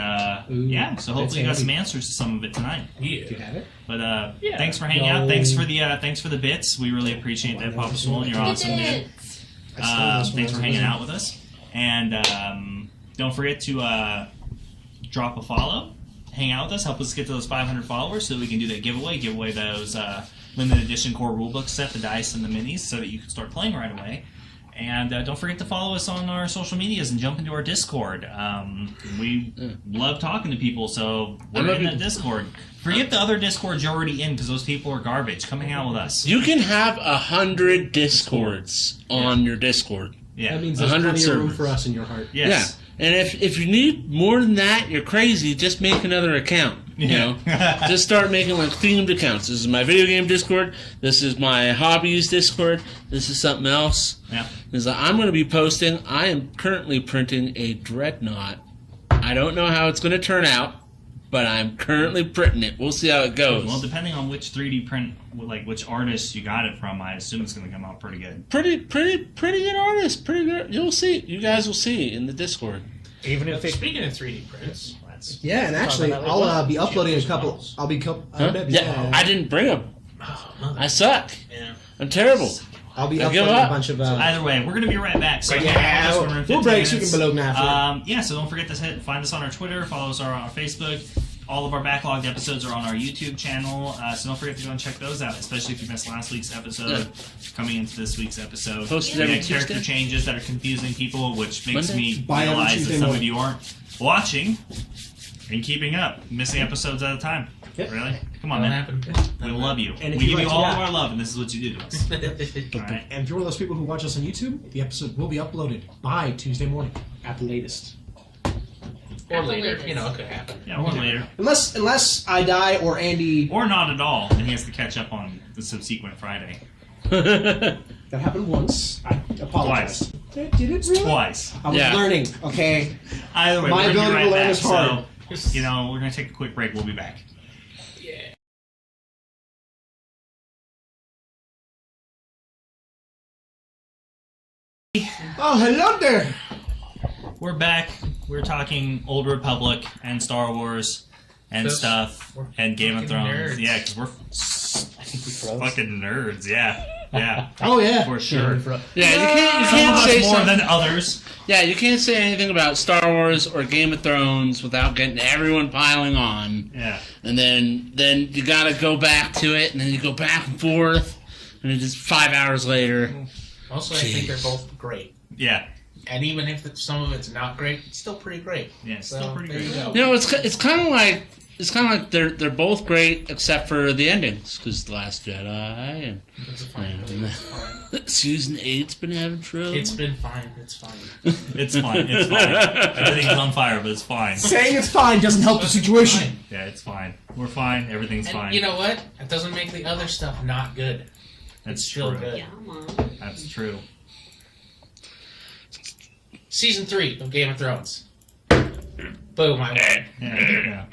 so hopefully you got some answers to some of it tonight. Yeah. Do you have it? But thanks for hanging out. Thanks for the bits. We really appreciate that, Papa Small. You're awesome, dude. Thanks for hanging out with us. And don't forget to drop a follow, hang out with us, help us get to those 500 followers so that we can do that giveaway. Give away those limited edition core rulebook set, the dice and the minis, so that you can start playing right away. And don't forget to follow us on our social medias and jump into our Discord. We love talking to people, so we're in that Discord. Forget the other Discords you're already in, because those people are garbage. Come hang out with us. You can have 100 Discords on your Discord. Yeah. That means there's 100 plenty of room servers. for us in your heart. Yes. Yeah. And if you need more than that, you're crazy. Just make another account. You know, just start making like themed accounts. This is my video game Discord. This is my hobbies Discord. This is something else. Yeah. I'm going to be posting. I am currently printing a Dreadnought. I don't know how it's going to turn out, but I'm currently printing it. We'll see how it goes. Well, depending on which 3D print, like which artist you got it from, I assume it's going to come out pretty good. Pretty good artist. Pretty good. You'll see. You guys will see in the Discord. Even if it, Speaking of 3D prints, Yeah, and actually, I'll be uploading a couple. I'll be. I didn't bring them. I suck. yeah. I'm terrible. I'll be I give uploading a up. bunch of. Either way, we're going to be right back. So Yeah, we'll break so you can below after. Yeah, so don't forget to find us on our Twitter, follow us on our Facebook. All of our backlogged episodes are on our YouTube channel, so don't forget to go and check those out, especially if you missed last week's episode, coming into this week's episode. Posted We every had character Tuesday? changes that are confusing people, which makes Monday? me By every realize that Tuesday some of morning. you aren't watching and keeping up, missing episodes at a time. Yep. Really? Come on, What man. happened? We love you. And We if you give you like- all yeah. of our love, and this is what you do to us. All right? And if you're one of those people who watch us on YouTube, the episode will be uploaded by Tuesday morning at the latest. Or later. You know, it could happen. Yeah, or later. Unless I die or Andy. Or not at all, and he has to catch up on the subsequent Friday. That happened once. I apologize. Did it really? Twice. I was Yeah. learning. Okay. Either way, My we're going to be ability right to learn back. is hard. So, we're going to take a quick break. We'll be back. Oh, hello there. We're back. We're talking Old Republic and Star Wars and So, stuff we're and Game of fucking Thrones. nerds. Yeah, because we're fucking nerds. Yeah. Yeah. Oh yeah. For sure. Yeah, you can't Some of us say more something. than others. Yeah, you can't say anything about Star Wars or Game of Thrones without getting everyone piling on. Yeah. And then you gotta go back to it, and then you go back and forth, and it's just 5 hours later. Mostly, I think they're both great. Yeah. And even if some of it's not great, it's still pretty great. Yeah, it's So, still pretty there good. you go. You know, it's kind of like they're both great except for the endings, because The Last Jedi and It's fine. It's fine. Season 8's been having trouble. It's been fine. It's fine. It's fine. It's fine. Everything's on fire, but it's fine. Saying it's fine doesn't help the situation. Yeah, it's fine. We're fine. Everything's And fine. you know what? It doesn't make the other stuff not good. That's it's still true. good. Yeah, Mom. That's true. Season 3 of Game of Thrones. Boom! I win. Yeah.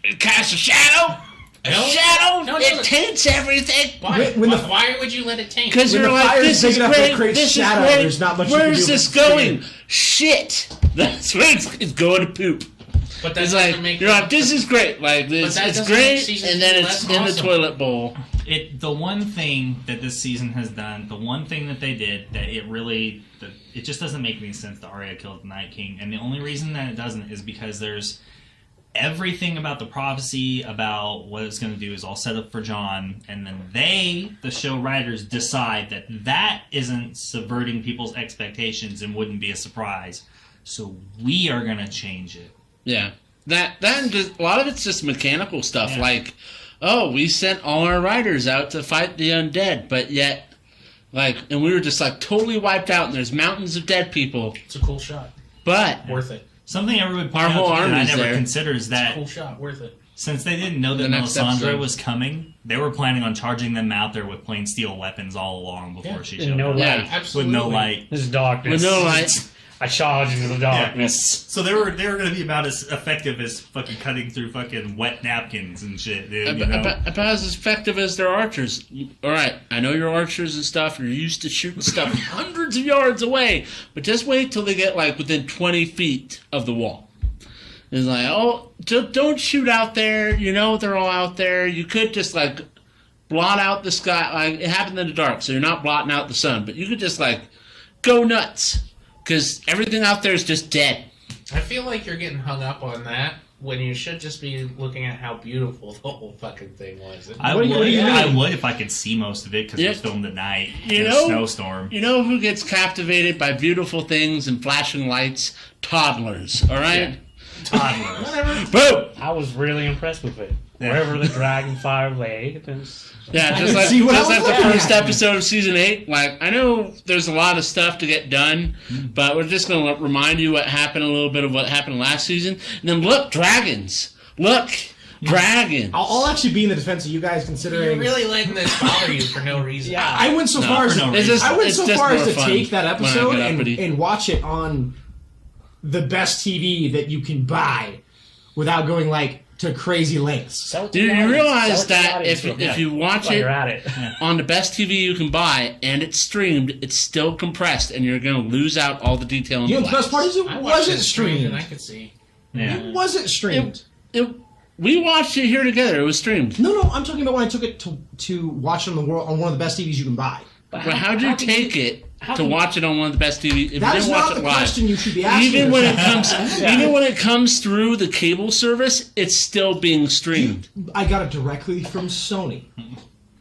It casts a shadow. A shadow. No, it it doesn't. taints everything. Why? When the- Why would you let it taint? Because When you're the like, fire this is is big enough to great. create This shadow, is great. there's not much you can Where's do this but going? Shit. That's where it's going to poop. But that It's doesn't like make you're like, this is great. Like this, that it's doesn't make great, season and then two it's less in the awesome. toilet bowl. The one thing that this season has done, the one thing that they did that it just doesn't make any sense that Arya killed the Night King, and the only reason that it doesn't is because there's everything about the prophecy about what it's going to do is all set up for Jon, and then the show writers, decide that isn't subverting people's expectations and wouldn't be a surprise, so we are going to change it. Yeah, that and just, a lot of it's just mechanical stuff. Yeah. Like, oh, we sent all our riders out to fight the undead, but yet, and we were just totally wiped out, and there's mountains of dead people. It's a cool shot. But Worth it. Something everyone Our whole Oh, I army's never there. considered is It's a that cool shot. Worth it. since they didn't know that The next Melisandre episode. was coming, they were planning on charging them out there with plain steel weapons all along before she showed no up. light. yeah, Absolutely. With no light. This is darkness. with no light. I charge into the darkness. So they were going to be about as effective as fucking cutting through fucking wet napkins and shit, dude. You know? About as effective as their archers. All right, I know you're archers and stuff. You're used to shooting stuff hundreds of yards away, but just wait till they get like within 20 feet of the wall. It's like, oh, don't shoot out there. You know they're all out there. You could just like blot out the sky. Like it happened in the dark, so you're not blotting out the sun, but you could just like go nuts. Because everything out there is just dead. I feel like you're getting hung up on that when you should just be looking at how beautiful the whole fucking thing was. I would if I could see most of it because it was filmed at night in a snowstorm. You know who gets captivated by beautiful things and flashing lights? Toddlers, all right? Yeah. Toddlers. Whatever. Boom! I was really impressed with it. Yeah. Wherever the dragonfire lay, it was... Yeah, just like the first episode of season 8. Like, I know there's a lot of stuff to get done, but we're just going to remind you what happened, a little bit of what happened last season. And then look, dragons. Look, dragons. I'll actually be in the defense of you guys considering. You're really letting this bother you for no reason. Yeah, I went so far as to take that episode and watch it on the best TV that you can buy without going like to crazy lengths. Do you realize that if you watch it at it on the best TV you can buy and it's streamed, it's still compressed and you're going to lose out all the detail. You know, the best part is it wasn't streamed. And I could see. Yeah. It wasn't streamed. We watched it here together. It was streamed. No, I'm talking about when I took it to watch it on one of the best TVs you can buy. But how'd you take it to watch it on one of the best TVs? If That you is didn't watch not it the live, question you should be asking. even when it comes through the cable service, it's still being streamed. I got it directly from Sony,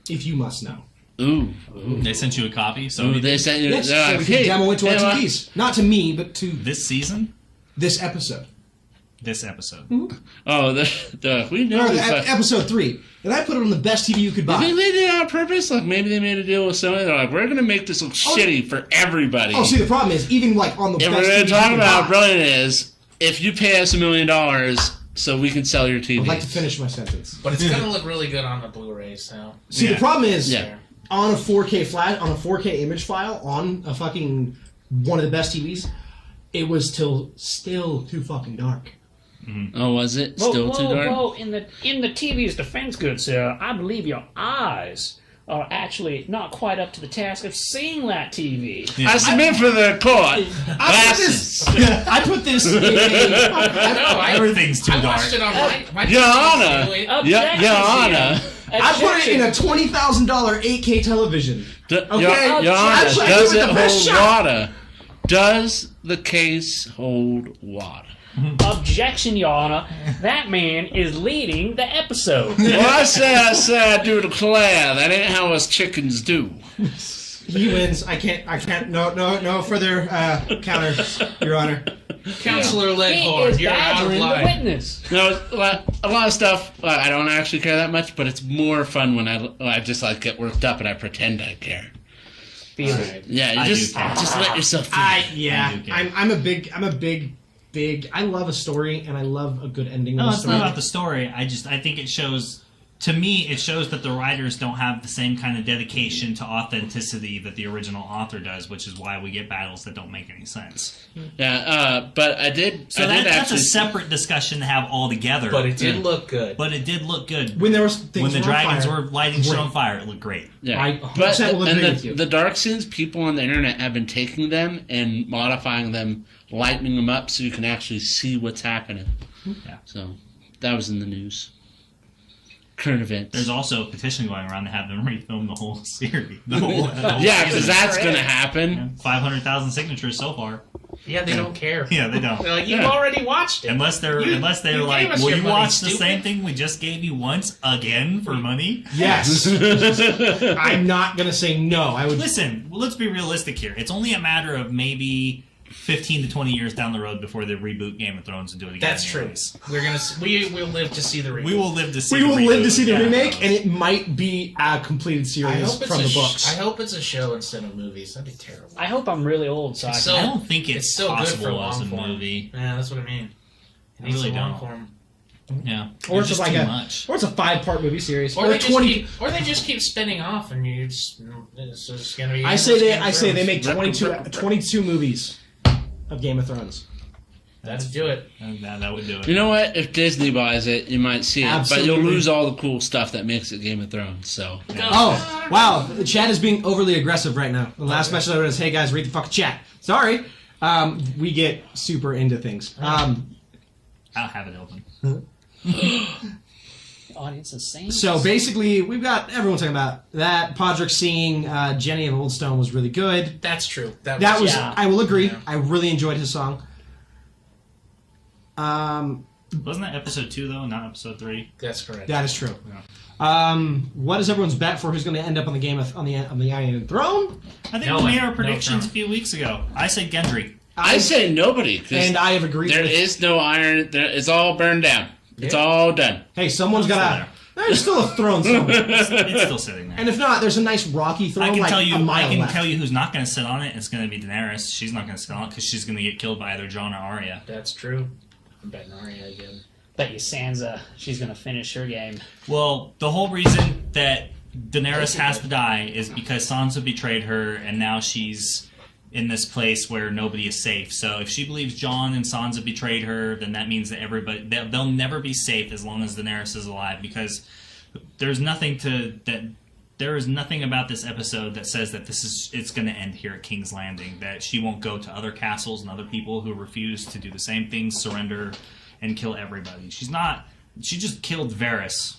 if you must know. Ooh. They sent you a copy? So they sent you. Yes, They're so like, we can hey, demo it to our hey, TVs. Not to me, but to this season? this episode. This episode. Oh, we know No, this. episode 3. And I put it on the best TV you could You buy. think they did it on purpose? Like maybe they made a deal with Sony. They're like, we're going to make this look shitty for everybody. Oh, see, the problem is, even like on the If best we're TV going you to talk can about how buy. brilliant it is, if you pay us $1 million so we can sell your TV. I'd like to finish my sentence. But it's going to look really good on the Blu-ray, so... See, the problem is, Yeah. on a 4K flash, on a 4K image file, on a fucking one of the best TVs, it was still too fucking dark. Oh, was it still too dark? Whoa, in the TV's defense, good sir, I believe your eyes are actually not quite up to the task of seeing that TV. I submit for the court. Glasses. I put this in a... Everything's too I dark. watched it on my Your Honor. Objection, Your Honor. I put it in a $20,000 8K television. Your Honor, Actually, I does gave it it the best hold shot. water? Does the case hold water? Objection, Your Honor. That man is leading the episode. Well, I said I do declare. That ain't how us chickens do. He wins. I can't. No further counter, Your Honor. Counselor He Leghorn, is you're out of badgering the line. witness. No, a lot of stuff I don't actually care that much, but it's more fun when I just like get worked up and I pretend I care. Feel it. Yeah, I you do just care. let yourself feel. I do care. I'm a big. I love a story and I love a good ending. No, of a it's story. not about the story. I think it shows. To me, it shows that the writers don't have the same kind of dedication to authenticity that the original author does, which is why we get battles that don't make any sense. Yeah, but I did. So I did that's actually, a separate discussion to have all together. But it did look good. But it did look good. When there was things when the on dragons fire. were lighting shit Great. on fire, it looked great. Yeah, I 100% will agree with you. The dark scenes, people on the internet have been taking them and modifying them, lightening them up so you can actually see what's happening. Yeah. So that was in the news. Current events. There's also a petition going around to have them refilm the whole series. The whole Yeah, because season. that's going to happen. 500,000 signatures so far. Yeah, they don't care. Yeah, they don't. They're like, you've Yeah. already watched it. Unless they're You like, gave us will your you money, watch the stupid." same thing we just gave you once again for money? Yes. I'm not gonna say no. I would. Listen, well, let's be realistic here. It's only a matter of maybe 15 to 20 years down the road before they reboot Game of Thrones and do it again. That's true. anyways. We're gonna. We will live to see the remake. We will live to see. We will the live to reboot see the of Game of remake, Thrones. and it might be a completed I series hope it's from a the books. I hope it's a show instead of movies. That'd be terrible. I hope I'm really old, so I It's can... I don't think it's so good for possible as a long form. movie. Yeah, that's what I mean. It I needs really a long don't. form. Yeah, Or it's it's just like too a, much. or it's a 5-part movie series, Or or they a just 20. keep spinning off, and it's just gonna be. I say they make 22 movies. of Game of Thrones. Let's do it. That would do it. You know what? If Disney buys it, you might see it, Absolutely. but you'll lose all the cool stuff that makes it Game of Thrones. So. Oh, wow. The chat is being overly aggressive right now. The last message I wrote is, hey guys, read the fucking chat. Sorry. We get super into things. I'll have it open. The audience is saying. So basically, we've got everyone talking about that. Podrick singing Jenny of Oldstone was really good. That's true. That was, yeah. I will agree. Yeah. I really enjoyed his song. Wasn't that episode 2 though, not episode 3? That's correct. That is true. Yeah. What is everyone's bet for who's going to end up on the Iron Throne? I think No we one. made our No predictions Trump. a few weeks ago. I said Gendry. I say nobody, 'cause And I have agreed. there with, is no iron. It's all burned down. It's Yeah. all done. Hey, someone's It's got still to. There's still a throne somewhere. It's still sitting there. And if not, there's a nice rocky throne I can like tell you. a mile I can left. tell you who's not going to sit on it. It's going to be Daenerys. She's not going to sit on it because she's going to get killed by either Jon or Arya. That's true. I'm betting Arya again. Bet you Sansa, she's going to finish her game. Well, the whole reason that Daenerys has to die is because Sansa betrayed her, and now she's in this place where nobody is safe. So if she believes Jon and Sansa betrayed her, then that means that they'll never be safe as long as Daenerys is alive, because there is nothing about this episode that says that it's going to end here at King's Landing, that she won't go to other castles and other people who refuse to do the same things, surrender, and kill everybody. She just killed Varys.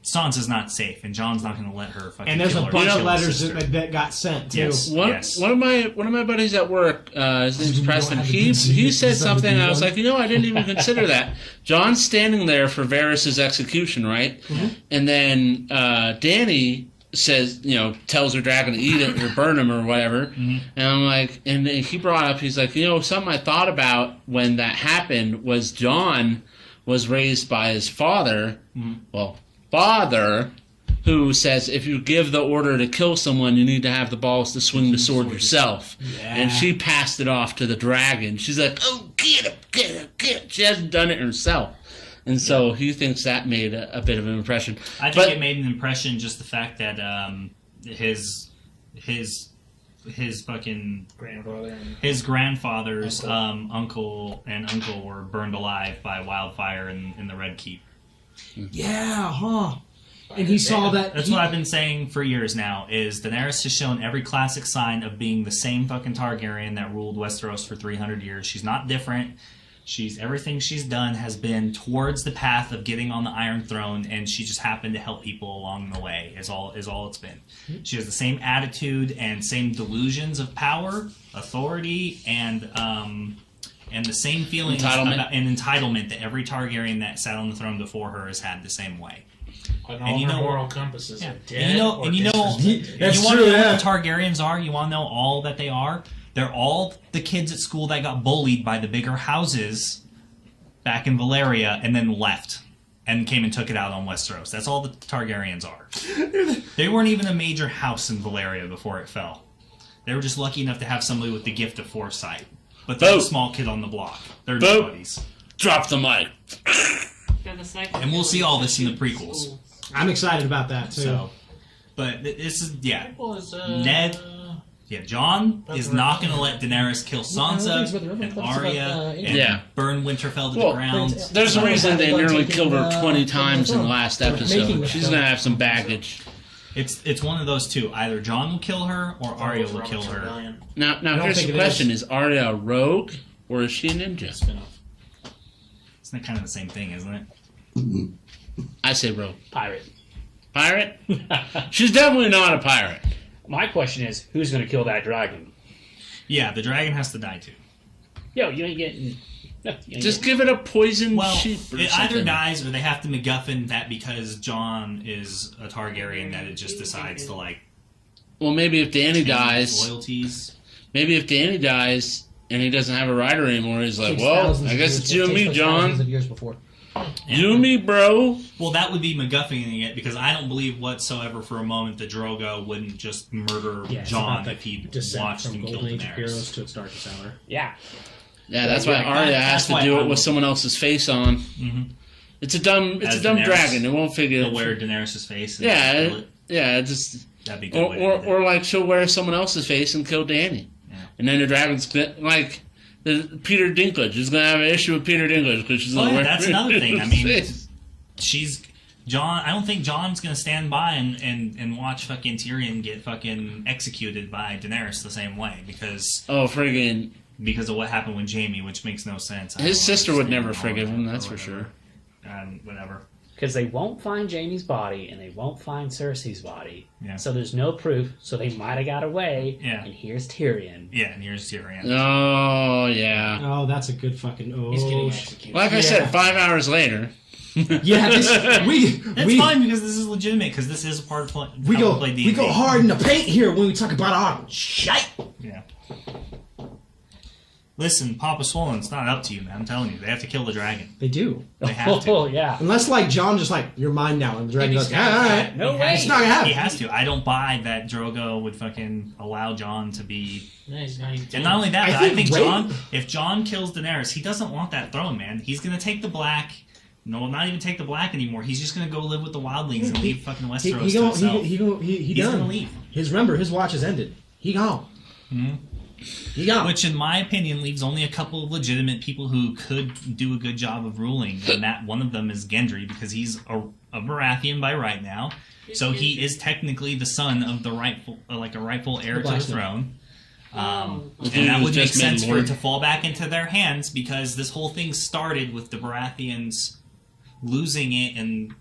Sansa's not safe, and Jon's not going to let her fucking And there's kill a her. bunch Kill of her letters sister. that got sent too. Yes. One of my buddies at work, his name's We don't Preston. have He a good said season, something. season I was one. like, I didn't even consider that. John's standing there for Varys' execution, right? Mm-hmm. And then Dany says, tells her dragon to eat it or burn him or whatever. Mm-hmm. And I'm like, and he brought up, he's like, something I thought about when that happened was Jon was raised by his father. Well, father. Who says if you give the order to kill someone, you need to have the balls to swing the sword yourself. Yeah. And she passed it off to the dragon. She's like, oh, get him, get him, get him. She hasn't done it herself. And so he thinks that made a bit of an impression. I think it made an impression, just the fact that his fucking Grandfather. his grandfather's uncle were burned alive by wildfire in the Red Keep. Yeah, huh? And he saw that. That's what I've been saying for years now, is Daenerys has shown every classic sign of being the same fucking Targaryen that ruled Westeros for 300 years. She's not different. Everything she's done has been towards the path of getting on the Iron Throne, and she just happened to help people along the way, is all it's been. She has the same attitude and same delusions of power, authority, and the same feelings entitlement that every Targaryen that sat on the throne before her has had the same way. And all her moral compasses are dead. And you know what the Targaryens are? You want to know all that they are? They're all the kids at school that got bullied by the bigger houses back in Valyria and then left and came and took it out on Westeros. That's all the Targaryens are. They weren't even a major house in Valyria before it fell. They were just lucky enough to have somebody with the gift of foresight. But they're the small kid on the block. They're just buddies. Drop the mic. And we'll see all this in the prequels. I'm excited about that too. So, but this is Ned. Yeah, Jon is not going to let Daenerys kill Sansa and Arya and burn Winterfell to the ground. There's a reason they nearly killed her 20 times in the last episode. She's going to have some baggage. It's one of those two. Either Jon will kill her or Arya will kill her. Now here's the question. Is Arya a rogue or is she a ninja? Isn't that kind of the same thing, isn't it? I say rogue. Pirate. Pirate? She's definitely not a pirate. My question is, who's going to kill that dragon? Yeah, the dragon has to die too. Yo, you ain't getting... Just give it a poisoned sheep or it something. either dies or they have to MacGuffin that because Jon is a Targaryen that it just decides to like... Well, maybe if Dany dies... Loyalties. Maybe if Dany dies and he doesn't have a rider anymore, he's like, well, I guess it's you and me, Jon. Years before. You and me, bro. Well, that would be MacGuffining it, because I don't believe whatsoever for a moment that Drogo wouldn't just murder Jon if he watched him kill Daenerys. To its darkest hour. Yeah. Yeah, that's why Arya has to do it with someone else's face on. Mm-hmm. It's a dumb dragon. It won't figure. He'll wear Daenerys' face. And yeah, just that'd be good. Or like she'll wear someone else's face and kill Dany. Yeah. and then the dragon's like Peter Dinklage is going to have an issue with Peter Dinklage because she's that's another thing. I mean, John. I don't think John's going to stand by and watch fucking Tyrion get fucking executed by Daenerys the same way because of what happened with Jaime, which makes no sense. His sister would never forgive him. That's for sure. Whatever. Because they won't find Jaime's body and they won't find Cersei's body. Yeah. So there's no proof. So they might have got away. Yeah. And here's Tyrion. Yeah, and here's Tyrion. Oh, yeah. Oh, that's a good fucking... Oh, He's getting executed. Like I said, 5 hours later. Yeah, It's fine because this is legitimate because this is a part of we how go we play D&D. we go hard in the paint here when we talk about our shite. Yeah. Listen, Papa Swollen, it's not up to you, man. I'm telling you, they have to kill the dragon. They do. They have to. Oh, yeah. Unless, like, John just like, you're mine now. And the dragon goes, all right. No way. It's not going to happen. He has to. I don't buy that Drogo would fucking allow John to be... And not only that, but I think John, if John kills Daenerys, he doesn't want that throne, man. He's going to take the black... No, not even take the black anymore. He's just going to go live with the wildlings and leave fucking Westeros to himself. He's going to leave. Remember, his watch has ended. He gone. Mm-hmm. He gone. Which, in my opinion, leaves only a couple of legitimate people who could do a good job of ruling, and that one of them is Gendry, because he's a Baratheon by right now, so he is technically the son of the rightful heir to the throne. And that would make sense for it to fall back into their hands, because this whole thing started with the Baratheons losing it, and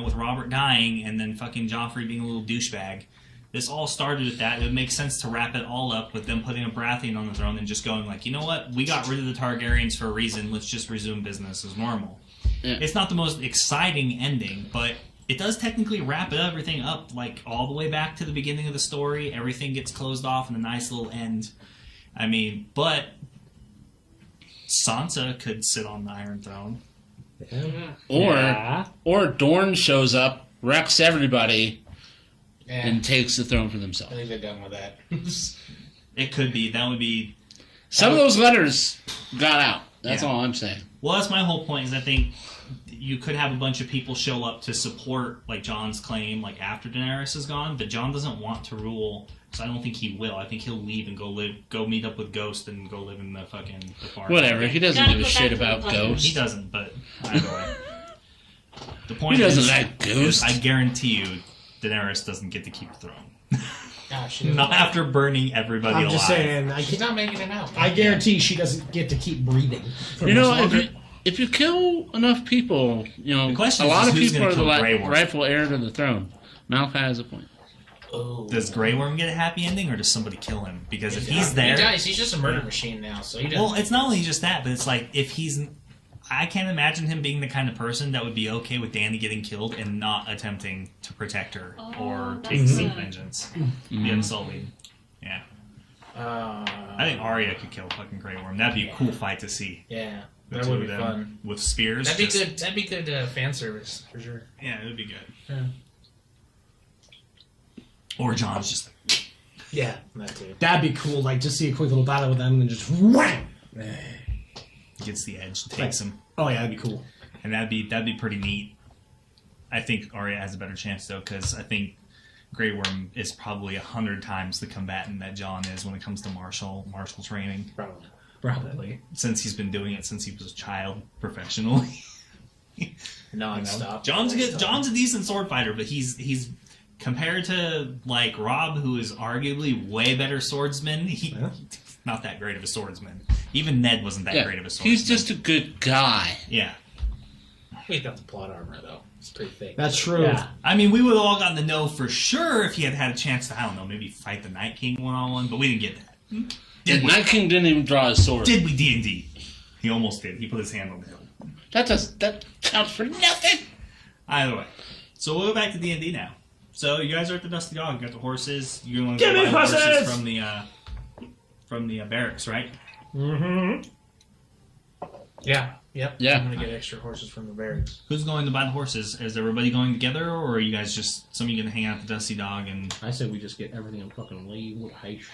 with Robert dying, and then fucking Joffrey being a little douchebag. This all started with that. It would make sense to wrap it all up with them putting a Baratheon on the throne and just going like, you know what? We got rid of the Targaryens for a reason. Let's just resume business as normal. Yeah. It's not the most exciting ending, but it does technically wrap everything up, like all the way back to the beginning of the story. Everything gets closed off in a nice little end. I mean, but Sansa could sit on the Iron Throne. Yeah. Or Dorne shows up, wrecks everybody, and takes the throne for themselves. I think they're done with that. It could be. That would be... Some of those letters got out. That's all I'm saying. Well, that's my whole point, is I think you could have a bunch of people show up to support like Jon's claim like after Daenerys is gone, but Jon doesn't want to rule, so I don't think he will. I think he'll leave and go meet up with Ghost and go live in the farm. Whatever. He doesn't give a shit about Ghost. He doesn't, but either way. The point he doesn't is, like Ghost. I guarantee you Daenerys doesn't get to keep the throne. Gosh, not after burning everybody alive. I'm just saying. She's not making it out. I guarantee she doesn't get to keep breathing. If you kill enough people, the question a lot is of people are the Grey rightful heir to the throne. Malachi has a point. Oh. Does Grey Worm get a happy ending, or does somebody kill him? Because if he's there... He dies. He's just a murder machine now, so he doesn't... Well, it's not only just that, but it's like, if he's... I can't imagine him being the kind of person that would be okay with Dany getting killed and not attempting to protect her or take vengeance. Be unsullied. Yeah. I think Arya could kill fucking Grey Worm. That'd be a cool fight to see. Yeah. That would be fun. With spears. That'd be good. That'd be good fan service, for sure. Yeah, it would be good. Yeah. Or Jon's just like... Yeah, that too. That'd be cool, like, just see a quick little battle with them and just wham! Gets the edge, takes him. Oh yeah, that'd be cool. And that'd be pretty neat. I think Arya has a better chance though, because I think Grey Worm is probably 100 times the combatant that Jon is when it comes to martial training. Probably. Since he's been doing it since he was a child professionally. Non-stop. Jon's a decent sword fighter, but he's compared to like Robb, who is arguably way better swordsman. He's not that great of a swordsman. Even Ned wasn't that great of a swordsman. He's just a good guy. Yeah. He's got the plot armor though. It's pretty thick. That's true. Yeah. I mean, we would have all gotten to know for sure if he had a chance to, I don't know, maybe fight the Night King one-on-one, but we didn't get that. The Night King didn't even draw his sword. Did we D&D? He almost did. He put his hand on the hill. That counts for nothing. Either way. So we'll go back to D&D now. So you guys are at the Dusty Dog. You got the horses. You're going to Give me buy the horses horses! from the barracks, right? Mm-hmm. Yeah. Yep. Yeah. I'm gonna get extra horses from the barracks. Who's going to buy the horses? Is everybody going together, or are you guys just some of you going to hang out at the Dusty Dog and? I said we just get everything and fucking leave with haste.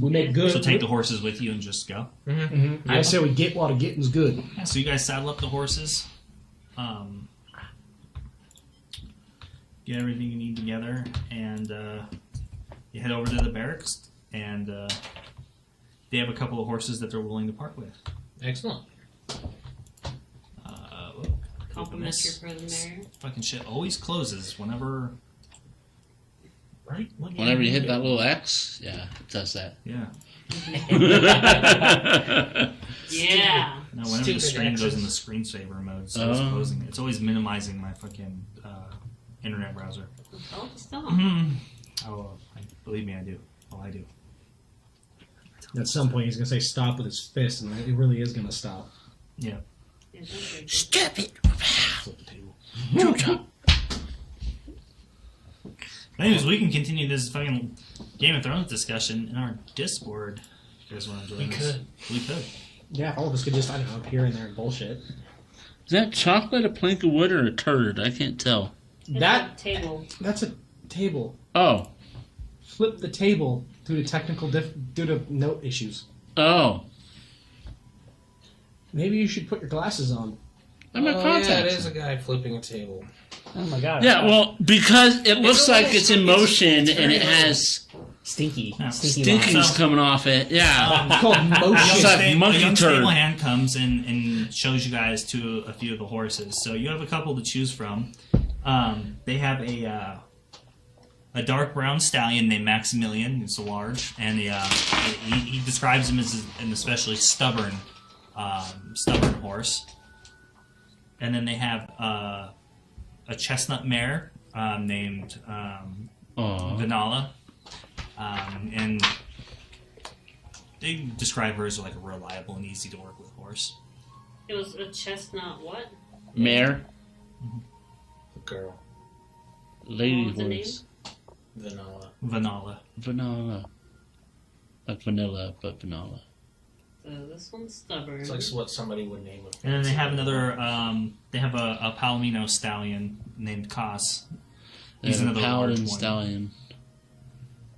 We make good. So take the horses with you and just go. Mm-hmm. I said we get while the getting's good. Yeah, so you guys saddle up the horses, get everything you need together, and you head over to the barracks. and they have a couple of horses that they're willing to part with. Excellent. Compliment your present there. Fucking shit always closes whenever. Right? Whenever you hit that little X, yeah, it does that. Yeah. Yeah. No, whenever Stupid the screen X's. goes in the screensaver mode, so it's closing it. It's always minimizing my fucking internet browser. Oh, stop. Oh, believe me, I do. Oh, I do. At some point, he's gonna say stop with his fist, and it really is gonna stop. Yeah. Yeah, don't break it. Stop it! Flip the table. Anyways, we can continue this fucking Game of Thrones discussion in our Discord. If you guys want to join us? We could. Yeah, all of us could just, I don't know, here and there and bullshit. Is that chocolate, a plank of wood, or a turd? I can't tell. It's That a table. that's a table. Oh. Flip the table due to note issues. Oh. Maybe you should put your glasses on. I'm a Yeah, contact. it is a guy flipping a table. Oh my god. Yeah, well, because it looks a like little it's in motion it's and it very has Stinky. Yeah. Stinky lines. stinkings coming off it. Yeah. It's called A motion. It's like young monkey turd. stable hand comes and shows you guys to a few of the horses. So you have a couple to choose from. They have a dark brown stallion named Maximilian. It's a large, and he describes him as an especially stubborn horse. And then they have a chestnut mare named Aw. Vanilla, and they describe her as like a reliable and easy to work with horse. It was a chestnut what? Mare. The girl. Lady What was the horse. Vanilla. Vanilla. Vanilla. Like vanilla, but vanilla. So this one's stubborn. It's like what somebody would name a And then they have another. They have a Palomino stallion named Cos. He's And a another large paladin one. stallion.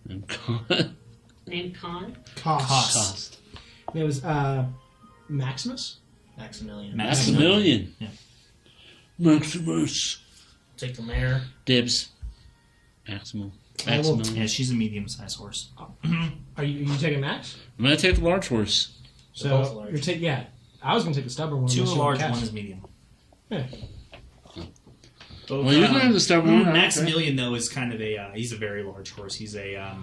And Named Con. Cost. cost. It was Maximus. Maximilian. Maximilian. Yeah. Maximus. Take the mare. Dibs. Maximal. I will- Maximilian. Yeah, she's a medium-sized horse. Are you taking Max? I'm gonna take the large horse. They're both So large. you're taking I was gonna take the stubborn one. Two unless are you want large, cats. one is medium. Yeah. Well, you can have the stubborn one. Maximilian though is kind of a he's a very large horse. He's a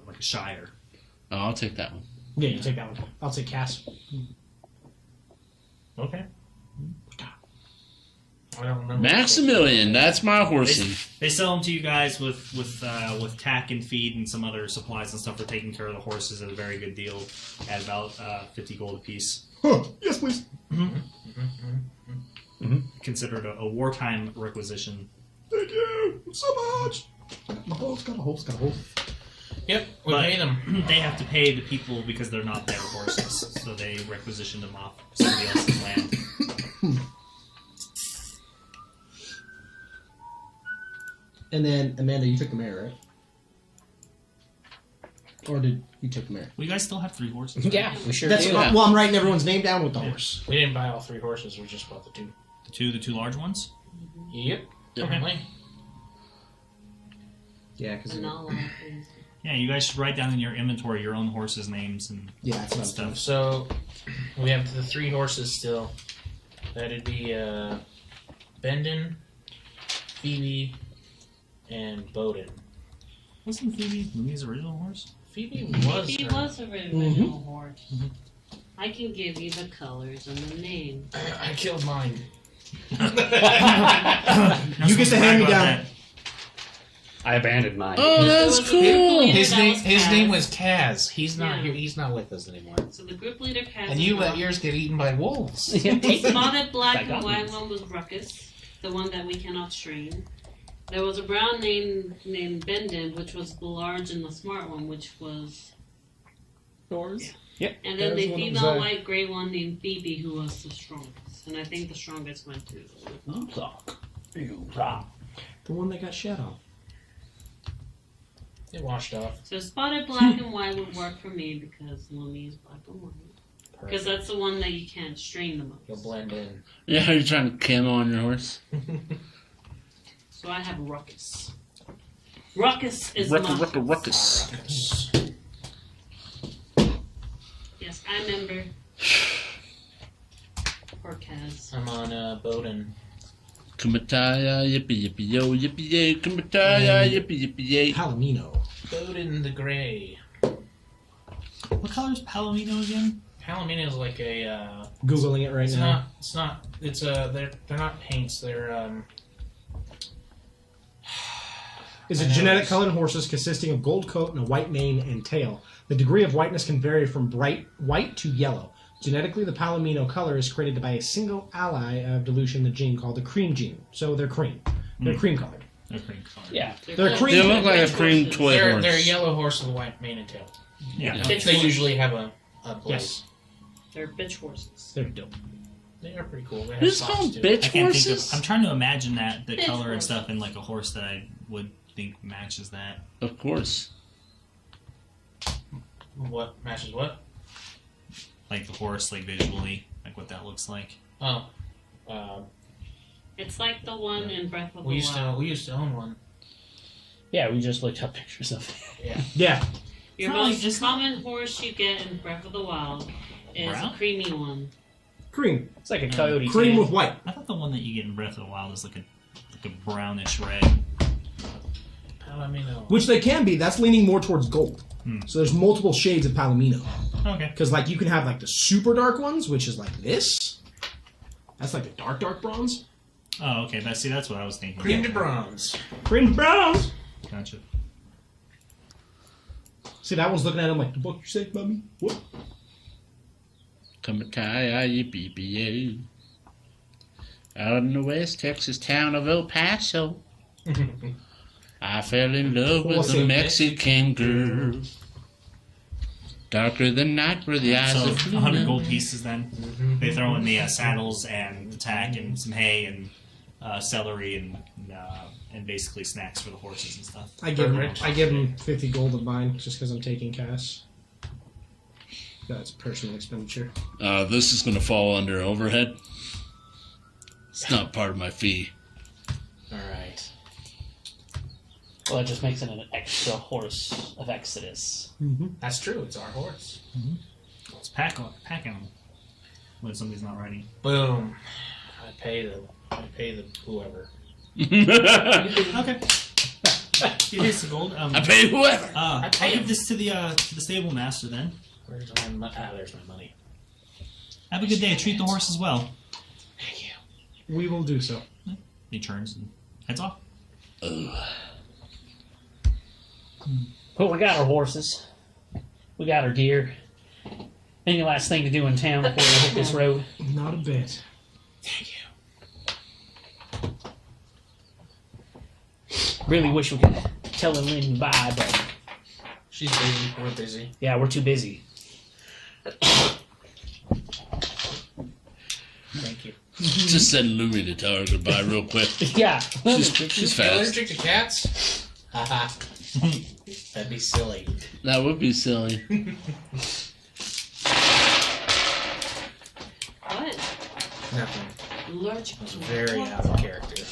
like a Shire. Oh, I'll take that one. Yeah, you take that one. I'll take Cass. Okay. I don't remember. Maximilian, that's my horsey. They sell them to you guys with tack and feed and some other supplies and stuff for taking care of the horses at a very good deal at about 50 gold apiece. Huh. Yes, please. Considered a wartime requisition. Thank you so much. My hole's got a hole. It's got a hole. Yep, we But pay them. they have to pay the people because they're not their horses, so they requisition them off somebody else's land. And then Amanda, you took the mare, right? Or did you take the mare? Well, you guys still have 3 horses. Yeah, we sure That's do. well, I'm writing everyone's name down with the horse. We didn't buy all 3 horses, we just bought the 2. The two large ones. Yep. Yep. Apparently. Yeah, because Vanilla is. Yeah, you guys should write down in your inventory your own horses' names and yeah, that's what I'm stuff. So, we have the 3 horses still. That'd be Bendon, Phoebe, and Bowden. Wasn't Phoebe Louie's original horse? Phoebe was. He her- was a original horse. I can give you the colors and the name. I killed mine. You get to hand me down. I abandoned mine. Oh, that's It was a cool. group leader His that name. was His Kaz. name was Kaz. He's not Yeah. here. He's not with us anymore. So the group leader Kaz. And you let yours get eaten by wolves. The spotted black That and got white me. one was Ruckus, the one that we cannot strain. There was a brown named Bendon, which was the large and the smart one, which was Yours? Yep. And then the There's one of female Zay. white gray one named Phoebe, who was the strongest. And I think the strongest went to. You suck. You suck. The one that got shed on. It washed off. So spotted black and white would work for me because Lummi is black and white. Because Perfect. that's the one that you can't strain the You'll most. blend in. Yeah, you're trying to camo on your horse. So I have Ruckus. Ruckus is Ruckus, my ruckus, ruckus. member. Poor Kaz. I'm on Bowden. Kumataya, yippee yippee yo, yippee yay, Kumataya, yippee yippee yay. Palomino. Bowden the Gray. What color is Palomino again? Palomino is like a. Googling it right It's now. not. It's not. It's they're not paints. They're Is I a know genetic it's- colored horses consisting of gold coat and a white mane and tail. The degree of whiteness can vary from bright white to yellow. Genetically, the Palomino color is created by a single ally of dilution, the gene called the cream gene. So they're cream. They're cream colored. They're cream colored. Yeah. They're good. cream- They look like a Bitch cream horses. toy they're horse. a yellow horse with a white mane and tail. Yeah. Yeah. Bitch They horses. usually have a blade. Yes. They're bitch horses. They're dope. They are pretty cool. They have Who's socks, called too. I bitch can't think horses? of. I'm trying to imagine that the Bitch color and horse. stuff in like a horse that I would think matches that. Of course. What matches what? Like the horse, like visually, like what that looks like. Oh, It's like the one in Breath of the we used Wild. to own one. Yeah, we just looked up pictures of it. Yeah. Yeah. Your Probably most just- common horse you get in Breath of the Wild is Brown? a creamy one. Cream. It's like a coyote Cream tan. with white. I thought the one that you get in Breath of the Wild is like a brownish red. Palomino. Which they can be. That's leaning more towards gold. Hmm. So there's multiple shades of Palomino. Okay. Because like you can have like the super dark ones, which is like this. That's like the dark bronze. Oh, okay. That's what I was thinking. Cream de bronze. Cream bronze. Gotcha. See, that one's looking at him like, the fuck you say, mommy? What? Kumataya, yippee yippee yay. Out in the West Texas town of El Paso, I fell in love with What's a it? Mexican girl. Darker than night were the eyes So of 100 gold pieces then. They throw in the saddles and the tack and some hay and celery and basically snacks for the horses and stuff. I give Perfect. him 50 gold of mine just because I'm taking cash. That's personal expenditure. This is going to fall under overhead. It's not part of my fee. Alright. Well, that just makes it an extra horse of Exodus. That's true. It's our horse. It's pack animal when somebody's not riding. Boom. I pay the whoever. Okay. Here's the gold. I pay whoever. I'll give this to the stable master then. Where's my money? There's my money. Have a good day. Treat the horses well. Thank you. We will do so. He turns and heads off. But we got our horses. We got our gear. Any last thing to do in town before we hit this road? Not a bit. Thank you. Really wish we could tell Lynn bye, but She's busy. We're busy. yeah, we're too busy. Thank you. Just send Louie to tell her goodbye real quick. Yeah. She's You fast. allergic to cats? Haha. That'd be silly. That would be silly. What? Nothing. Allergic That's to very what? out of character.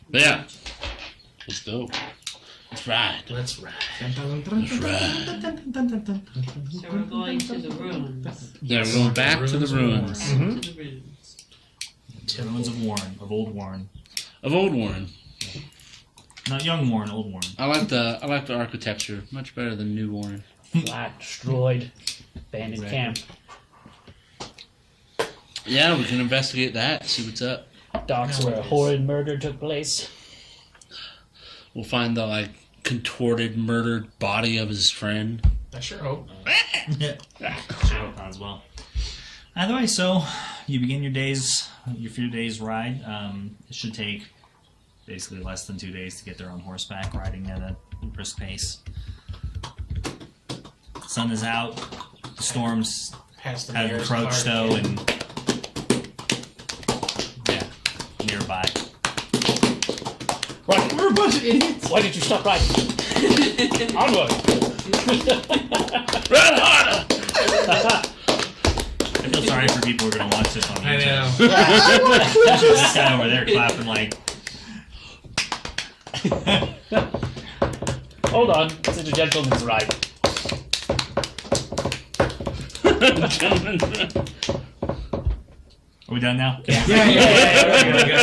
But yeah. Let's go. Let's ride. Let's ride. Let's ride. So we're going to the ruins. Yeah, we're going back to the ruins. To the ruins. The ruins of Warren, of Old Warren. Of Old Warren. Not young Warren, Old Warren. I like the architecture much better than New Warren. Flat, destroyed, abandoned camp. Yeah, we can investigate that. See what's up. Docks where a horrid murder took place. We'll find the contorted, murdered body of his friend. I sure hope. Yeah. Sure hope not as well. Either way, so you begin your few days ride. It should take basically less than 2 days to get there on horseback, riding at a brisk pace. Sun is out. The storms Past the have mayor's approached, car though, again. and nearby. Right. We're a bunch of idiots. Why did you stop riding? Onward. Run harder! I feel sorry for people who are going to watch this on I YouTube. know. This guy over there clapping like... Hold on. This is a gentleman's ride. Are we done now? Yeah.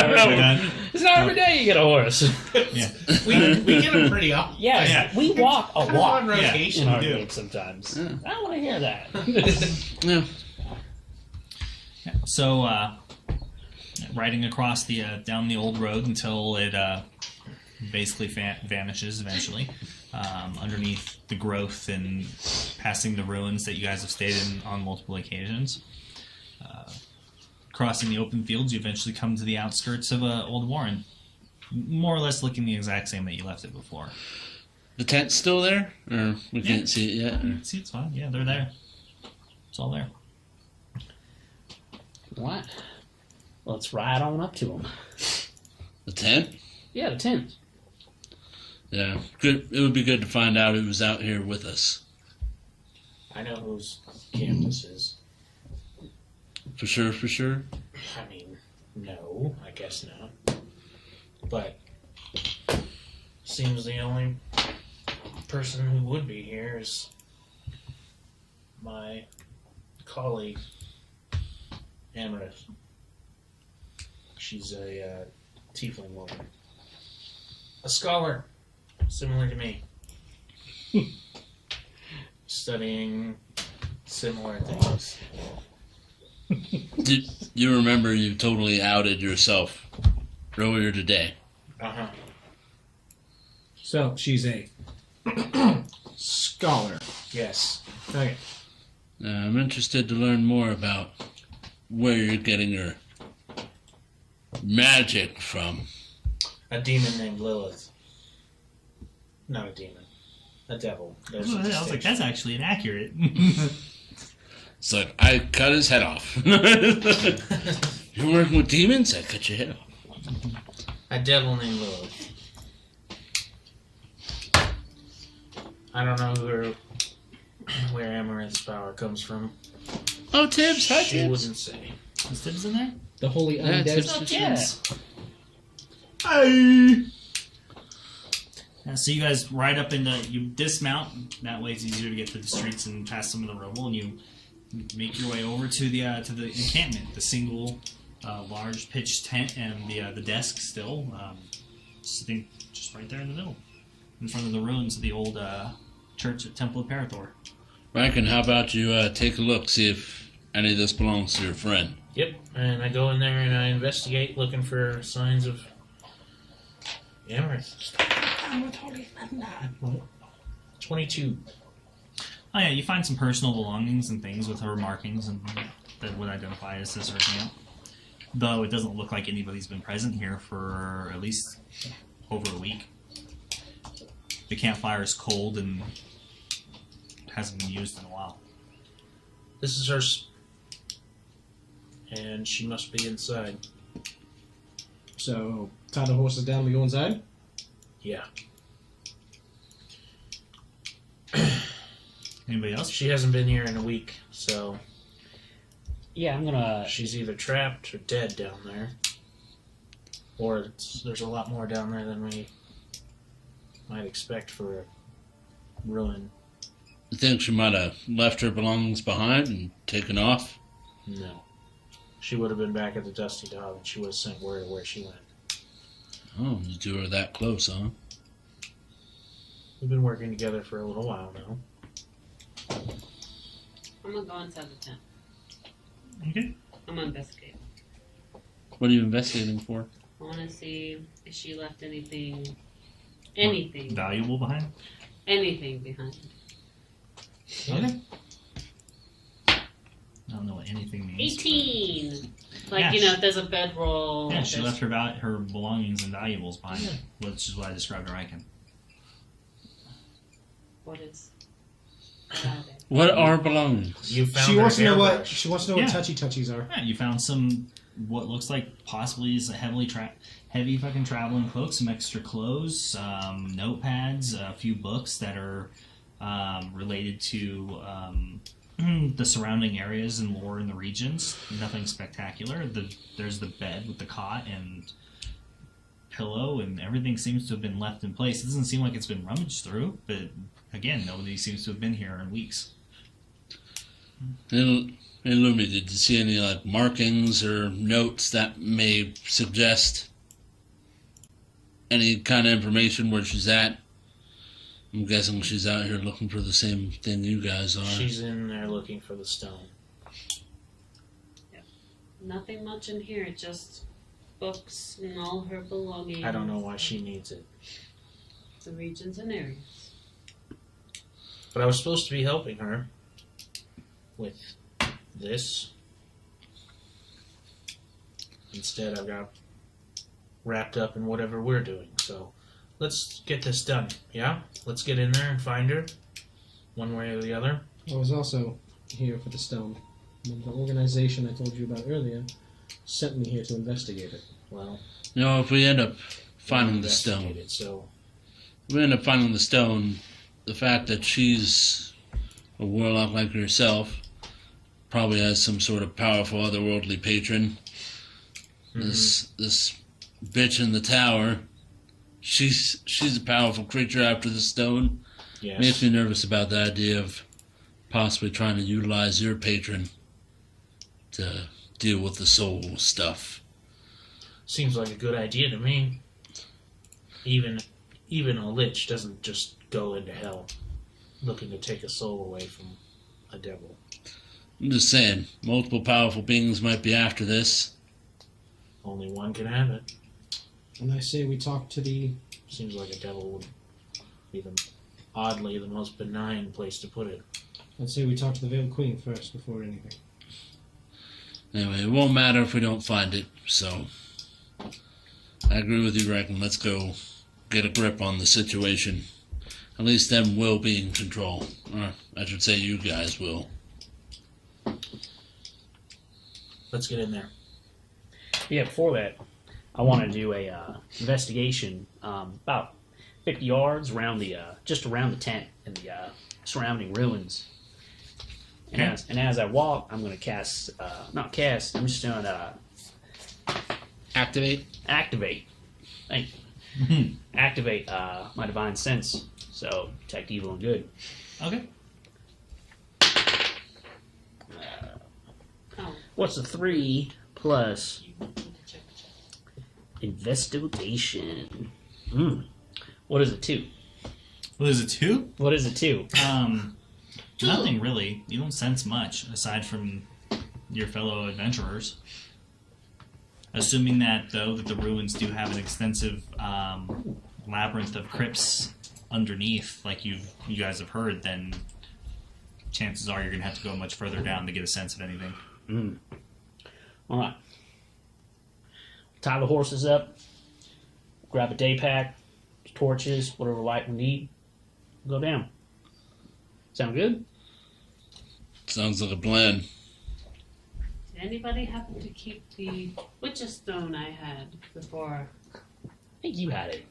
We're done. It's not every day you get a horse. Yeah. We get them pretty often. Yeah, Yeah. we walk a Kind of lot on in rotation. our we do. games sometimes. Yeah. I don't want to hear that. Yeah. So, riding across the down the old road until it basically vanishes eventually underneath the growth and passing the ruins that you guys have stayed in on multiple occasions. Crossing the open fields, you eventually come to the outskirts of Old Warren, more or less looking the exact same that you left it before. The tent's still there? Or we can't see it yet? Or? See, it's fine. Yeah, they're there. It's all there. What? Let's ride on up to them. The tent? Yeah, the tent. Yeah. Good. It would be good to find out who was out here with us. I know whose camp this is. For sure, for sure. I mean, no, I guess not. But seems the only person who would be here is my colleague, Amaris. She's a tiefling woman. A scholar, similar to me. Studying similar things. Did you remember you totally outed yourself earlier today? Uh-huh. So she's a scholar. Yes. Okay. I'm interested to learn more about where you're getting your magic from. A demon named Lilith. Not a demon. A devil. There's a I was like, distinction. that's actually inaccurate. It's like, I cut his head off. You're working with demons? I cut your head off. A devil named Lilith. I don't know where Amaranth's power comes from. Oh, Tibbs. Hi, She Tibbs. wouldn't say. Is Tibbs in there? The holy Yeah, undead. Tibbs. Yeah. Hey! So you guys ride up into, you dismount. That way it's easier to get to the streets and past some of the rubble, and you make your way over to the encampment, the single large pitched tent, and the desk still sitting just right there in the middle, in front of the ruins of the old church at Temple of Parathor. Rankin, how about you take a look, see if any of this belongs to your friend? Yep. And I go in there and I investigate, looking for signs of Amaranth. 22. Oh yeah, you find some personal belongings and things with her markings and that would identify as this or camp. Though it doesn't look like anybody's been present here for at least over a week. The campfire is cold and hasn't been used in a while. This is hers. And she must be inside. So, tie the horses down, we go inside? Yeah. Anybody else? She hasn't been here in a week, so Yeah, I'm gonna. she's either trapped or dead down there. Or there's a lot more down there than we might expect for a ruin. You think she might have left her belongings behind and taken off? No. She would have been back at the Dusty Dog and she would have sent word of where she went. Oh, you two are that close, huh? We've been working together for a little while now. I'm gonna go inside the tent. Okay. I'm gonna investigate. What are you investigating for? I want to see if she left anything Valuable behind? behind. Okay. I don't know what anything means. 18. Like, Yeah, you know, if there's a bedroll. Yeah, if she there's- left her belongings and valuables behind, which is what I described to Riken. What is? What are they? What are belongings? You found She her wants to know what hairbrush. she wants to know what Yeah. touchy touchies are. Yeah, you found some what looks like possibly is a heavy fucking traveling cloak, some extra clothes, notepads, a few books that are related to the surrounding areas and lore in the regions. Nothing spectacular. There's the bed with the cot and pillow, and everything seems to have been left in place. It doesn't seem like it's been rummaged through, but again, nobody seems to have been here in weeks. Hey, Lumi, did you see any like markings or notes that may suggest any kind of information where she's at? I'm guessing she's out here looking for the same thing you guys are. She's in there looking for the stone. Nothing much in here, just books and all her belongings. I don't know why she needs it. The regions and areas. But I was supposed to be helping her with this. Instead, I got wrapped up in whatever we're doing. So let's get this done, yeah? Let's get in there and find her, one way or the other. I was also here for the stone. And the organization I told you about earlier sent me here to investigate it. Well, You know, if we end up finding the investigated, stone, so if we end up finding the stone, the fact that she's a warlock like herself probably has some sort of powerful otherworldly patron. This bitch in the tower, she's a powerful creature after the stone. yes. Makes me nervous about the idea of possibly trying to utilize your patron to deal with the soul stuff. Seems like a good idea to me. Even a lich doesn't just go into hell looking to take a soul away from a devil. I'm just saying, multiple powerful beings might be after this. Only one can have it. And I say we talk to the... Seems like a devil would be oddly the most benign place to put it. I'd say we talk to the Veiled Queen first before anything. Anyway, it won't matter if we don't find it, so I agree with you, Reckon. Let's go get a grip on the situation. At least them will be in control. Or I should say you guys will. Let's get in there. Yeah, before that, I want to do a investigation about 50 yards around the just around the tent and the surrounding ruins. And, Okay. as I walk, I'm going to cast, not cast, I'm just doing Activate. activate. Thank you. Activate my divine sense. So detect evil and good. Okay. Oh, What's a 3 plus you need to check. investigation? What is a 2? Well, is it 2? What is a 2? Nothing really. You don't sense much aside from your fellow adventurers. Assuming that, though, that the ruins do have an extensive labyrinth of crypts underneath, like you guys have heard, then chances are you're going to have to go much further down to get a sense of anything. All right. Tie the horses up. Grab a day pack, torches, whatever light we need. Go down. Sound good? Sounds like a plan. Did anybody happen to keep the witch's stone I had before? I think you had it.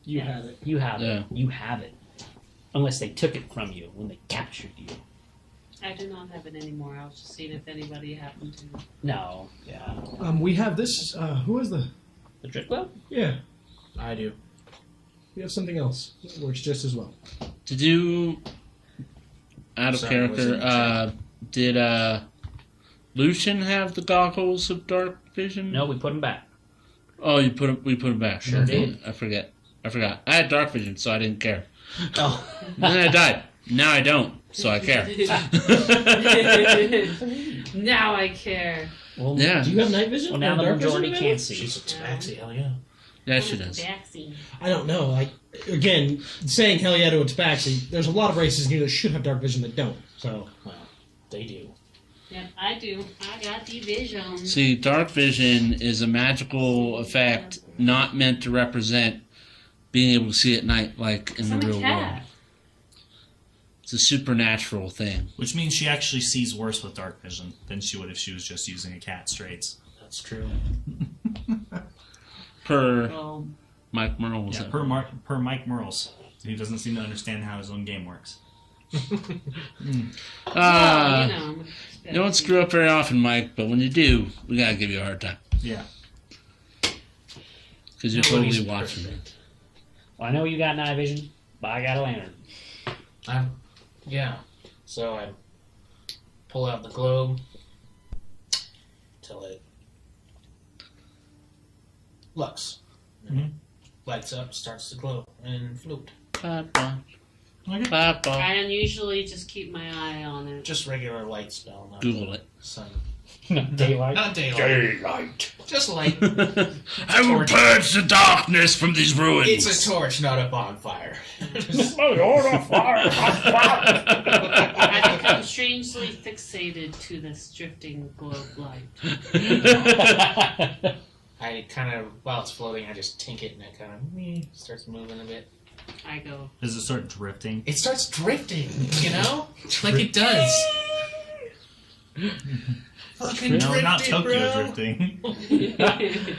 You had it. You have Yeah. it. You have it. Unless they took it from you when they captured you. I do not have it anymore. I was just seeing if anybody happened to. No. Yeah. We have this... who is the... The trick club? Yeah, I do. we have something else that works just as well. Did you, out of Sorry, I was in character, the did Lucian have the goggles of dark vision? No, we put them back. Oh, we put them back. Sure did. I forgot. I had dark vision, so I didn't care. Oh. Then I died. Now I don't, so I care. Now I care. Well, Yeah. Do you have night vision? Well, now or the dark vision majority available? can't see. She's a tabaxi, hell yeah. Yeah, she does. Vaccine. I don't know. Like, again, saying hell yeah to a tabaxi, there's a lot of races here that should have dark vision that don't. So, Well, they do. Yep, I do. I got the vision. See, dark vision is a magical effect not meant to represent being able to see at night like in I'm the a real cat. world. It's a supernatural thing. Which means she actually sees worse with dark vision than she would if she was just using a cat straights. That's true. Per Well, Mike Merle. Yeah, per Mike Merles, who doesn't seem to understand how his own game works. well, you know. You don't screw up very often, Mike, but when you do, we gotta give you a hard time. Yeah. Because you're Nobody's totally watching me. perfect. Well, I know you got night vision, but I got a lantern. Yeah. So pull out the globe till it lux. Lights up, starts to glow, and float. Papa. Okay. Papa. I usually just keep my eye on it. Just regular light spell, not Google the it. sun. Daylight. Not daylight. Just light. I will purge the darkness from these ruins. It's a torch, not a bonfire. I become strangely fixated to this drifting globe light. I kind of, while it's floating, I just tink it and it kind of starts moving a bit. I go. Does it start drifting? It starts drifting, you know? Like it does. Fucking No, not drifted, Tokyo bro. drifting.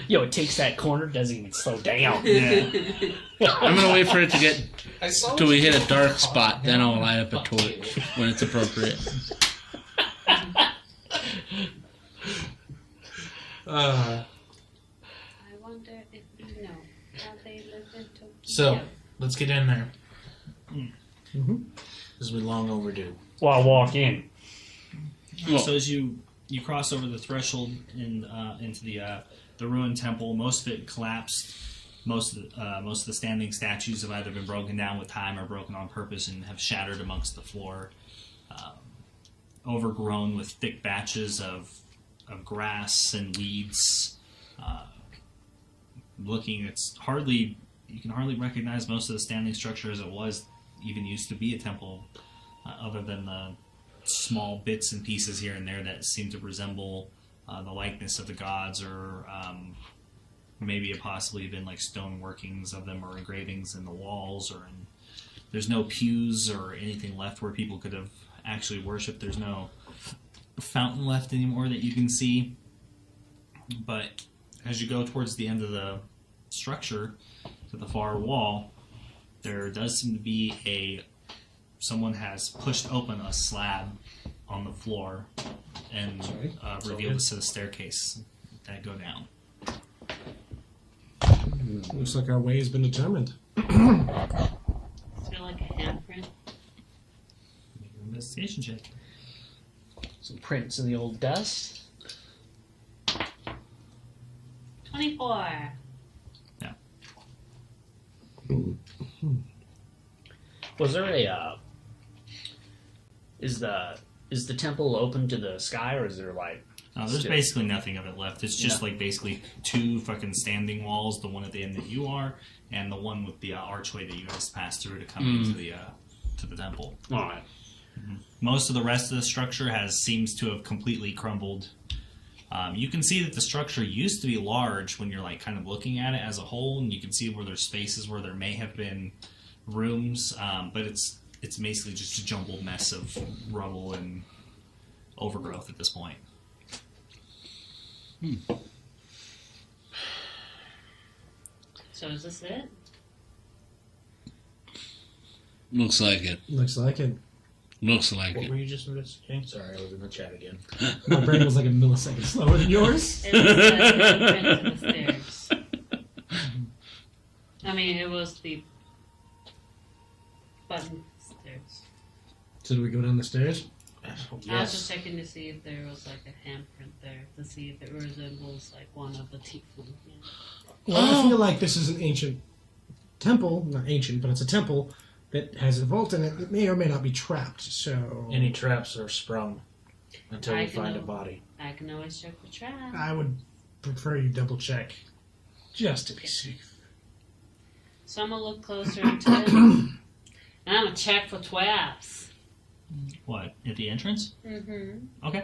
Yo, it takes that corner, doesn't even slow down. Yeah. I'm gonna wait for it to get I saw till we hit a dark it. spot, then I'll light up a torch when it's appropriate. I wonder if you know how they live in Tokyo. So, let's get in there. This will be long overdue. Well, I walk in. Well- So as you cross over the threshold into the ruined temple, most of it collapsed. Most of the standing statues have either been broken down with time or broken on purpose and have shattered amongst the floor, overgrown with thick batches of grass and weeds. You can hardly recognize most of the standing structure as it was even used to be a temple, other than the small bits and pieces here and there that seem to resemble the likeness of the gods, or maybe it possibly even like stone workings of them or engravings in the walls, there's no pews or anything left where people could have actually worshipped. There's no fountain left anymore that you can see. But as you go towards the end of the structure, to the far wall, there does seem to be someone has pushed open a slab on the floor and revealed a set of staircase that go down. Looks like our way has been determined. Is there like a handprint? Make an investigation check. Some prints in the old dust. 24. Was there a is the temple open to the sky, or is there like There's still- basically nothing of it left. It's just like basically two fucking standing walls, the one at the end that you are, and the one with the archway that you guys pass through to come into the temple. All right. Most of the rest of the structure seems to have completely crumbled. You can see that the structure used to be large when you're like kind of looking at it as a whole, and you can see where there's spaces where there may have been rooms, but it's basically just a jumbled mess of rubble and overgrowth at this point. So is this it? Looks like it. Looks like it. Looks like What it. were you just investigating? Sorry, I was in the chat again. My brain was like a millisecond slower than yours. It was the handprint to the stairs. I mean, it was the button stairs. So do we go down the stairs? I was just Yes. checking to see if there was like a handprint there, to see if it resembles like one of the tiefling. Well, I feel like this is an ancient temple. Not ancient, but it's a temple that has a vault in it. It may or may not be trapped, so... Any traps are sprung until I we find a can- body. I can always check the trap. I would prefer you double check, just to be safe. So I'm gonna look closer into it. And I'm gonna check for traps. What, at the entrance? Mm-hmm. Okay.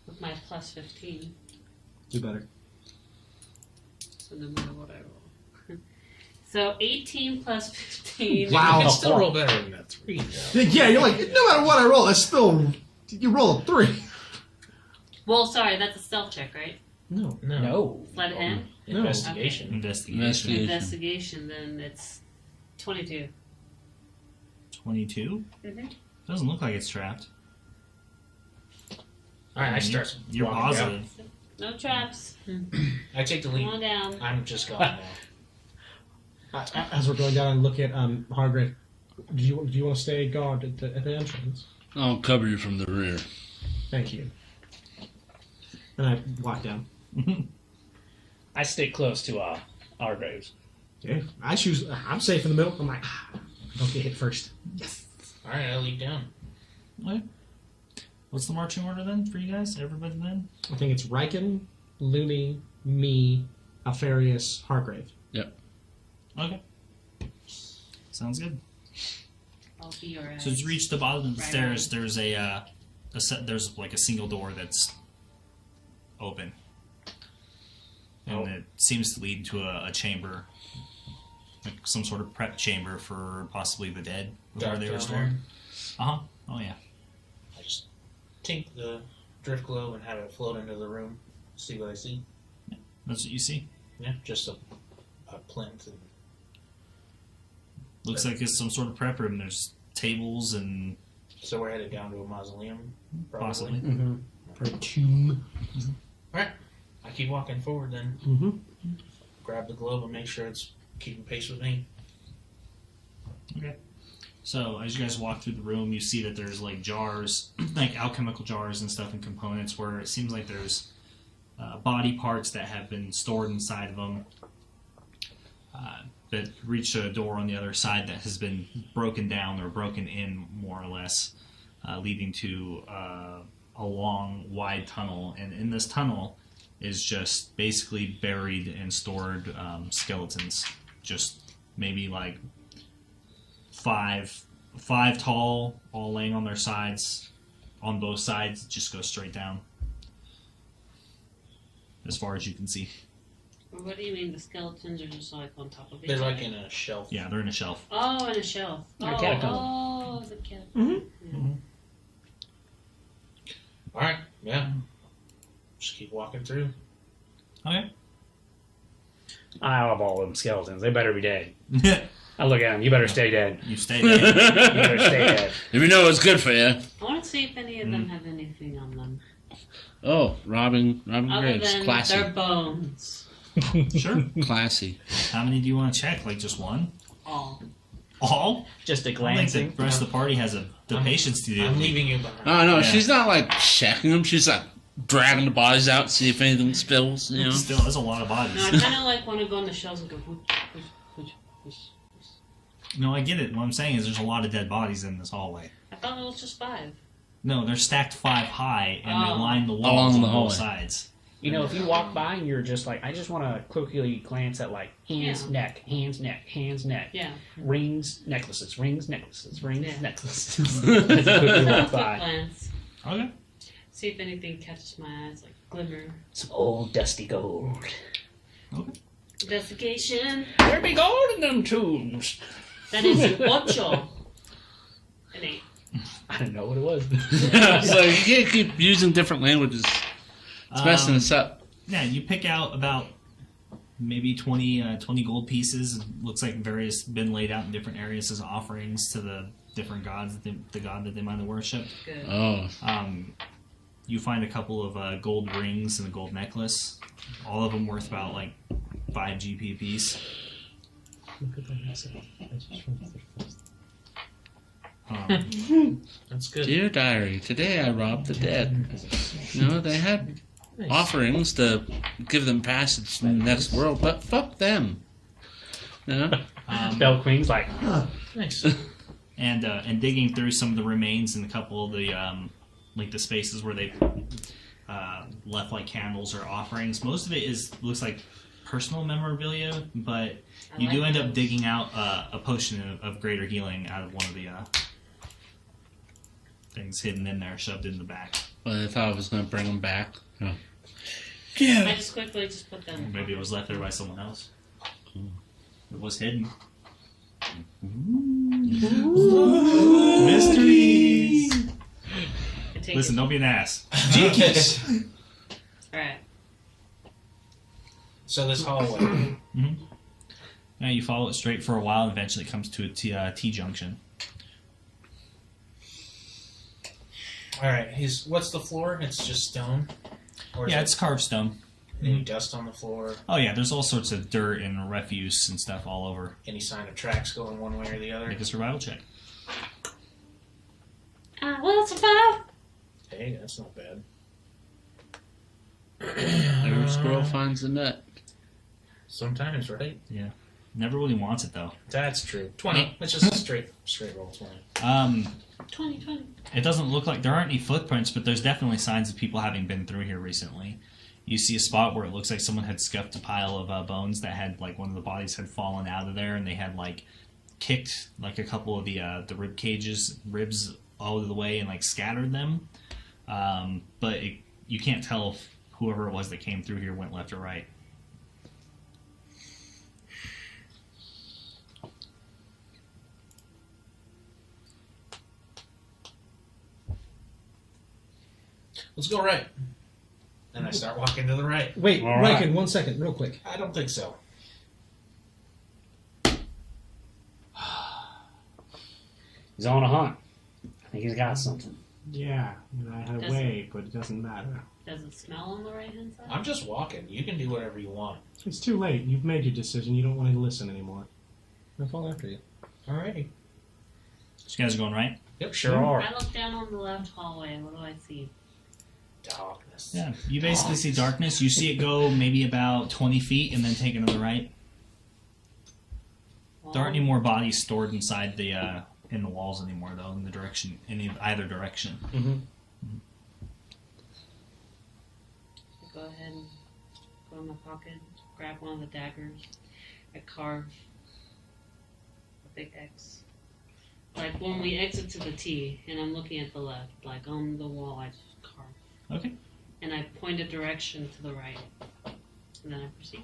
With my plus 15. Do better. So no matter what I roll. So 18 plus 15. Wow. You can still roll better than that 3. though. Yeah, you're like, no matter what I roll, it's still... You roll a 3. Well, sorry, that's a stealth check, right? No. No. No. Sleight of hand? No. Investigation. Investigation. Investigation. Investigation, then it's 22. 22? Mm-hmm. Doesn't look like it's trapped. Alright, I start. You're walking positive. No traps. down. I take the Come lead. on down. I'm just going now. As we're going down and look at Hargreave, do you want to stay guard at the entrance? I'll cover you from the rear. Thank you. And I walk down. I stick close to our graves. Okay. I'm safe in the middle. I'm like, don't get hit first. Yes. Alright, I'll lead down. Okay. What's the marching order then for you guys? Everybody then? I think it's Riken, Looney, me, Alfarius, Hargrave. Yep. Okay. Sounds good. I'll be your eyes. So as you reach the bottom of the Right stairs, there's there's like a single door that's open, and it seems to lead to a chamber, like some sort of prep chamber for possibly the dead before Dark they were down stored. there. Oh yeah. I just tink the drift globe and have it float into the room. See what I see. That's what you see. Yeah, just a plinth. And Looks like it's some sort of prep room. There's tables and so we're headed down to a mausoleum, probably. possibly. Mm-hmm. Or a tomb. Alright, I keep walking forward then. Mm-hmm. Grab the globe and make sure it's keeping pace with me. Okay. So as you guys walk through the room, you see that there's like jars, like alchemical jars and stuff and components where it seems like there's body parts that have been stored inside of them that reach a door on the other side that has been broken down or broken in more or less, leading to a long, wide tunnel. And in this tunnel is just basically buried and stored skeletons, just maybe like five tall, all laying on their sides, on both sides. Just go straight down, as far as you can see. What do you mean? The skeletons are just like on top of each They're other? like in a shelf. Yeah, they're in a shelf. Oh, in a shelf. Like Oh, catacomb. the catacomb. Alright, yeah. Just keep walking through. Okay. I love all them skeletons. They better be dead. I look at them. You better stay dead. You stay there. You better stay dead. If you know it's good for you. I want to see if any of them have anything on them. Oh, robbing Other graves. than Classy. their bones. Sure. Classy. How many do you want to check? Like just one? All. All? Just a I think glancing. the rest of the party has the patience to do I'm it. leaving you behind. Oh, no, Yeah. she's not like checking them. She's like dragging the bodies out, see if anything spills, you know? Still, there's a lot of bodies. No, I kind of like want to go on the shelves and go, whoosh. No, I get it. What I'm saying is there's a lot of dead bodies in this hallway. I thought it was just 5. No, they're stacked 5 high, and they Oh. line the walls Along on the both hallway. sides. You know, if you walk by and you're just like, I just want to quickly glance at like hands, Yeah. neck, hands, neck, hands, neck, Yeah. rings, necklaces, rings, necklaces, rings, Yeah. necklaces. As you quickly walk Quick by. glance. Okay. See if anything catches my eyes, like glimmer. Some old dusty gold. Investigation. There be gold in them tombs. That is an 8. An 8. I didn't know what it was. So you can't keep using different languages. It's messing us up. Yeah, you pick out about maybe 20 gold pieces. It looks like various been laid out in different areas as offerings to the different gods, the god that they might have worshipped. Good. Oh. You find a couple of gold rings and a gold necklace. All of them worth about like 5 GP a piece. That's good. Dear diary, today I robbed the dead. You know, they had offerings to give them passage to the next world, but fuck them. You know? Bell Queen's like, Nice. And digging through some of the remains and a couple of the like the spaces where they left like candles or offerings. Most of it looks like personal memorabilia, but you do end up digging out a potion of greater healing out of one of the things hidden in there, shoved in the back. But I thought I was going to bring them back. Oh. I just quickly just put them. Maybe it was left there by someone else. It was hidden. Mysteries. I take Listen, it. don't be an ass. Alright. So this hallway. Now you follow it straight for a while, and eventually it comes to a T-junction. Alright, what's the floor? It's just stone? Or is Yeah, it it's carved stone. any dust on the floor? Oh yeah, there's all sorts of dirt and refuse and stuff all over. Any sign of tracks going one way or the other? Make a survival check. Well, survive. Hey, that's not bad. Every squirrel finds a nut. Sometimes, right? Yeah. Never really wants it though. That's true. 20. It's just a straight roll 20. 20. It doesn't look like there aren't any footprints, but there's definitely signs of people having been through here recently. You see a spot where it looks like someone had scuffed a pile of bones that had, like, one of the bodies had fallen out of there, and they had, like, kicked, like, a couple of the ribs all of the way and, like, scattered them. But you can't tell if whoever it was that came through here went left or right. Let's go right. And I start walking to the right. Wait, All right. Riken, 1 second, real quick. I don't think so. He's on a hunt. I think he's got something. Yeah, I had Does a way, but it doesn't matter. Does it smell on the right hand side? I'm just walking. You can do whatever you want. It's too late. You've made your decision. You don't want to listen anymore. I'll fall after you. Alrighty. So you guys are going right? Yep, Sure are. I look down on the left hallway. What do I see? Darkness. Yeah. You basically see darkness. You see it go maybe about 20 feet and then take another right. There aren't any more bodies stored inside the in the walls anymore, though, in either direction. Mm-hmm. Go ahead and go in my pocket, grab one of the daggers. I carve a big X. Like when we exit to the T, and I'm looking at the left, like on the wall, I just carve. Okay. And I point a direction to the right. And then I proceed.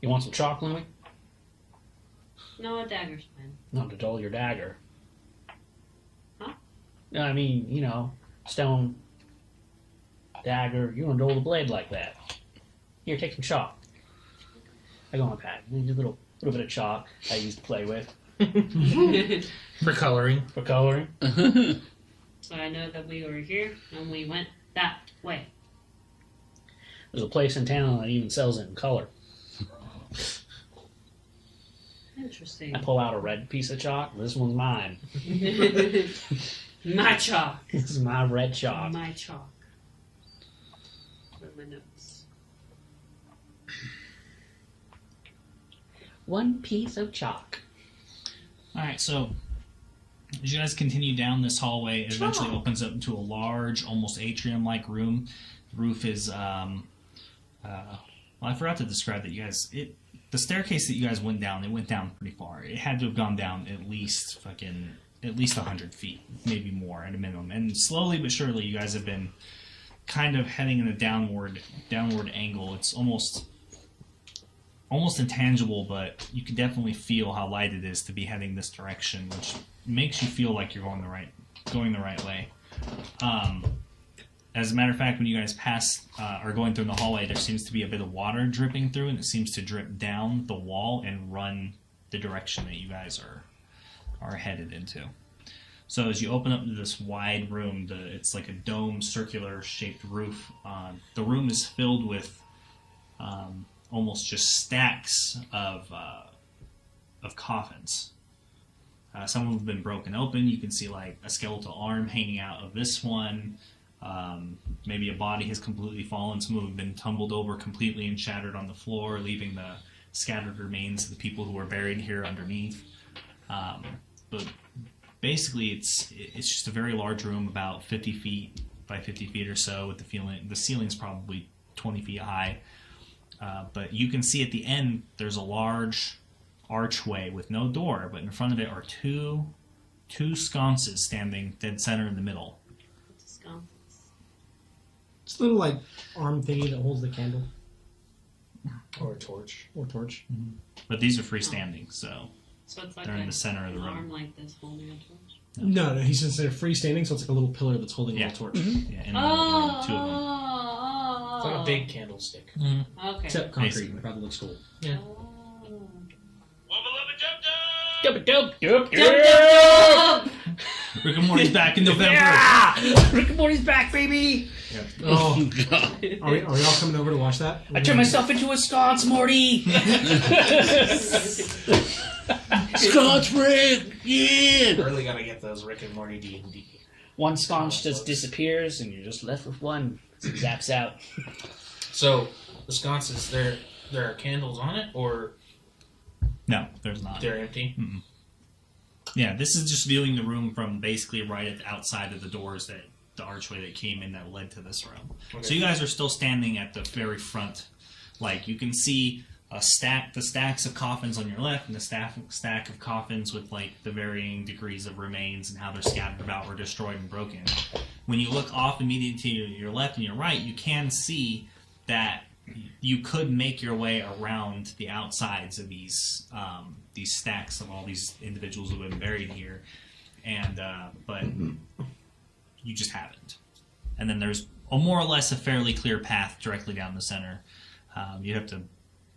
You want some chalk, Lemmy? No, a dagger's fine. Not to dull your dagger. Huh? No, I mean, stone dagger. You don't dull the blade like that. Here, take some chalk. I go on my pad. A little bit of chalk I used to play with For coloring. for coloring. So I know that we were here, and we went that way. There's a place in town that even sells it in color. Interesting. I pull out a red piece of chalk. This one's mine. My chalk. This is my red chalk. My chalk. Where are my notes? One piece of chalk. All right, so as you guys continue down this hallway, it eventually opens up into a large, almost atrium-like room. The roof is, well, I forgot to describe that, you guys. The staircase that you guys went down, it went down pretty far. It had to have gone down at least 100 feet, maybe more at a minimum. And slowly but surely, you guys have been kind of heading in a downward angle. It's almost intangible, but you can definitely feel how light it is to be heading this direction, which makes you feel like you're going the right way. As a matter of fact, when you guys are going through the hallway, there seems to be a bit of water dripping through, and it seems to drip down the wall and run the direction that you guys are headed into. So as you open up this wide room, it's like a dome, circular shaped roof. The room is filled with almost just stacks of coffins. Some of them have been broken open. You can see like a skeletal arm hanging out of this one. Maybe a body has completely fallen. Some have been tumbled over completely and shattered on the floor, leaving the scattered remains of the people who were buried here underneath. But basically, it's just a very large room, about 50 feet by 50 feet or so, with the ceiling's probably 20 feet high. But you can see at the end there's a large archway with no door, but in front of it are two sconces standing dead center in the middle. Sconces. It's a little like arm thingy that holds the candle Or a torch. or torch. But these are freestanding, so So it's like they're in the center of the an arm room. like this holding a torch. No, he says they're freestanding, so it's like a little pillar that's holding a Yeah. little torch. Yeah, in the middle of the room, two of them. It's like a big candlestick. Okay. Except concrete. Basically. It probably looks cool. Yeah. Dope, dope, dope, Rick and Morty's back in November. Yeah! Rick and Morty's back, baby! Oh, God. are we all coming over to watch that? I turned myself into a sconce, Morty! Scotch Rick! Yeah! Really gotta get those Rick and Morty D&D. One sconce just disappears, and you're just left with one. It zaps out. So the sconces, there are candles on it, or No, there's not. they're empty? Mm-mm. Yeah, this is just viewing the room from basically right at the outside of the doors, that the archway that came in that led to this room. Okay. So you guys are still standing at the very front. Like, you can see the stacks of coffins on your left, and the stack of coffins with like the varying degrees of remains and how they're scattered about or destroyed and broken. When you look off immediately to your left and your right, you can see that you could make your way around the outsides of these stacks of all these individuals who have been buried here, and but you just haven't. And then there's more or less a fairly clear path directly down the center. You have to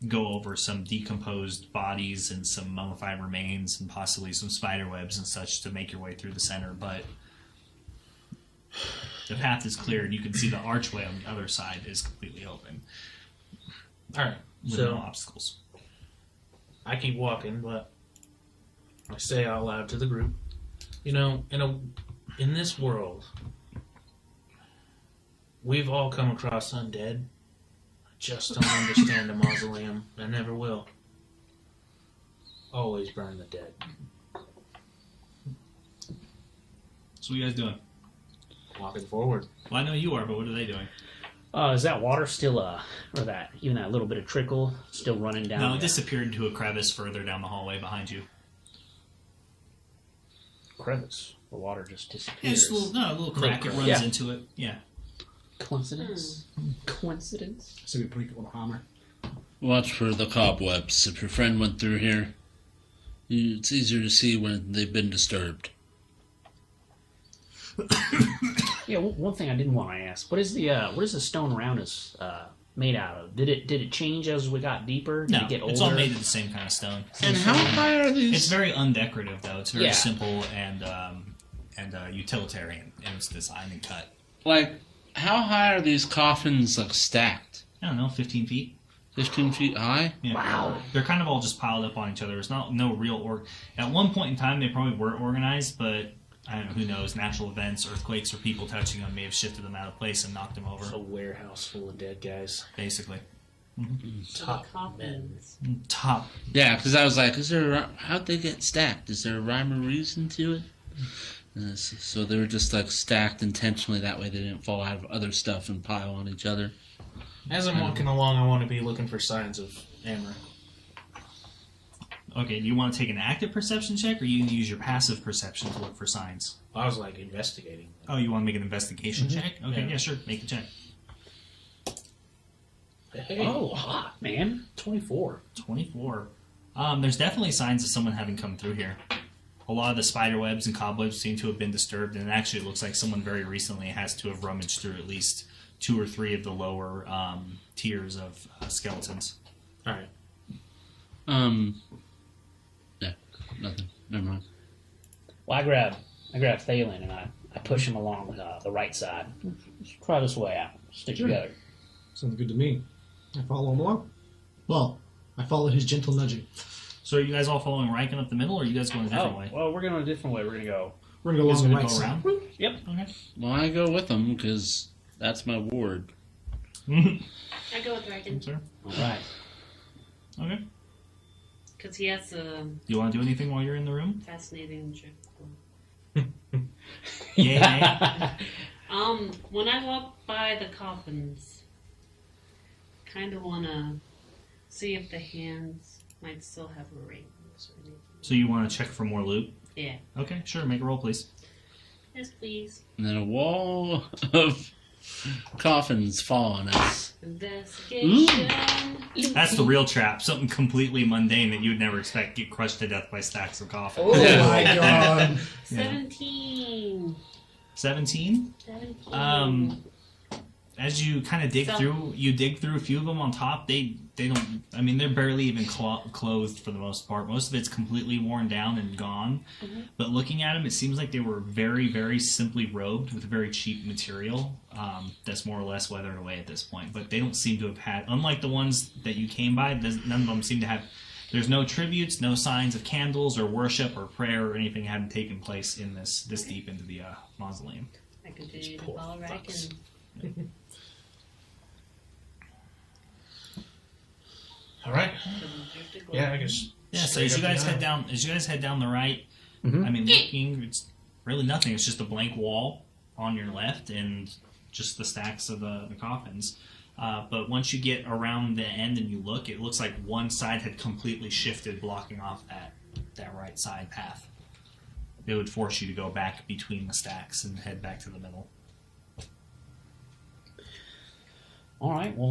go over some decomposed bodies and some mummified remains and possibly some spider webs and such to make your way through the center, but the path is clear, and you can see the archway on the other side is completely open All right. with So no obstacles. I keep walking, but I say out loud to the group, you know, in this world, we've all come across undead. I just don't understand a mausoleum. I never will. Always burn the dead. So what are you guys doing? Walking forward. Well, I know you are, but what are they doing? Is that water still, or even that little bit of trickle still running down? No, it disappeared into a crevice further down the hallway behind you. Crevice. The water just disappears. Yeah, just a little crack. It runs Yeah. into it. Yeah. Coincidence? Coincidence? So we pretty cool hammer. Watch for the cobwebs. If your friend went through here, it's easier to see when they've been disturbed. Yeah, one thing I didn't want to ask: what is the stone around us made out of? Did it change as we got deeper? Did No, it get older? it's all made of the same kind of stone. And how high are these? It's very undecorative, though. It's very Yeah. simple and utilitarian in its design and cut. Like, how high are these coffins, like, stacked? I don't know, 15 feet. 15 feet high? Yeah. Wow. They're kind of all just piled up on each other. There's no real At one point in time, they probably were organized, but I don't know, who knows? Natural events, earthquakes, or people touching them may have shifted them out of place and knocked them over. A warehouse full of dead guys. Basically. Top men. Coffins. Top. Yeah, because I was like, how'd they get stacked? Is there a rhyme or reason to it? So they were just, like, stacked intentionally. That way they didn't fall out of other stuff and pile on each other. As I'm walking along, I want to be looking for signs of Amber. Okay, do you want to take an active perception check, or you use your passive perception to look for signs? I was like investigating. Oh, you want to make an investigation check? Okay, Yeah. yeah, sure. Make a check. Hey, Oh, hot man! 24. 24. There's definitely signs of someone having come through here. A lot of the spider webs and cobwebs seem to have been disturbed, and actually it looks like someone very recently has to have rummaged through at least 2 or 3 of the lower tiers of skeletons. All right. Yeah, nothing. Never mind. Well, I grab Thalen and I push him along the right side. Let's try this way out. Stick Sure. together. Sounds good to me. I follow him along. Well, I follow his gentle nudging. So are you guys all following Riken up the middle, or are you guys going a different way? Well, we're going a different way. We're going to go. We're going to You go guys along the gonna right go side. around? Yep. Okay. Well, I go with them because that's my ward. I go with Dragon Sir. All right. Okay. because he has a Do you want to do anything while you're in the room? fascinating trip. Yeah. When I walk by the coffins, kind of want to see if the hands might still have rings or anything. So you want to check for more loot? Yeah. Okay, sure. Make a roll, please. Yes, please. And then a wall of coffins fall on us. Investigation. That's the real trap. Something completely mundane that you would never expect. Get crushed to death by stacks of coffins. Oh Yeah. my god. 17. 17? 17. As you kind of dig through a few of them on top. They don't. I mean, they're barely even clothed for the most part. Most of it's completely worn down and gone. Mm-hmm. But looking at them, it seems like they were very, very simply robed with very cheap material. That's more or less weathered away at this point. But they don't seem to have had, unlike the ones that you came by, none of them seem to have There's no tributes, no signs of candles or worship or prayer or anything hadn't taken place in this deep into the mausoleum. I continue to follow Racken. All right. Yeah, I guess. Yeah, so as you guys head down the right, Mhm. I mean, looking, it's really nothing. It's just a blank wall on your left and just the stacks of the coffins. But once you get around the end and you look, it looks like one side had completely shifted, blocking off that right side path. It would force you to go back between the stacks and head back to the middle. All right, well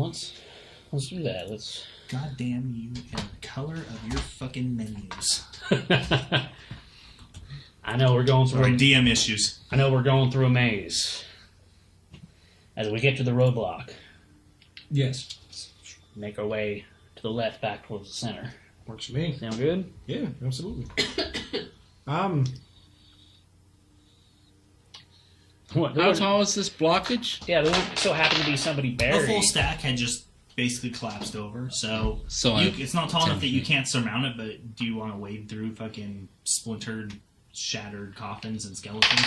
let's do that. Let's. God damn you and the color of your fucking menus. I know we're going Sorry, through. DM issues. I know we're going through a maze. As we get to the roadblock, Yes. make our way to the left, back towards the center. Works for me. Sound good? Yeah, absolutely. What? How tall is this blockage? Yeah, there so happened to be somebody The buried. full stack had just basically collapsed over, so like it's not tall enough 10 that you feet. can't surmount it, but do you want to wade through fucking splintered, shattered coffins and skeletons?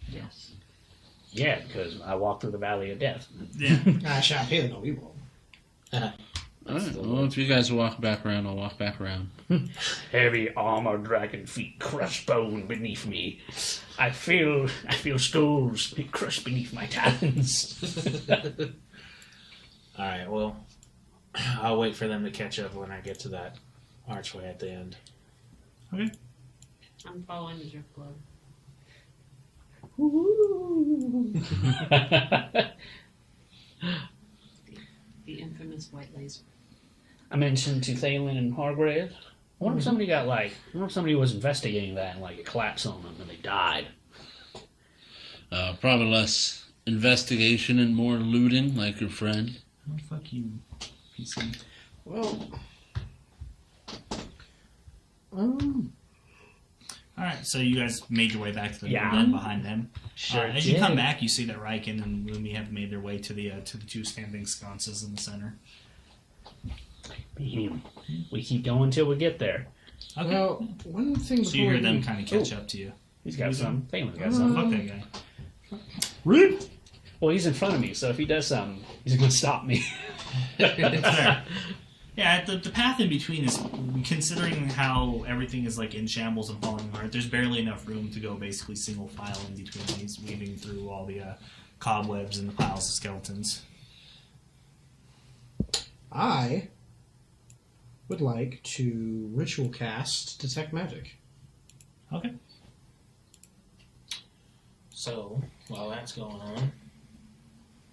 Yes. Yeah, because I walked through the Valley of Death. Yeah. I shall pay no evil. Alright, well, if you guys walk back around, I'll walk back around. Heavy armor dragon feet crush bone beneath me. I feel skulls be crushed beneath my talons. All right. Well, I'll wait for them to catch up when I get to that archway at the end. Okay. I'm following the drift glow. The infamous white laser. I mentioned to Thalen and Hargrave. I wonder if somebody somebody was investigating that and it collapsed on them and they died. Probably less investigation and more looting, like your friend. Oh, fuck you, PC. Well, Alright, so you guys made your way back to the Yeah. middle then behind them. Sure As you did. come back, you see that Riken and Lumi have made their way to the two standing sconces in the center. We keep going till we get there. Okay. well, one thing. So you hear them kind of catch up to you. He's got some. Thalen's got some. Fuck that guy. Really? Well, he's in front of me, so if he does something, he's going to stop me. It's there. Yeah, the path in between is, considering how everything is in shambles and falling apart, there's barely enough room to go basically single file in between these, weaving through all the cobwebs and the piles of skeletons. I would like to ritual cast Detect Magic. Okay. So while that's going on,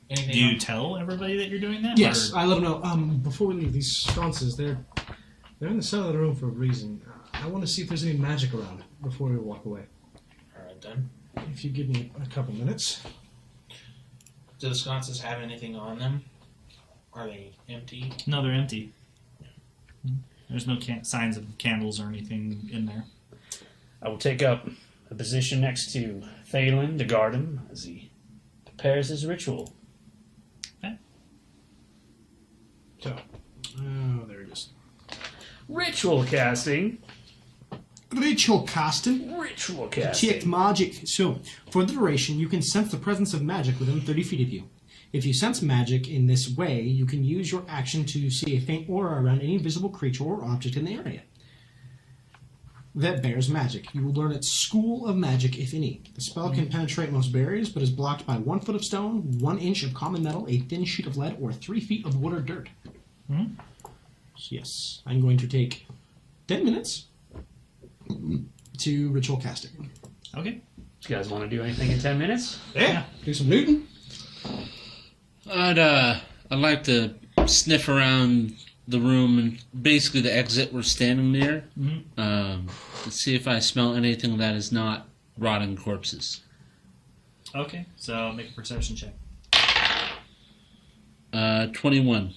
anything Do you else? tell everybody that you're doing that? Yes, or- I let them know. Before we leave these sconces, they're in the center of the room for a reason. I want to see if there's any magic around before we walk away. All right then. If you give me a couple minutes. Do the sconces have anything on them? Are they empty? No, they're empty. There's no signs of candles or anything in there. I will take up a position next to Thalen to guard him as he prepares his ritual. So, there it is. Ritual casting. Ritual casting. Ritual Detect casting. magic. So, for the duration, you can sense the presence of magic within 30 feet of you. If you sense magic in this way, you can use your action to see a faint aura around any visible creature or object in the area that bears magic. You will learn its school of magic, if any. The spell can penetrate most barriers, but is blocked by 1 foot of stone, 1 inch of common metal, a thin sheet of lead, or 3 feet of wood or dirt. Mhm. So yes, I'm going to take 10 minutes to ritual casting. Okay. You guys want to do anything in 10 minutes? Yeah. Do some looting. I'd like to sniff around the room and basically the exit we're standing near. To see if I smell anything that is not rotting corpses. Okay, so make a perception check. 21.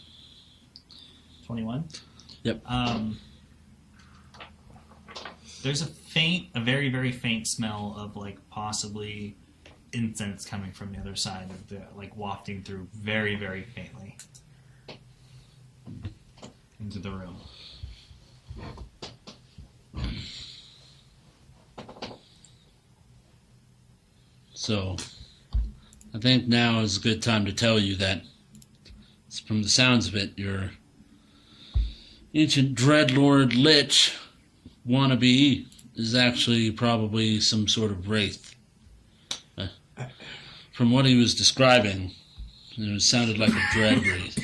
21? Yep. There's a very, very faint smell of possibly incense coming from the other side of the, wafting through very, very faintly into the room. So, I think now is a good time to tell you that, from the sounds of it, your ancient Dreadlord Lich wannabe is actually probably some sort of wraith. From what he was describing, it sounded like a dread wraith.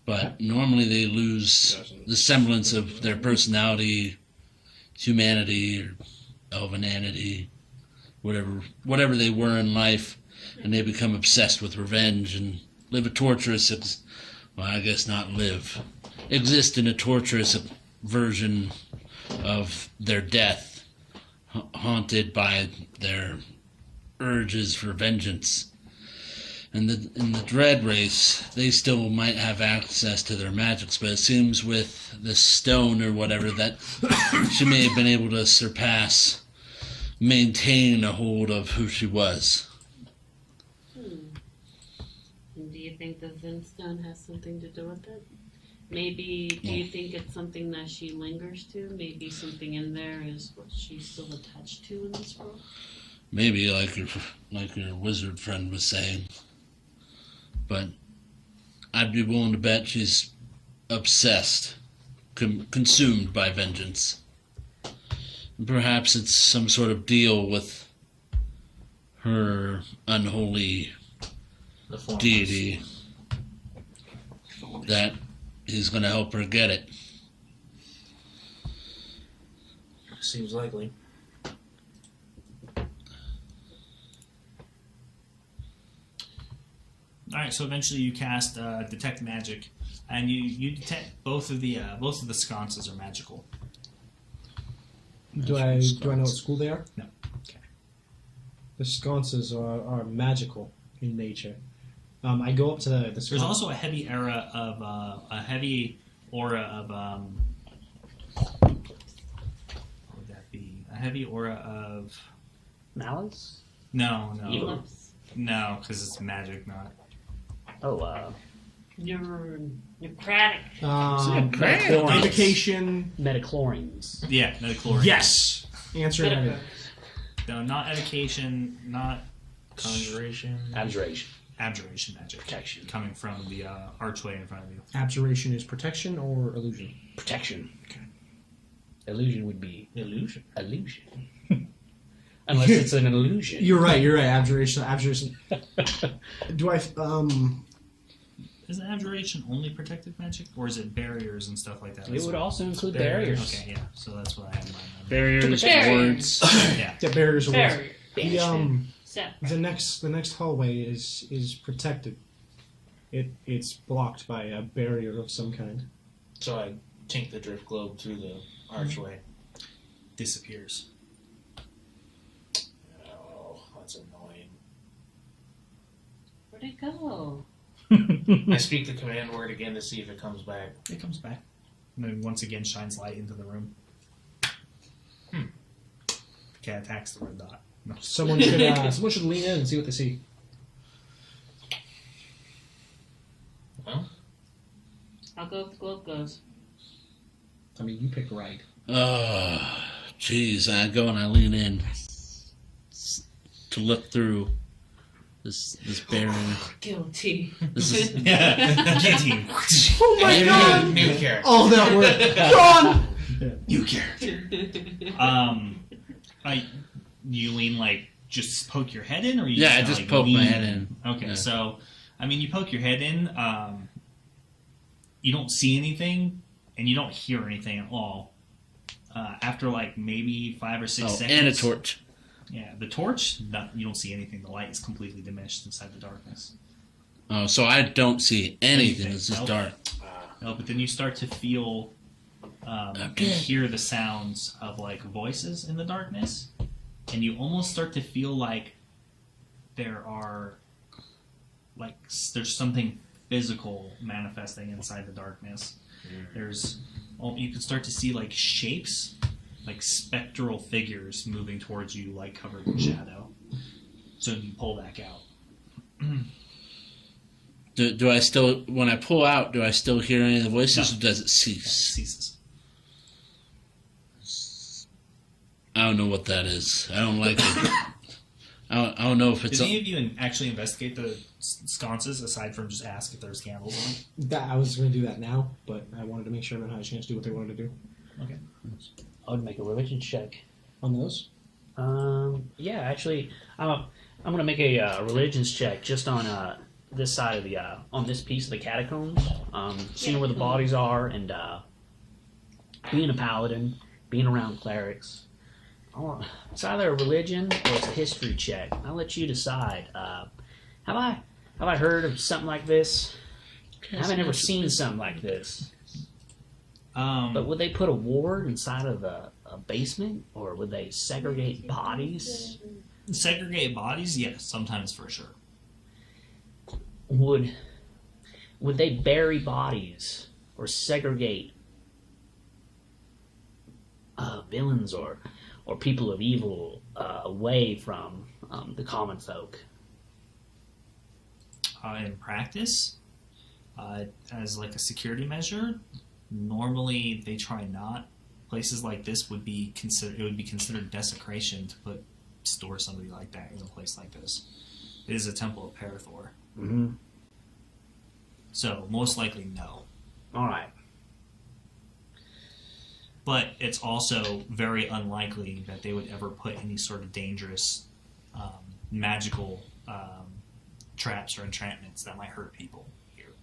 But normally they lose the semblance of their personality, humanity, or elvenanity, whatever they were in life, and they become obsessed with revenge and live a torturous, exist in a torturous version of their death, haunted by their urges for vengeance. And in the Dread race, they still might have access to their magics, but it seems with the stone or whatever that she may have been able to maintain a hold of who she was. And do you think the Zenstone has something to do with it? Maybe, do you think it's something that she lingers to? Maybe something in there is what she's still attached to in this world? Maybe, like your wizard friend was saying. But I'd be willing to bet she's obsessed, consumed by vengeance. And perhaps it's some sort of deal with her unholy deity that is going to help her get it. Seems likely. All right, so eventually you cast detect magic, and you detect both of the sconces are magical. Do I know what school they are? No. Okay. The sconces are magical in nature. I go up to the sconce. There's also a heavy aura of what would that be? A heavy aura of Malice? no, Eclipse. no, because it's magic, not. Oh, Necrotic. Metachlorines. Education. Metachlorines. Yeah, metachlorine. Yes. Answer it. No, not education, not Conjuration. Abjuration. abjuration magic. Protection. Coming from the archway in front of you. Abjuration is protection or illusion? Protection. Okay. Illusion would be Illusion. illusion. Unless it's an illusion. You're right. Abjuration. Do I? Is abjuration only protective magic, or is it barriers and stuff like that? It would also include barriers. Okay, yeah. So that's what I had in mind. Barriers, Barriers. words. Yeah. Yeah, barriers. Barrier. The next hallway is protected. It's blocked by a barrier of some kind. So I tink the drift globe through the archway. Disappears. Oh, that's annoying. Where'd it go? I speak the command word again to see if it comes back. It comes back. And then once again shines light into the room. The cat attacks the red dot. No. Someone should lean in and see what they see. Well, I'll go if the globe goes. I mean, you picked right. Oh, jeez. I go and I lean in to look through this barrier. Guilty. This is Yeah. Guillotine. Oh my god! new character. All that work gone. New character. You lean like just poke your head in, or you I kinda, just like, poke my lean head in. Okay, Yeah. so I mean, you poke your head in. You don't see anything, and you don't hear anything at all. After like maybe 5 or 6 seconds. And a torch. Yeah, the torch. You don't see anything. The light is completely diminished inside the darkness. Oh, so I don't see anything. It's just Nope. dark. No, but then you start to feel and hear the sounds of like voices in the darkness, and you almost start to feel like there's something physical manifesting inside the darkness. You can start to see like shapes, like spectral figures moving towards you, like covered in shadow. So you pull back out. Do I still, when I pull out, do I still hear any of the voices, No. or does it It cease? ceases. I don't know what that is. I don't like it. I don't know if it's... Did any of you actually investigate the sconces, aside from just ask if there's candles on them? I was going to do that now, but I wanted to make sure everyone had a chance to do what they wanted to do. Okay. I would make a religion check. On those? Yeah, actually, I'm going to make a religions check just on this side of the on this piece of the catacombs, seeing where the bodies are, and being a paladin, being around clerics. It's either a religion or it's a history check. I'll let you decide. Have I heard of something like this? I've never seen something like this. But would they put a ward inside of a basement, or would they segregate bodies? Segregate bodies? Yes, sometimes for sure. Would they bury bodies or segregate villains or people of evil away from the common folk? In practice, as like a security measure, normally they try not. Places like this would be considered desecration to store somebody like that in a place like this. It is a temple of Parathor. Mm-hmm. So most likely no. All right. But it's also very unlikely that they would ever put any sort of dangerous magical traps or enchantments that might hurt people here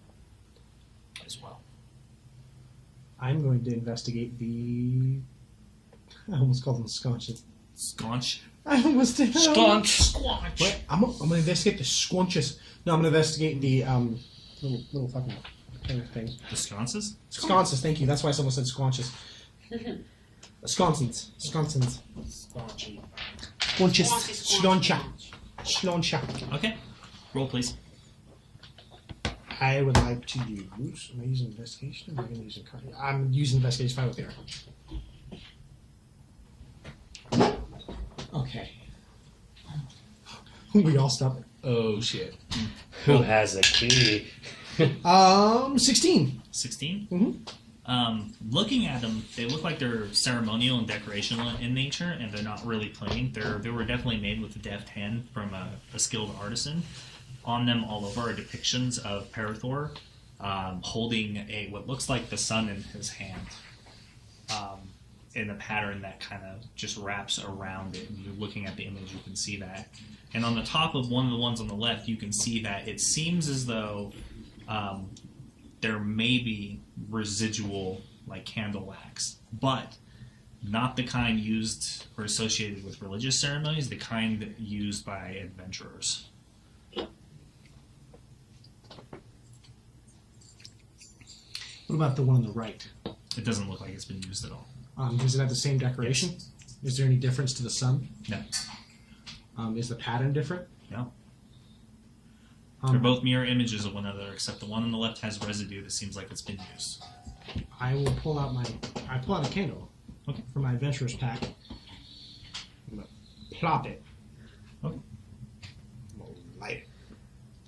as well. I'm going to investigate the... I almost called them sconches. Sconch? I almost did. Sconch. Wait, I'm going to investigate the squanches. No, I'm going to investigate the little fucking thing. The sconces? Sconces, thank you. That's why someone said squanches. Sconsons. Squanchy. Squanches. Schloncha. Schloncha. Okay. Roll, please. I would like to use... Am I using investigation? Am I going to use a... I'm using investigation. Fine with there. Okay. We all stop it. Oh, shit. Who has a key? 16. 16? Mm-hmm. Looking at them, they look like they're ceremonial and decorational in nature, and they're not really plain. They were definitely made with a deft hand from a skilled artisan. On them all over are depictions of Parathor holding what looks like the sun in his hand, in a pattern that kind of just wraps around it. And you're looking at the image, you can see that. And on the top of one of the ones on the left, you can see that it seems as though there may be residual like candle wax, but not the kind used or associated with religious ceremonies, the kind used by adventurers. What about the one on the right? It doesn't look like it's been used at all. Does it have the same decoration? Yes. Is there any difference to the sun? No. Is the pattern different? No. They're both mirror images of one another, except the one on the left has residue that seems like it's been used. I will pull out a candle. Okay. From my adventurer's pack. I'm going to plop it. Okay. I'm going to light it.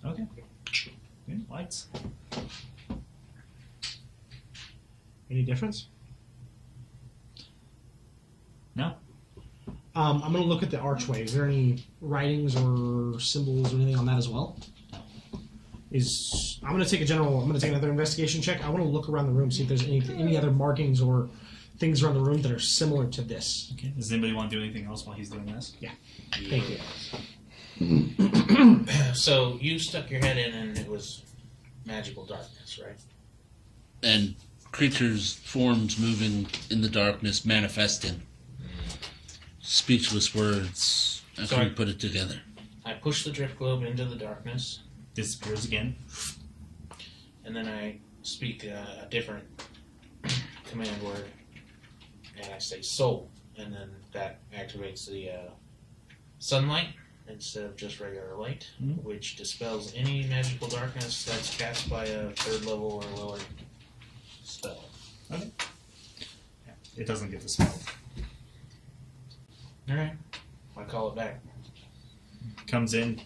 Okay. Okay. Lights. Any difference? No. I'm going to look at the archway. Is there any writings or symbols or anything on that as well? I'm going to take another investigation check. I want to look around the room, see if there's any other markings or things around the room that are similar to this. Okay. Does anybody want to do anything else while he's doing this? Yeah. Thank you. So you stuck your head in and it was magical darkness, right? And creatures' forms moving in the darkness, manifesting. Speechless words. I Sorry. couldn't put it together. I push the drift globe into the darkness, Disappears again. and then I speak a different command word, and I say soul, and then that activates the sunlight instead of just regular light, which dispels any magical darkness that's cast by a 3rd level or lower spell. Okay. Yeah. It doesn't get dispelled. Alright. I call it back. Comes in,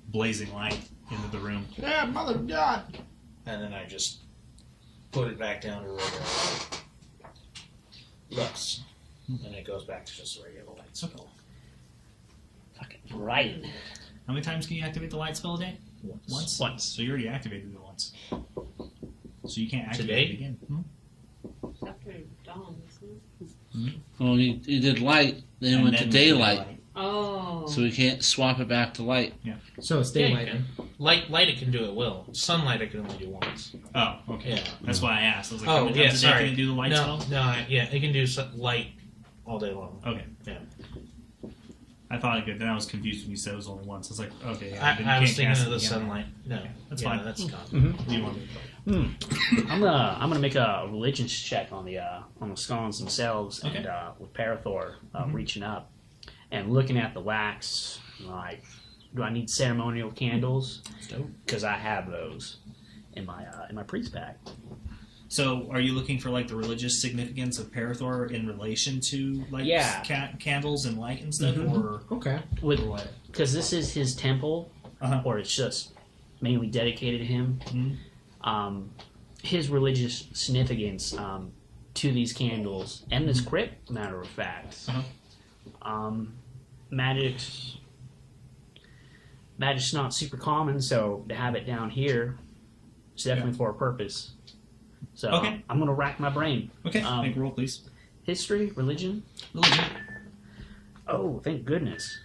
blazing light into the room. Yeah, mother of God. And then I just put it back down to regular light. Lux. And it goes back to just a regular light spell. Fucking right. How many times can you activate the light spell a day? Once. Once. So you already activated it once. So you can't activate Today? it again. It's after dawn, isn't it? Well, he did light, then he And went to then daylight, Oh. so we can't swap it back to light. So it's Yeah, you daylight. can. Light it can do at will. Sunlight it can only do once. Oh, okay. Yeah. That's why I asked. I was like, Oh, how many yeah, times a day sorry. can you do the light spell? No, yeah, it can do light all day long. Okay. Yeah. I thought it could. Then I was confused when you said it was only once. I was like, okay. Yeah, then you I was can't thinking cast of the it again. sunlight. No, That's yeah, fine. That's gone. What do you want me to do? I'm gonna make a religions check on the scones themselves, Okay. and with Parathor reaching up and looking at the wax. Like, do I need ceremonial candles? Because I have those in my priest pack. So, are you looking for like the religious significance of Parathor in relation to like candles and light and stuff, or Okay. With or what? because this is his temple, Uh-huh. or it's just mainly dedicated to him. His religious significance to these candles and this crypt, matter of fact. Magic's not super common, so to have it down here, it's definitely for a purpose. So Okay. I'm gonna rack my brain. Okay, make a roll, please. History, religion. Religion. Oh, thank goodness.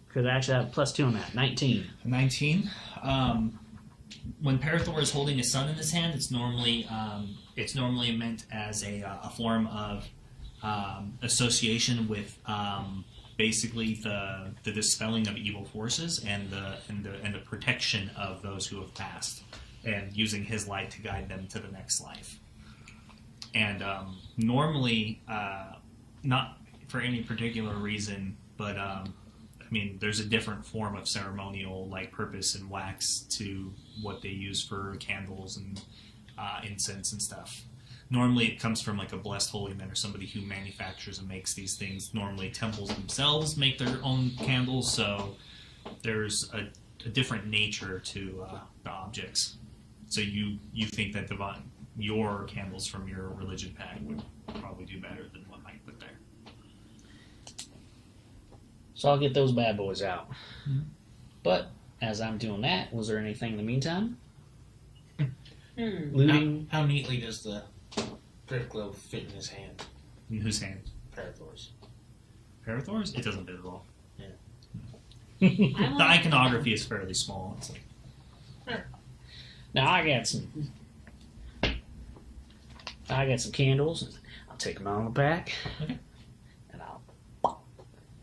Because I actually have +2 on that. 19. 19. When Parathor is holding a sun in his hand, it's normally meant as a form of association with basically the dispelling of evil forces and the protection of those who have passed, and using his light to guide them to the next life. And normally, not for any particular reason, but I mean, there's a different form of ceremonial like purpose and wax to what they use for candles and incense and stuff. Normally, it comes from like a blessed holy man or somebody who manufactures and makes these things. Normally, temples themselves make their own candles, so there's a different nature to the objects. So you think that your candles from your religion pack would probably do better than what Mike put there. So I'll get those bad boys out. But as I'm doing that, was there anything in the meantime? Looting. How neatly does the crypt globe fit in his hand? In whose hand? Parathor's. Parathor's? It doesn't fit at all. I The want- iconography is fairly small. It's like Now I got some candles. I'll take them out on the back. Okay. And I'll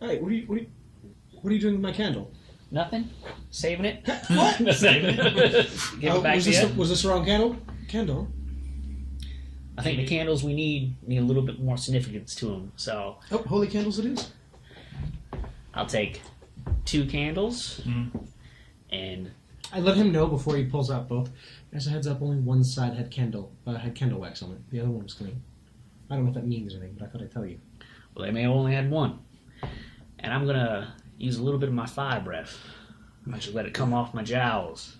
Hey, what are you doing with my candle? nothing. Saving it. What? Saving it. Give it back was to you. this the wrong candle? Candle? I think the candles we need a little bit more significance to them. So Oh, holy candles it is. I'll take 2 candles and I let him know before he pulls out both. As a heads up, only one side had candle wax on it. The other one was clean. I don't know if that means anything, but I thought I'd tell you. well, they may have only had one. And I'm gonna use a little bit of my fire breath. I should let it come off my jowls.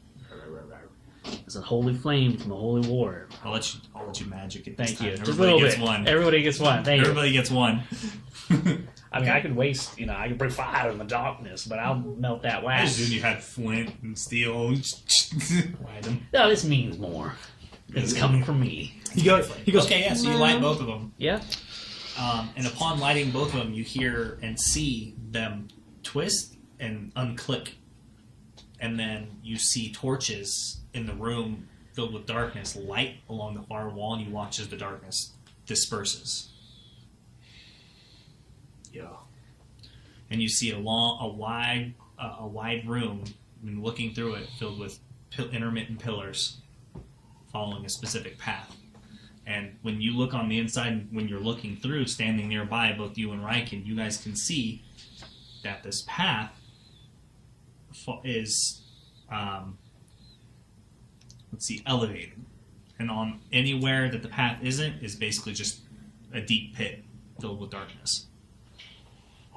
It's a holy flame from the holy warrior. I'll let you magic it. This Thank time. you. Just a Everybody little gets bit. one. Everybody gets one. Thank you. Everybody gets one. I mean, I could waste, I could bring fire in the darkness, but I'll melt that I wax. assumed you had flint and steel. Light them. No, this means more. It's coming from me. He goes. Okay, yeah. So you light both of them, Yeah. and upon lighting both of them, you hear and see them twist and unclick, and then you see torches in the room filled with darkness light along the far wall, and you watch as the darkness disperses. Yeah. And you see a wide room, and looking through it, filled with intermittent pillars, following a specific path. And when you look on the inside, when you're looking through, standing nearby, both you and Riken, you guys can see that this path is, elevated. And on anywhere that the path isn't is basically just a deep pit filled with darkness.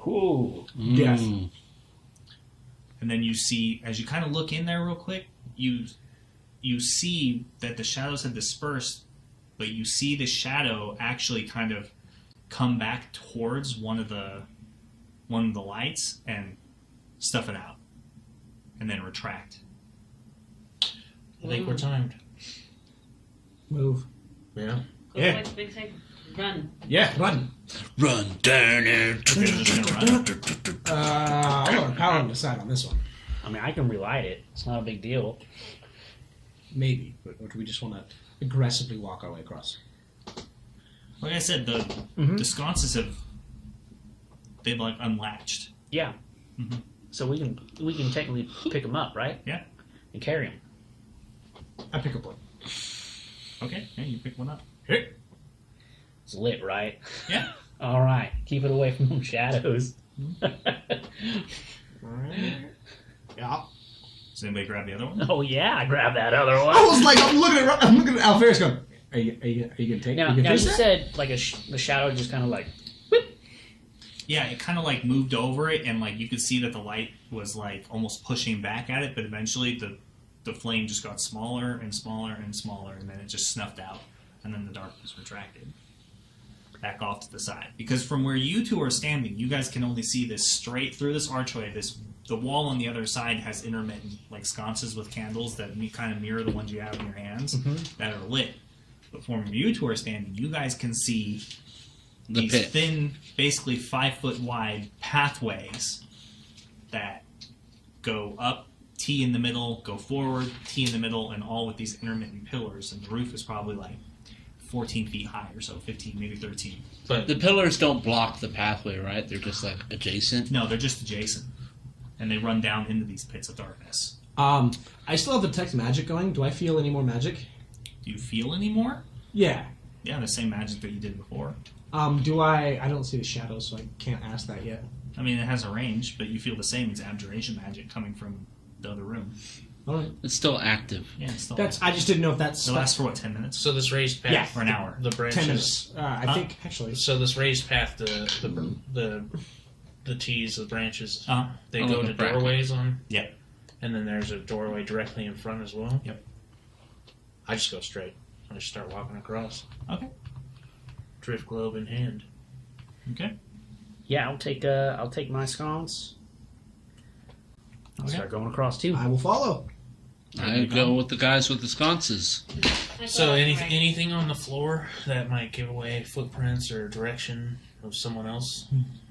Ooh. Death. And then you see, as you kind of look in there real quick, you see that the shadows have dispersed, but you see the shadow actually kind of come back towards one of the lights and stuff it out, and then retract. I think we're timed. Move. Yeah. Go Yeah. like the big thing. Run. Yeah, run. Run down there. Okay, they're just gonna run. I'll let Paladin decide on this one. I mean, I can relight it. It's not a big deal. Maybe, but or do we just want to aggressively walk our way across? Like I said, the Mhm. sconces they've like unlatched. Yeah. Mhm. So we can technically pick them up, right? Yeah. And carry them. I pick up one. Okay, yeah, you pick one up. It's lit, right? Yeah. All right. Keep it away from them shadows. Yeah. Does anybody grab the other one? Oh yeah, I grabbed that other one. I was like, I'm looking at Alferis going, are you gonna take Now you you gonna finish that? said like the shadow just kind of like. Yeah, it kind of like moved over it, and like you could see that the light was like almost pushing back at it, but eventually the flame just got smaller and smaller and smaller, and then it just snuffed out, and then the darkness retracted back off to the side. Because from where you two are standing, you guys can only see this straight through this archway. The wall on the other side has intermittent like sconces with candles that kind of mirror the ones you have in your hands that are lit. But from where you two are standing, you guys can see The these pit. thin, basically 5-foot wide pathways that go up, T in the middle, go forward, T in the middle, and all with these intermittent pillars. And the roof is probably like 14 feet high or so, 15, maybe 13. But The pillars don't block the pathway, right? They're just like adjacent. No, they're just adjacent. And they run down into these pits of darkness. I still have detect magic going. Do I feel any more magic? Do you feel any more? Yeah. Yeah, the same magic that you did before. Do I don't see the shadows, so I can't ask that yet. I mean, it has a range, but you feel the same as abjuration magic coming from the other room. Alright. It's still active. Yeah, it's still. I just didn't know if that's It lasts for what, 10 minutes? so this raised path, Yeah, for an hour. the branches. 10 minutes. I think actually. So this raised path, the T's, the branches, Uh-huh. they Oh, go like to a bracket. doorways on. Yep. And then there's a doorway directly in front as well. Yep. I just go straight. I just start walking across. Okay. Drift globe in hand. Okay. Yeah, I'll take my sconce. I'll Okay. start going across too. I will follow. I go with the guys with the sconces. So anything on the floor that might give away footprints or direction of someone else?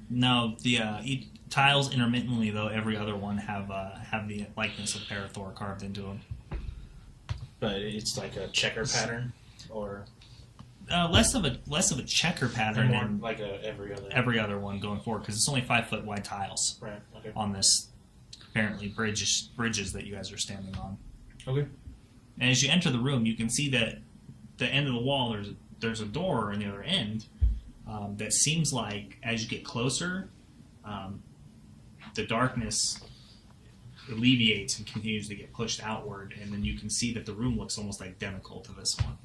No, the tiles intermittently though. Every other one have the likeness of Parathor carved into them. But it's like a checker pattern, or Less of a checker pattern more than like every other one going forward because it's only 5-foot wide tiles Right. Okay. on this apparently bridges that you guys are standing on. Okay. And as you enter the room, you can see that the end of the wall there's a door on the other end that seems like as you get closer, the darkness alleviates and continues to get pushed outward, and then you can see that the room looks almost identical to this one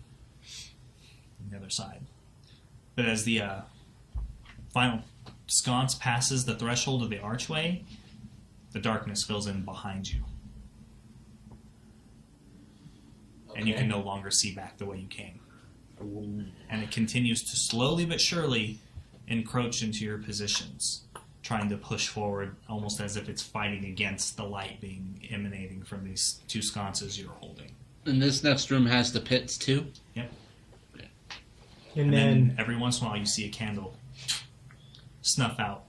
on the other side. But as the final sconce passes the threshold of the archway, the darkness fills in behind you. And you can no longer see back the way you came. And it continues to slowly but surely encroach into your positions, trying to push forward almost as if it's fighting against the light emanating from these two sconces you're holding. And this next room has the pits too? Yep. And And then then every once in a while you see a candle snuff out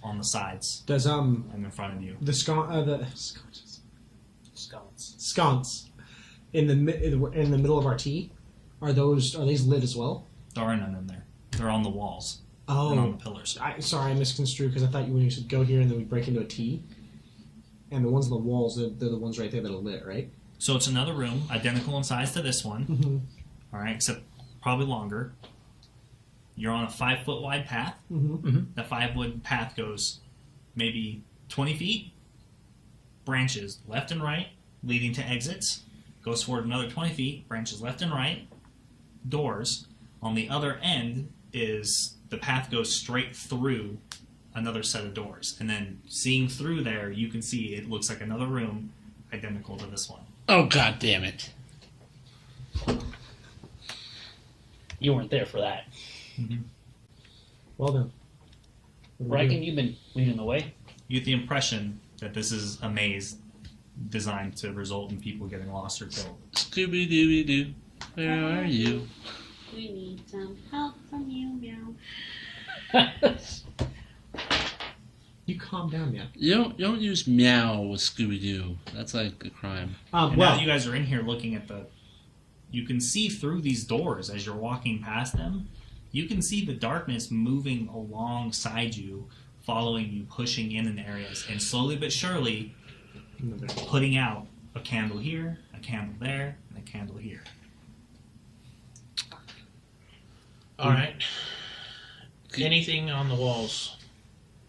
on the sides does and in front of you. the Sconce. sconce in the middle of our T, are these lit as well? There are none in there. They're on the walls and on Oh, the pillars. sorry, I misconstrued because I thought when you said go here and then we break into a T, and the ones on the walls they're the ones right there that are lit, right? So it's another room, identical in size to this one. Mm-hmm. All right, except probably longer. You're on a 5-foot wide path. Mm-hmm. That 5-foot path goes maybe 20 feet, branches left and right, leading to exits. Goes forward another 20 feet, branches left and right, doors. On the other end is the path goes straight through another set of doors. And then seeing through there, you can see it looks like another room identical to this one. Oh, god damn it. You weren't there for that. Well done. Riken, you've been leading the way. You get the impression that this is a maze designed to result in people getting lost or killed. Scooby-Dooby-Doo, where are you? We need some help from you, meow. You calm down, man. You don't use meow with Scooby-Doo. That's like a crime. And now that you guys are in here looking at you can see through these doors as you're walking past them. You can see the darkness moving alongside you, following you, pushing in areas, and slowly but surely putting out a candle here, a candle there, and a candle here. All right. Anything on the walls,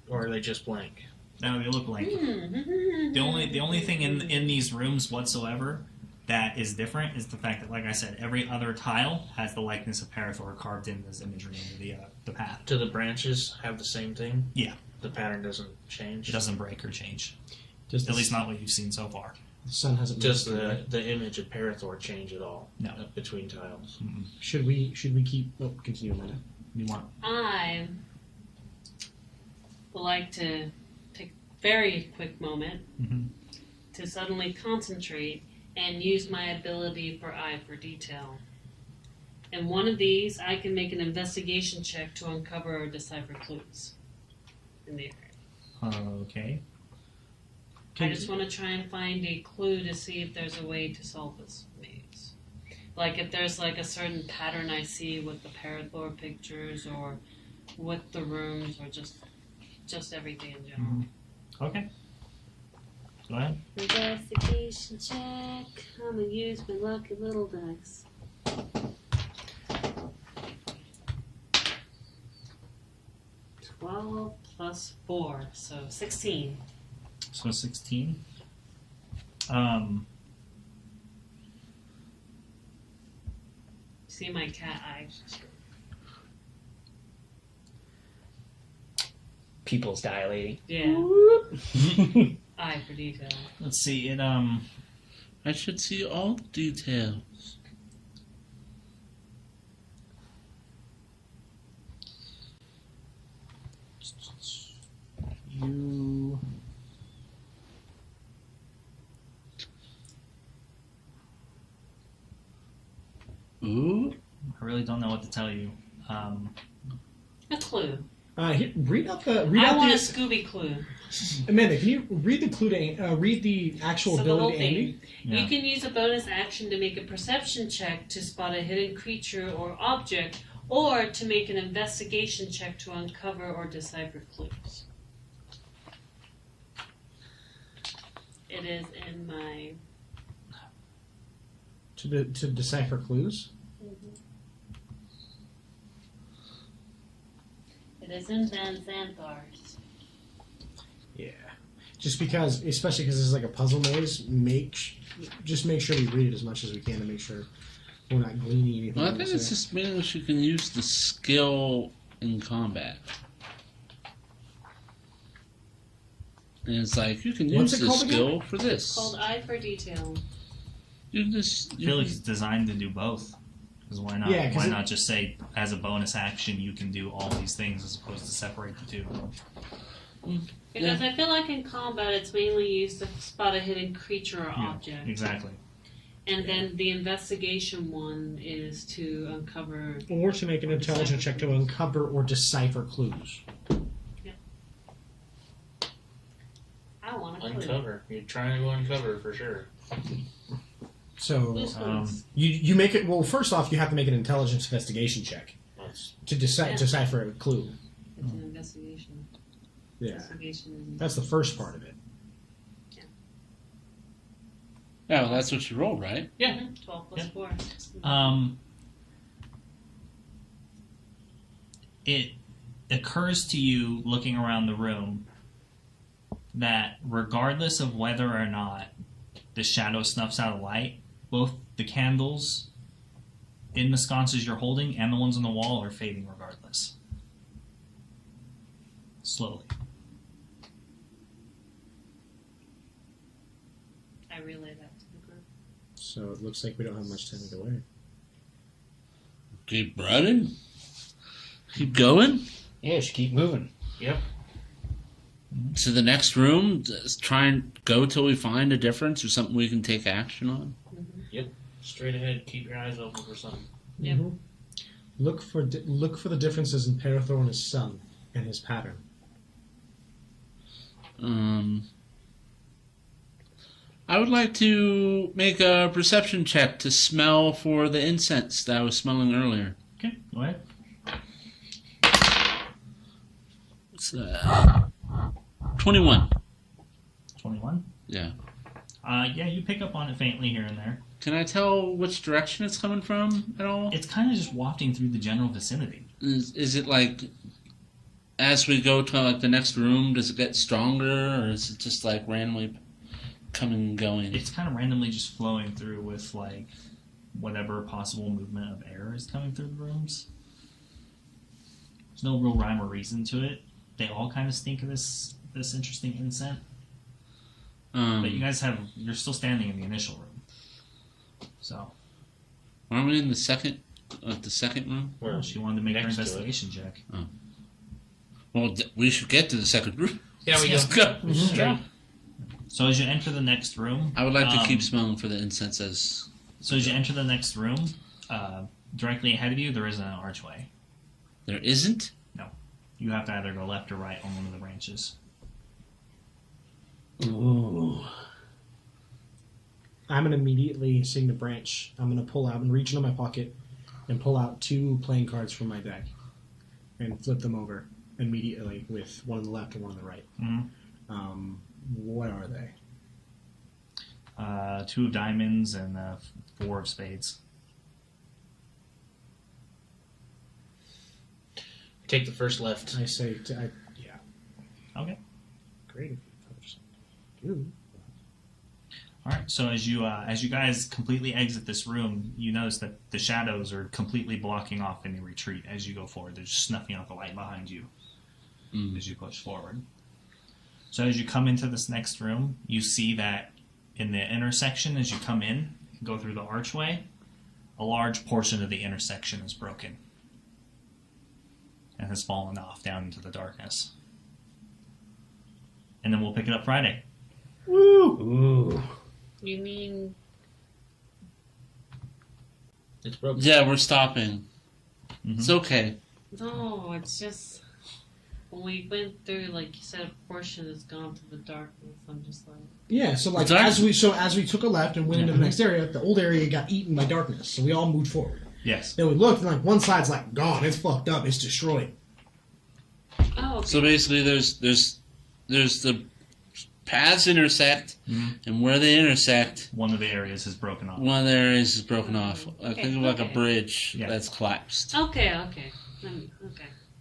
or are they just blank? No, they look blank. The only thing in these rooms whatsoever that is different is the fact that, like I said, every other tile has the likeness of Parathor carved in as imagery into the path. Do the branches have the same thing? Yeah. The pattern doesn't change? It doesn't break or change. At least not what you've seen so far. The sun hasn't. Does the image of Parathor change at all? No. Between tiles? Mm-mm. Should we keep? Oh, continue, Amanda. You want? I would like to take a very quick moment to suddenly concentrate and use my ability for eye for detail. And one of these, I can make an investigation check to uncover or decipher clues in the area. Okay. I just want to try and find a clue to see if there's a way to solve this maze. Like if there's like a certain pattern I see with the Parathor pictures or with the rooms or just everything in general. Okay. Go ahead. Investigation check. I'm gonna use my lucky little dice. $12 plus 4, so 16. So 16. See my cat eyes. Pupils dilating. Yeah. Eye for detail. Let's see. It I should see all the details. You. Ooh. I really don't know what to tell you. A clue. Read out the. I want a Scooby clue. Amanda, can you read the clue to read the actual So the whole ability to Andy? thing. Yeah. You can use a bonus action to make a perception check to spot a hidden creature or object, or to make an investigation check to uncover or decipher clues. It is in my... To decipher clues? It is in Van Xanthar's. Yeah. Just because, especially because this is like a puzzle maze, just make sure we read it as much as we can to make sure we're not gleaning anything. Well, I think it's just mainly you can use the skill in combat. And it's like, you can use this skill for this. It's called Eye for Detail. You just, I feel like it's designed to do both. Because why not? Yeah, why not just say, as a bonus action, you can do all these things as opposed to separate the two? Because I feel like in combat it's mainly used to spot a hidden creature or object. Exactly. And then the investigation one is to uncover... Or to make an intelligence check to uncover or decipher clues. I want a clue. Uncover. You're trying to uncover for sure. So, This one's... you make it... Well, first off, you have to make an intelligence investigation check to decipher a clue. It's an investigation. Yeah. Investigation. That's the first part of it. Yeah, well, that's what you rolled, right? Yeah. 12 plus 4. It occurs to you, looking around the room, that regardless of whether or not the shadow snuffs out a light, both the candles in the sconces you're holding and the ones on the wall are fading regardless. Slowly. I relay that to the group. So it looks like we don't have much time to go away. Keep running. Keep going. Yeah, you should keep moving. Yep. to the next room. Just try and go till we find a difference or something we can take action on. Straight ahead. Keep your eyes open for something. Yep. Look for the differences in Parathor and his son and his pattern. I would like to make a perception check to smell for the incense that I was smelling earlier. Okay, go ahead. What's that? 21. 21. Yeah. Yeah, you pick up on it faintly here and there. Can I tell which direction it's coming from at all? It's kind of just wafting through the general vicinity. Is it like, as we go to like the next room, does it get stronger, or is it just like randomly coming and going? It's kind of randomly just flowing through with like whatever possible movement of air is coming through the rooms. There's no real rhyme or reason to it. They all kind of stink of this interesting incense. But you guys you're still standing in the initial room. So. Aren't we in the second room? Well, she wanted to make her Next to investigation check. Oh. Well, we should get to the second room. Yeah, we Let's go. Yeah. So as you enter the next room, I would like to keep smelling for the incense as. So as you enter the next room, directly ahead of you, there isn't an archway. There isn't? No. You have to either go left or right on one of the branches. Ooh. I'm going to immediately, seeing the branch, I'm going to pull out and reach into my pocket and pull out 2 playing cards from my deck and flip them over immediately with one on the left and one on the right. Mm-hmm. What are they? 2 of diamonds and 4 of spades. Take the first left. I say, yeah. Okay. Great. Ooh. All right. So as you guys completely exit this room, you notice that the shadows are completely blocking off any retreat as you go forward. They're just snuffing out the light behind you as you push forward. So as you come into this next room, you see that in the intersection, as you come in, go through the archway, a large portion of the intersection is broken and has fallen off down into the darkness. And then we'll pick it up Friday. Woo! Ooh. You mean It's broken. Yeah, we're stopping. Mm-hmm. It's okay. no? It's just when we went through, like you said, a portion has gone to the darkness. I'm just like, Yeah, so like Exactly. as we took a left and went into the next area, the old area got eaten by darkness, so we all moved forward. Yes. Then we looked and like one side's like gone, it's fucked up, it's destroyed. oh, okay. So basically, there's the paths intersect, and where they intersect, One of the areas is broken off. one of the areas is broken off. I think of like a Okay. bridge Yeah. that's collapsed. Okay. Okay.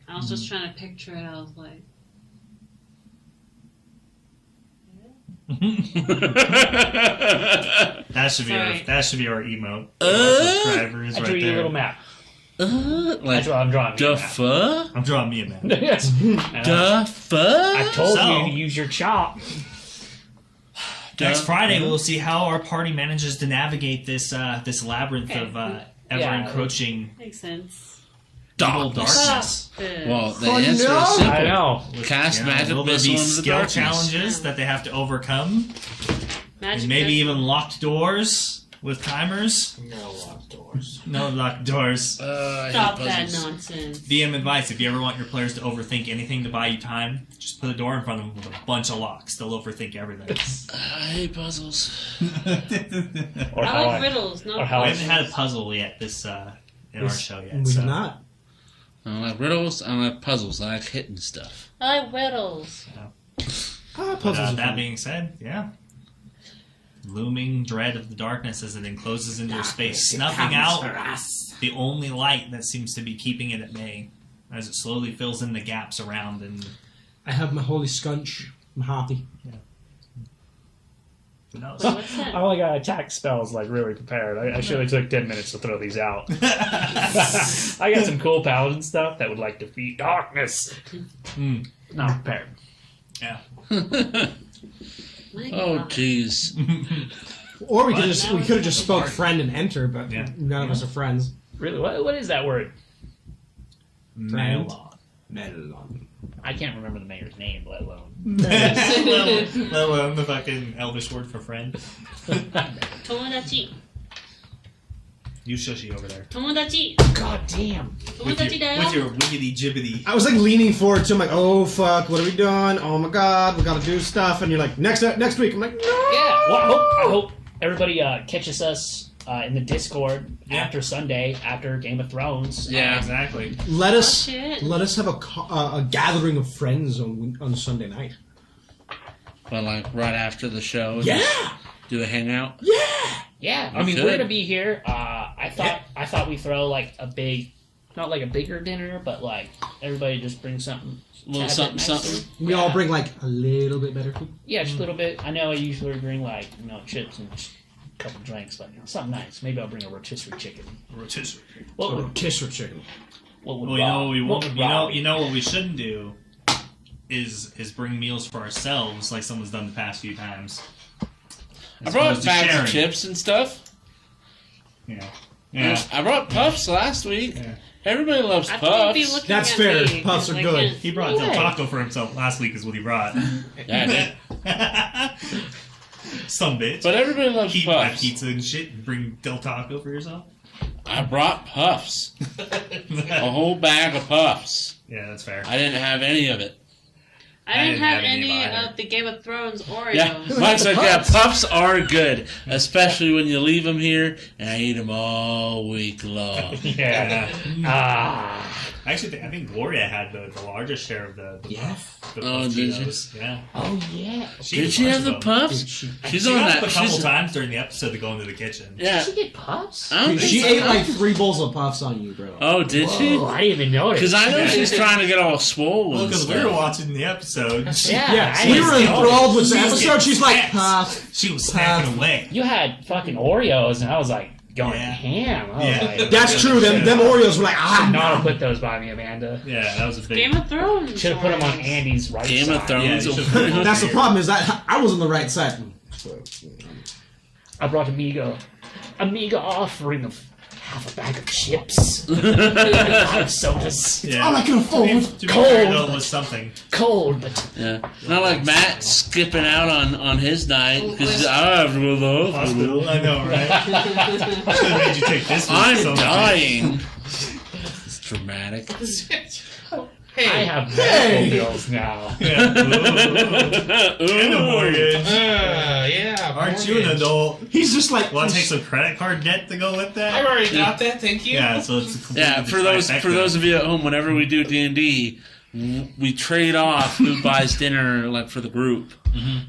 I was just trying to picture it. I was like, That should be Sorry. our emote. Uh, Subscribers I right drew you a there. little map. like I'm drawing you a the map. fuck? I'm drawing me a map. Yes. The fuck? I told So- you to use your chop. Next Friday, we'll see how our party manages to navigate this labyrinth Okay. of ever encroaching makes sense. evil Darkness. darkness. Well, the Oh, answer no! is simple. I know. Cast magic will there missile be into the skill darkness. challenges that they have to overcome? Magic And maybe missile. even locked doors with timers? No locked doors. No locked doors. I hate Stop that puzzles. nonsense. DM advice, if you ever want your players to overthink anything to buy you time, just put a door in front of them with a bunch of locks. They'll overthink everything. I hate puzzles. Or I how like riddles, no or how We I- haven't had a puzzle yet in our show yet. We so. did not. I don't like riddles. I don't like puzzles. I like hitting stuff. I like riddles. But, Puzzles are that fun. being said, yeah. Looming dread of the darkness as it encloses into your space, snuffing out the only light that seems to be keeping it at bay as it slowly fills in the gaps around. And I have my holy scunch. I'm happy. who knows? Wait, what's that? I only got attack spells like really prepared. I should have took 10 minutes to throw these out. I got some cool paladin stuff that would like defeat darkness. Not prepared. Yeah. My Oh, God. jeez. Or we could But- have just spoke friend and enter, but Yeah. none of us are friends. Really, what is that word? Melon. Melon. I can't remember the mayor's name, let alone. Let alone the fucking Elvish word for friend. Tomodachi. You shushy over there. Tomodachi. God damn. With Tomodachi da your yo. wiggity jibbity. I was like leaning forward to him, like, oh fuck, what are we doing? Oh my god, we gotta do stuff. And you're like, next week. I'm like, no. Yeah. Well, I hope everybody catches us in the Discord after Sunday, after Game of Thrones. Yeah. Exactly. Let us shit. have a gathering of friends on Sunday night. But like right after the show. Yeah. Do a hangout. Yeah, I We mean could. we're gonna be here. I thought we throw like a big, not like a bigger dinner, but like everybody just brings something. A little tad bit something, nicer. something. We all bring like a little bit better food. Yeah, just a little bit. I know I usually bring like chips and a couple drinks, but something nice. Maybe I'll bring a rotisserie chicken. Rotisserie. What would Rotisserie chicken. what would Well, you know what we Rob- won't. what would You know, Rob- you know what we shouldn't do is bring meals for ourselves like someone's done the past few times. I As brought opposed to bags sharing. of chips and stuff. Yeah. I brought puffs last week. Yeah. Everybody loves I think be puffs. looking That's at fair. me, Puffs are 'cause I good. can't- He brought Del Hey. Taco for himself last week. Is what he brought. Yeah, I did. Some bitch. But everybody loves Keep my puffs. pizza and shit and bring Del Taco for yourself. I brought puffs. A whole bag of puffs. Yeah, that's fair. I didn't have any of it. I didn't have any any either. of the Game of Thrones Oreos. Yeah, Mike's like, yeah, puffs are good, especially when you leave them here, and I eat them all week long. Yeah. Actually, I think Gloria had the largest share of the Yeah. the Oh, puff did she? Cheetos. Yeah. Oh yeah. She Did ate she bunch have the of them. puffs? She's She on got that. up a couple She's, times during the episode to go into the kitchen. yeah. Did she get puffs? I don't think She so. ate like 3 bowls of puffs on you, bro. Oh, did she? Oh, I didn't even notice. Because I know she's trying to get all swollen. Well, and because we stuff. were watching the episode. Yeah, I we didn't were notice. enthralled with the She was episode. getting She's like, snacks. puff. She was snacking away. You had fucking Oreos, and I was like going Yeah. ham. I was Yeah. like, That's true. Them Oreos were like, should not have ah. put those by me, Amanda. Yeah, that was a big. Game of Thrones. Should have put them on Oreos. Andy's right Game side. of Thrones. Yeah, you should've put them on That's the here. problem is that I was on the right side. I brought Amiga offering of half a bag of chips, five sodas. Yeah. All I can afford. To be fair, Cold. though, it was something. Cold, but Yeah. Not like Matt skipping out on his night because I have to go to the hospital. Hospital. I know, right? I should have made you take this one. I'm son of a bitch. dying. It's dramatic. I have Hey. medical bills now. Yeah. And a mortgage. Yeah. Aren't you an mortgage. adult? He's just like, Want to take some credit card debt to go with I've that? already got that. Thank you. Yeah, so it's a complete Yeah, for those of you at home, whenever we do D&D, we trade off who buys dinner like for the group,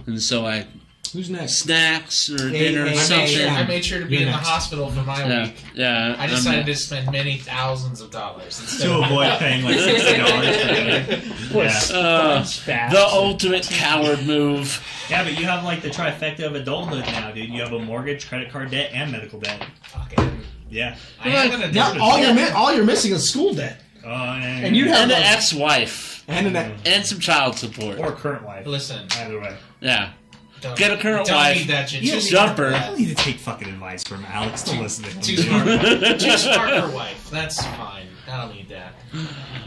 and so like who's next? snacks or Hey, dinner or hey, something. I made sure to be You're in the next. hospital for my Yeah, week. yeah. I decided to spend many thousands of dollars instead To of avoid paying like $60 for dinner. Yeah. Fast. the ultimate coward move. Yeah, but you have like the trifecta of adulthood now, dude. You have a mortgage, credit card debt, and medical debt. fucking. Yeah. I am gonna do Now, it. all you're missing is school debt. And you have And an a- ex-wife. And an And some child support. or current wife. Listen, Either way. Yeah. don't, Get a current don't wife. need that shit. You Just jumper. I don't need to take fucking advice from Alex to listen to him. Too smart. Too smart for wife. That's fine. I don't need that.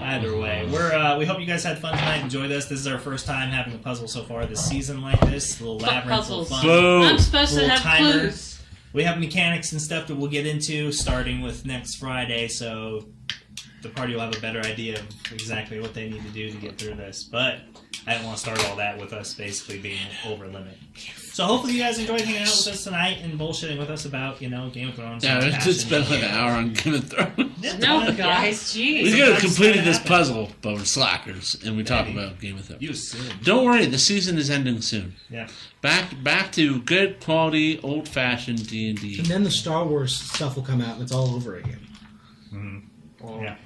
Either way, we hope you guys had fun tonight. Enjoyed this. This is our first time having a puzzle so far this season like this. A little Fuck labyrinth, a little puzzles. fun. Boom. I'm supposed to Little have timer. clues. We have mechanics and stuff that we'll get into starting with next Friday, so the party will have a better idea of exactly what they need to do to get through this. But I didn't want to start all that with us basically being over limit. So hopefully you guys enjoyed hanging out with us tonight and bullshitting with us about, Game of Thrones. Yeah, and it's been passion. like an hour on Game of Thrones. No, guys, We jeez. could have Sometimes completed that this happens. puzzle, but we're slackers, and we talk Maybe. about Game of Thrones. You sin. Don't worry, the season is ending soon. Yeah. Back to good quality, old-fashioned D&D. And then the Star Wars stuff will come out and it's all over again. Yeah.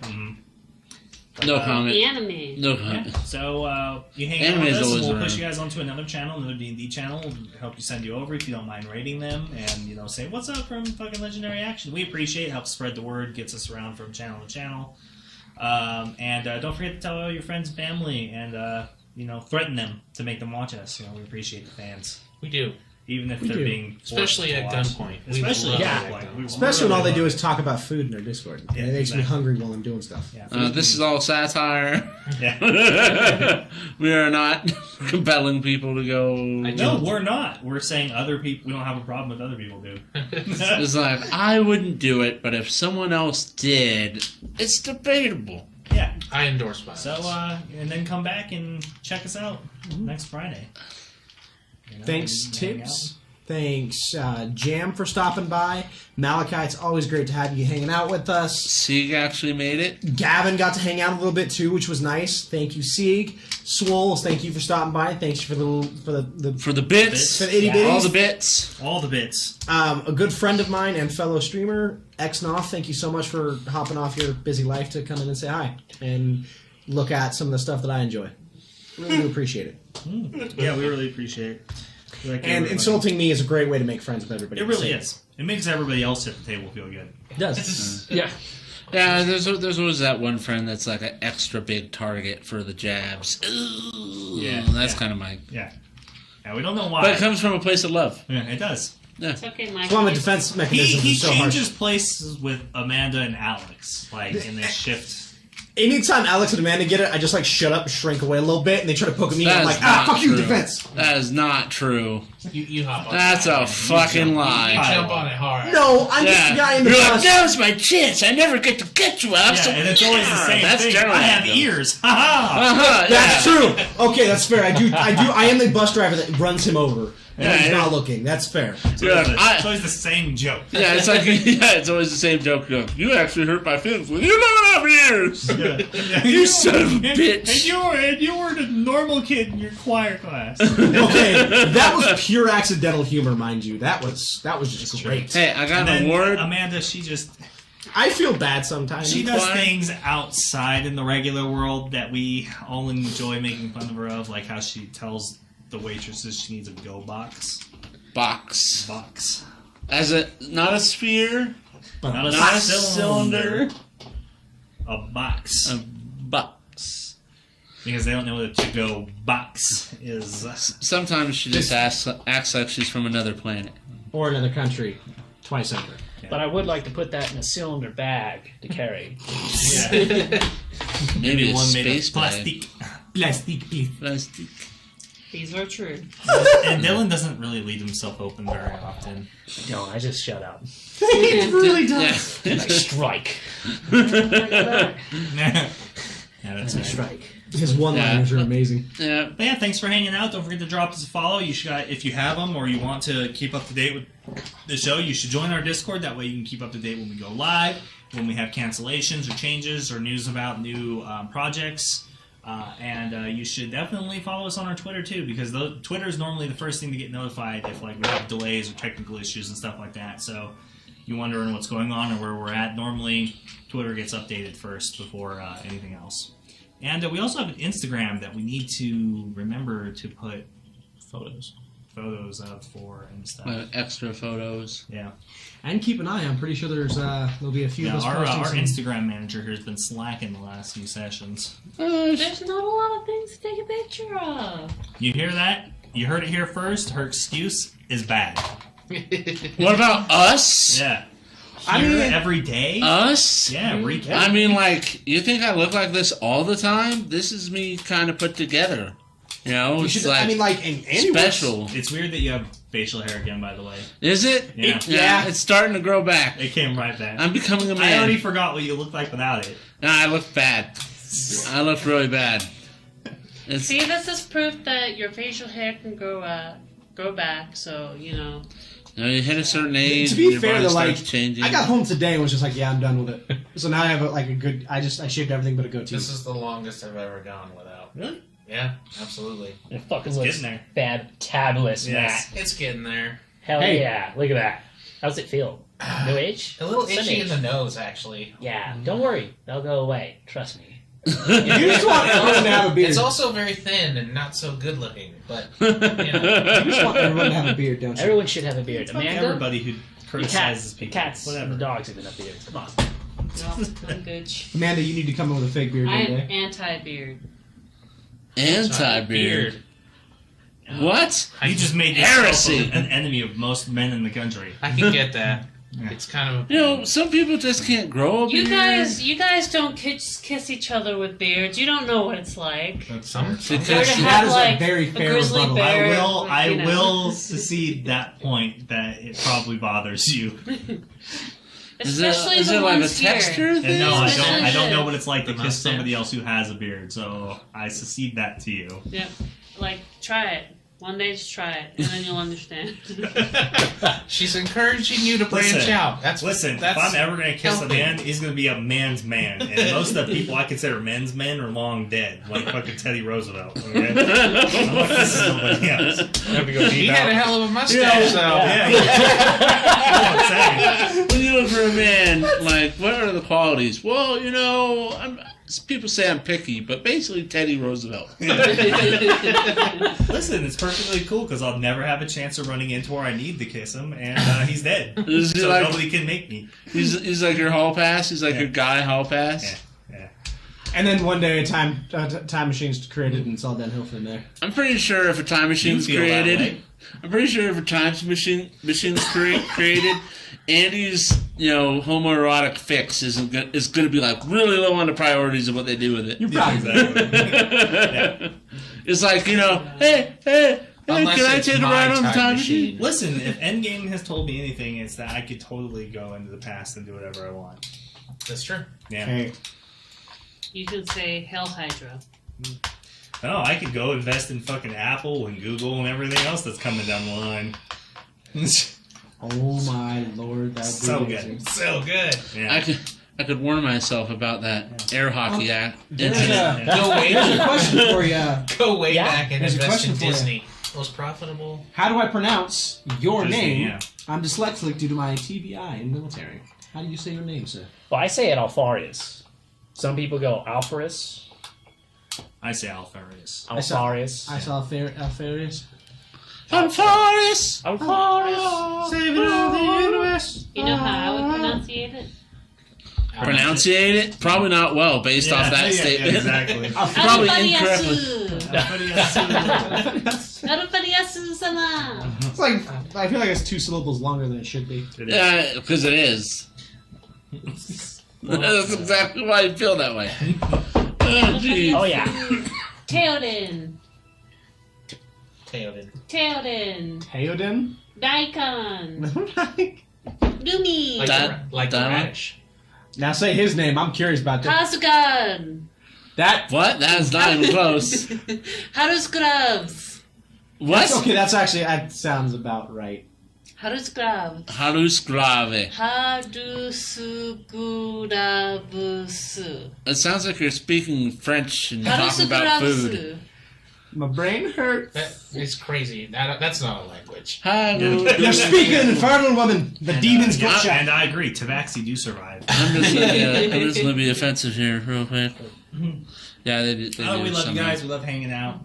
No comment. The anime. No Yeah. comment. So you hang Anime out with is us, and always we'll push around. you guys onto another channel, another D&D channel. We'll help you send you over if you don't mind rating them, and say what's up from fucking Legendary Action. We appreciate it. Helps spread the word, gets us around from channel to channel. And don't forget to tell all your friends and family, and threaten them to make them watch us. We appreciate the fans. We do. even if We they're do. being forced Especially to at watch. gunpoint. We Especially love yeah. it at gunpoint. Especially when all they do is talk about food in our Discord. Yeah, And it makes me exactly. hungry while I'm doing stuff. Yeah. This is all satire. Yeah. We are not compelling people to go. No, we're not. We're saying other people. We don't have a problem with other people do. It's like, I wouldn't do it, but if someone else did, it's debatable. Yeah. I endorse violence. So, and then come back and check us out next Friday. You know, Thanks, and hang Tips. Thanks, Jam, for stopping by. Malachi, it's always great to have you hanging out with us. Sieg actually made it. Gavin got to hang out a little bit too, which was nice. Thank you, Sieg. Swoles, thank you for stopping by. Thanks for the For the bits. for the itty Yeah. bitties. All the bits. All the bits. A good friend of mine and fellow streamer, Xnoff, thank you so much for hopping off your busy life to come in and say hi and look at some of the stuff that I enjoy. Really do appreciate it. Yeah, we really appreciate it. We like And everybody. insulting me is a great way to make friends with everybody. It really So- is. It makes everybody else at the table feel good. It does. Yeah. Yeah, there's always that one friend that's like an extra big target for the jabs. Ooh, Yeah, that's yeah. kind of my. Yeah. Yeah, we don't know why. But it comes from a place of love. Yeah, it does. It's okay, Mike. Well, my defense mechanism He is so harsh. changes places with Amanda and Alex, like in this shift. Anytime Alex and Amanda get it, I just like shut up, shrink away a little bit, and they try to poke at me. And I'm That's like, not fuck you, true. defense. That is not true. You hop on That's that, a man. fucking You lie. jump on it hard. No, I'm just the guy in the You're like, bus. now's my chance. I never get to get you, Alex. Yeah, and it's always the same That's thing. generally I have how it goes. ears. Ha ha! Uh-huh, That's yeah. true. Okay, that's fair. I am the bus driver that runs him over. And Yeah, he's yeah. not looking. That's fair. Yeah, It's always the same joke. Yeah, it's like it's always the same joke. You actually hurt my feelings. Well, you don't have ears. Yeah. You son of a bitch. And you were the normal kid in your choir class. Okay, that was pure accidental humor, mind you. That was just great. Hey, I got And an then award. Amanda, she I feel bad sometimes. does Why? things outside in the regular world that we all enjoy making fun of her of, like how she tells the waitresses she needs a go box. Box. Box. Not a sphere. But Not a Not a cylinder. cylinder. A box. A box. Because they don't know what a to-go box is. Sometimes she just acts like she's from another planet. or another country, twice over. But I would like to put that in a cylinder bag to carry. Yeah. Maybe a one made space of bag. plastic. Plastic, please. Plastic. These are true. And Dylan doesn't really leave himself open very often. No, I just shut up. It really does. Yeah. I strike. Yeah, that's I right. strike. His one-liners are amazing. Yeah. But yeah, thanks for hanging out. Don't forget to drop us a follow. You should, if you have them or you want to keep up to date with the show, you should join our Discord. That way you can keep up to date when we go live, when we have cancellations or changes or news about new projects. And you should definitely follow us on our Twitter too, because Twitter is normally the first thing to get notified if like we have delays or technical issues and stuff like that. So you're wondering what's going on or where we're at. Normally, Twitter gets updated first before anything else. And we also have an Instagram that we need to remember to put photos up for and stuff. Extra photos. Yeah. And keep an eye. I'm pretty sure there'll be a few Yeah, of us our posting some- Instagram manager here has been slacking the last few sessions. There's not a lot of things to take a picture of. You hear that? You heard it here first. Her excuse is bad. What about us? Yeah. I Here mean- every day. Us? Yeah, recap. I mean, like, you think I look like this all the time? This is me kind of put together. You know, You it's should, like I mean, like, and Andy special. It's weird that you have facial hair again, by the way. Is it? Yeah. Yeah, it's starting to grow back. It came right back. I'm becoming a I man. already forgot what you looked like without it. Nah, I look bad. I look really bad. It's, See, this is proof that your facial hair can grow back. So you know. you hit a certain age. To be your fair, body though, starts like, changing. I got home today and was just like, yeah, I'm done with it. So now I have a good. I shaved everything but a goatee. This is the longest I've ever gone without. Really? Yeah, absolutely. It fucking It's looks getting fantabulous, Yes. Matt. It's getting there. Hell Hey. yeah. Look at that. How's it feel? No itch? A little Some itchy in itch. the nose, actually. Yeah, don't worry. They'll go away. Trust me. You just want everyone to have a beard. It's also very thin and not so good looking, but You just want everyone to have a beard, don't you? Everyone should have a beard. Fuck Amanda, everybody who the criticizes people. cats Whatever. and the dogs have enough beards. Come on. No, I'm good. Amanda, you need to come in with a fake beard one I'm day. anti-beard. Anti-beard. What? You just made Heresy. yourself an enemy of most men in the country. I can get that. It's kind of Some people just can't grow a beard. You guys don't kiss each other with beards. You don't know what it's like. some. Or to That have is a like very a fair grizzly rebuttal. bear. I you know. will secede that point that it probably bothers you. Especially is the it like a ones here. texture And thing? no, I Especially don't know the- what it's like to the kiss mustache. somebody else who has a beard, so I secede that to you. Yeah, like try it. One day, just try it, and then you'll understand. She's encouraging you to branch Listen, out. That's if I'm ever going to kiss a man, he's going to be a man's man. And most of the people I consider men's men are long dead, like fucking Teddy Roosevelt. Okay? I'm not kissing somebody else. He had a hell of a mustache, though. Yeah. That's what I'm saying. When you look for a man, like, what are the qualities? Well, people say I'm picky, but basically Teddy Roosevelt. Listen, it's perfectly cool because I'll never have a chance of running into where I need to kiss him, and he's dead. Is he So like- nobody can make me. He's like your hall pass. He's like your guy hall pass. Yeah. And then one day a time machine's created and it's all downhill from there. I'm pretty sure if a time machine's You feel that created, way. I'm pretty sure if a time machine's created, Andy's homoerotic fix is gonna be like really low on the priorities of what they do with it. You're proud of that. Exactly. It's like hey, Unless can I it's take a my ride on the time time machine. machine? Listen, if Endgame has told me anything, it's that I could totally go into the past and do whatever I want. That's true. Yeah. Hey, You can say Hell Hydra. No, I could go invest in fucking Apple and Google and everything else that's coming down the line. oh my lord, that would be So amazing. good. So good. Yeah. I could warn myself about that air hockey act. There's incident. a, Go there's a way, question for you. go way Yeah, back and there's a invest in question for you. Disney. Most profitable. How do I pronounce your Disney, name? yeah. I'm dyslexic due to my TBI in military. How do you say your name, sir? Well, I say it Alfarius. Some people go Alfarius. I say Alfarius. Alfarius. I saw Alfarius. Alfarius! Alfarius. Savior of the universe. You know how I would pronunciate it? Pronunciate it? Probably not well, based off that statement. exactly. Probably incorrectly. Arupariyasu-sama. It's like, I feel like it's 2 syllables longer than it should be. It is. Yeah, because it is. That's exactly why I feel that way. Oh, jeez. Oh yeah. Theoden. Theoden. Theoden. Theoden? Daikon. Lumi. Like the Dama? radish. Now say his name. I'm curious about that. Hasugan. That. What? That is not even close. Harusgravs. What? Okay, that's actually, that sounds about right. Harusgravs. Halus grave. Harusgravs. It sounds like you're speaking French and talking about food. Harusgravs. My brain hurts. That is crazy. That's not a language. You're speaking, infernal woman. The demons get shot. And I agree. Tabaxi do survive. I'm just gonna be offensive here, real quick. Yeah, they do. Oh, we love you somehow. guys. We love hanging out.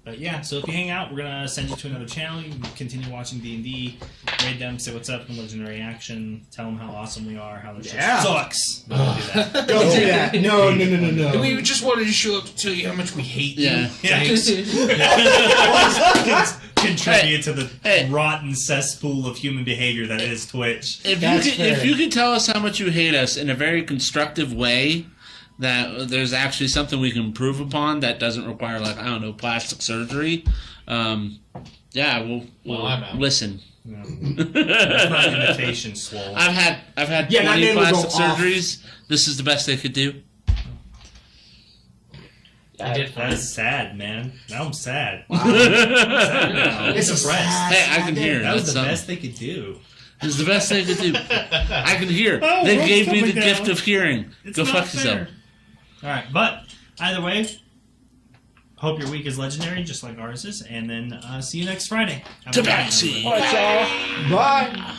But yeah, so if you hang out, we're gonna send you to another channel. You can continue watching D&D, raid them, say what's up in Legendary Action, tell them how awesome we are, how the shit Yeah. sucks. But don't do that. Don't do that. No. We just wanted to show up to tell you how much we hate Yeah. you. Thanks. Contribute to the Hey. rotten cesspool of human behavior that is Twitch. If you could tell us how much you hate us in a very constructive way, that there's actually something we can improve upon that doesn't require, like, I don't know, plastic surgery. Yeah, we'll I'm out. listen. That's not an imitation, swole. I've had Yeah, that 20 name will go plastic off. surgeries. This is the best they could do. I did That is sad, man. Now I'm sad. Wow. I'm sad now. It's a depressed. sad, Hey, I can hear it. That was That's the something. best they could do. It's the best they could do. I can hear. Oh, They world's gave me the coming gift down. of hearing. It's Go not fuck fair. yourself. All right, but either way, hope your week is legendary, just like ours is, and then see you next Friday. Have a good night, Tabaxi. everybody. Bye.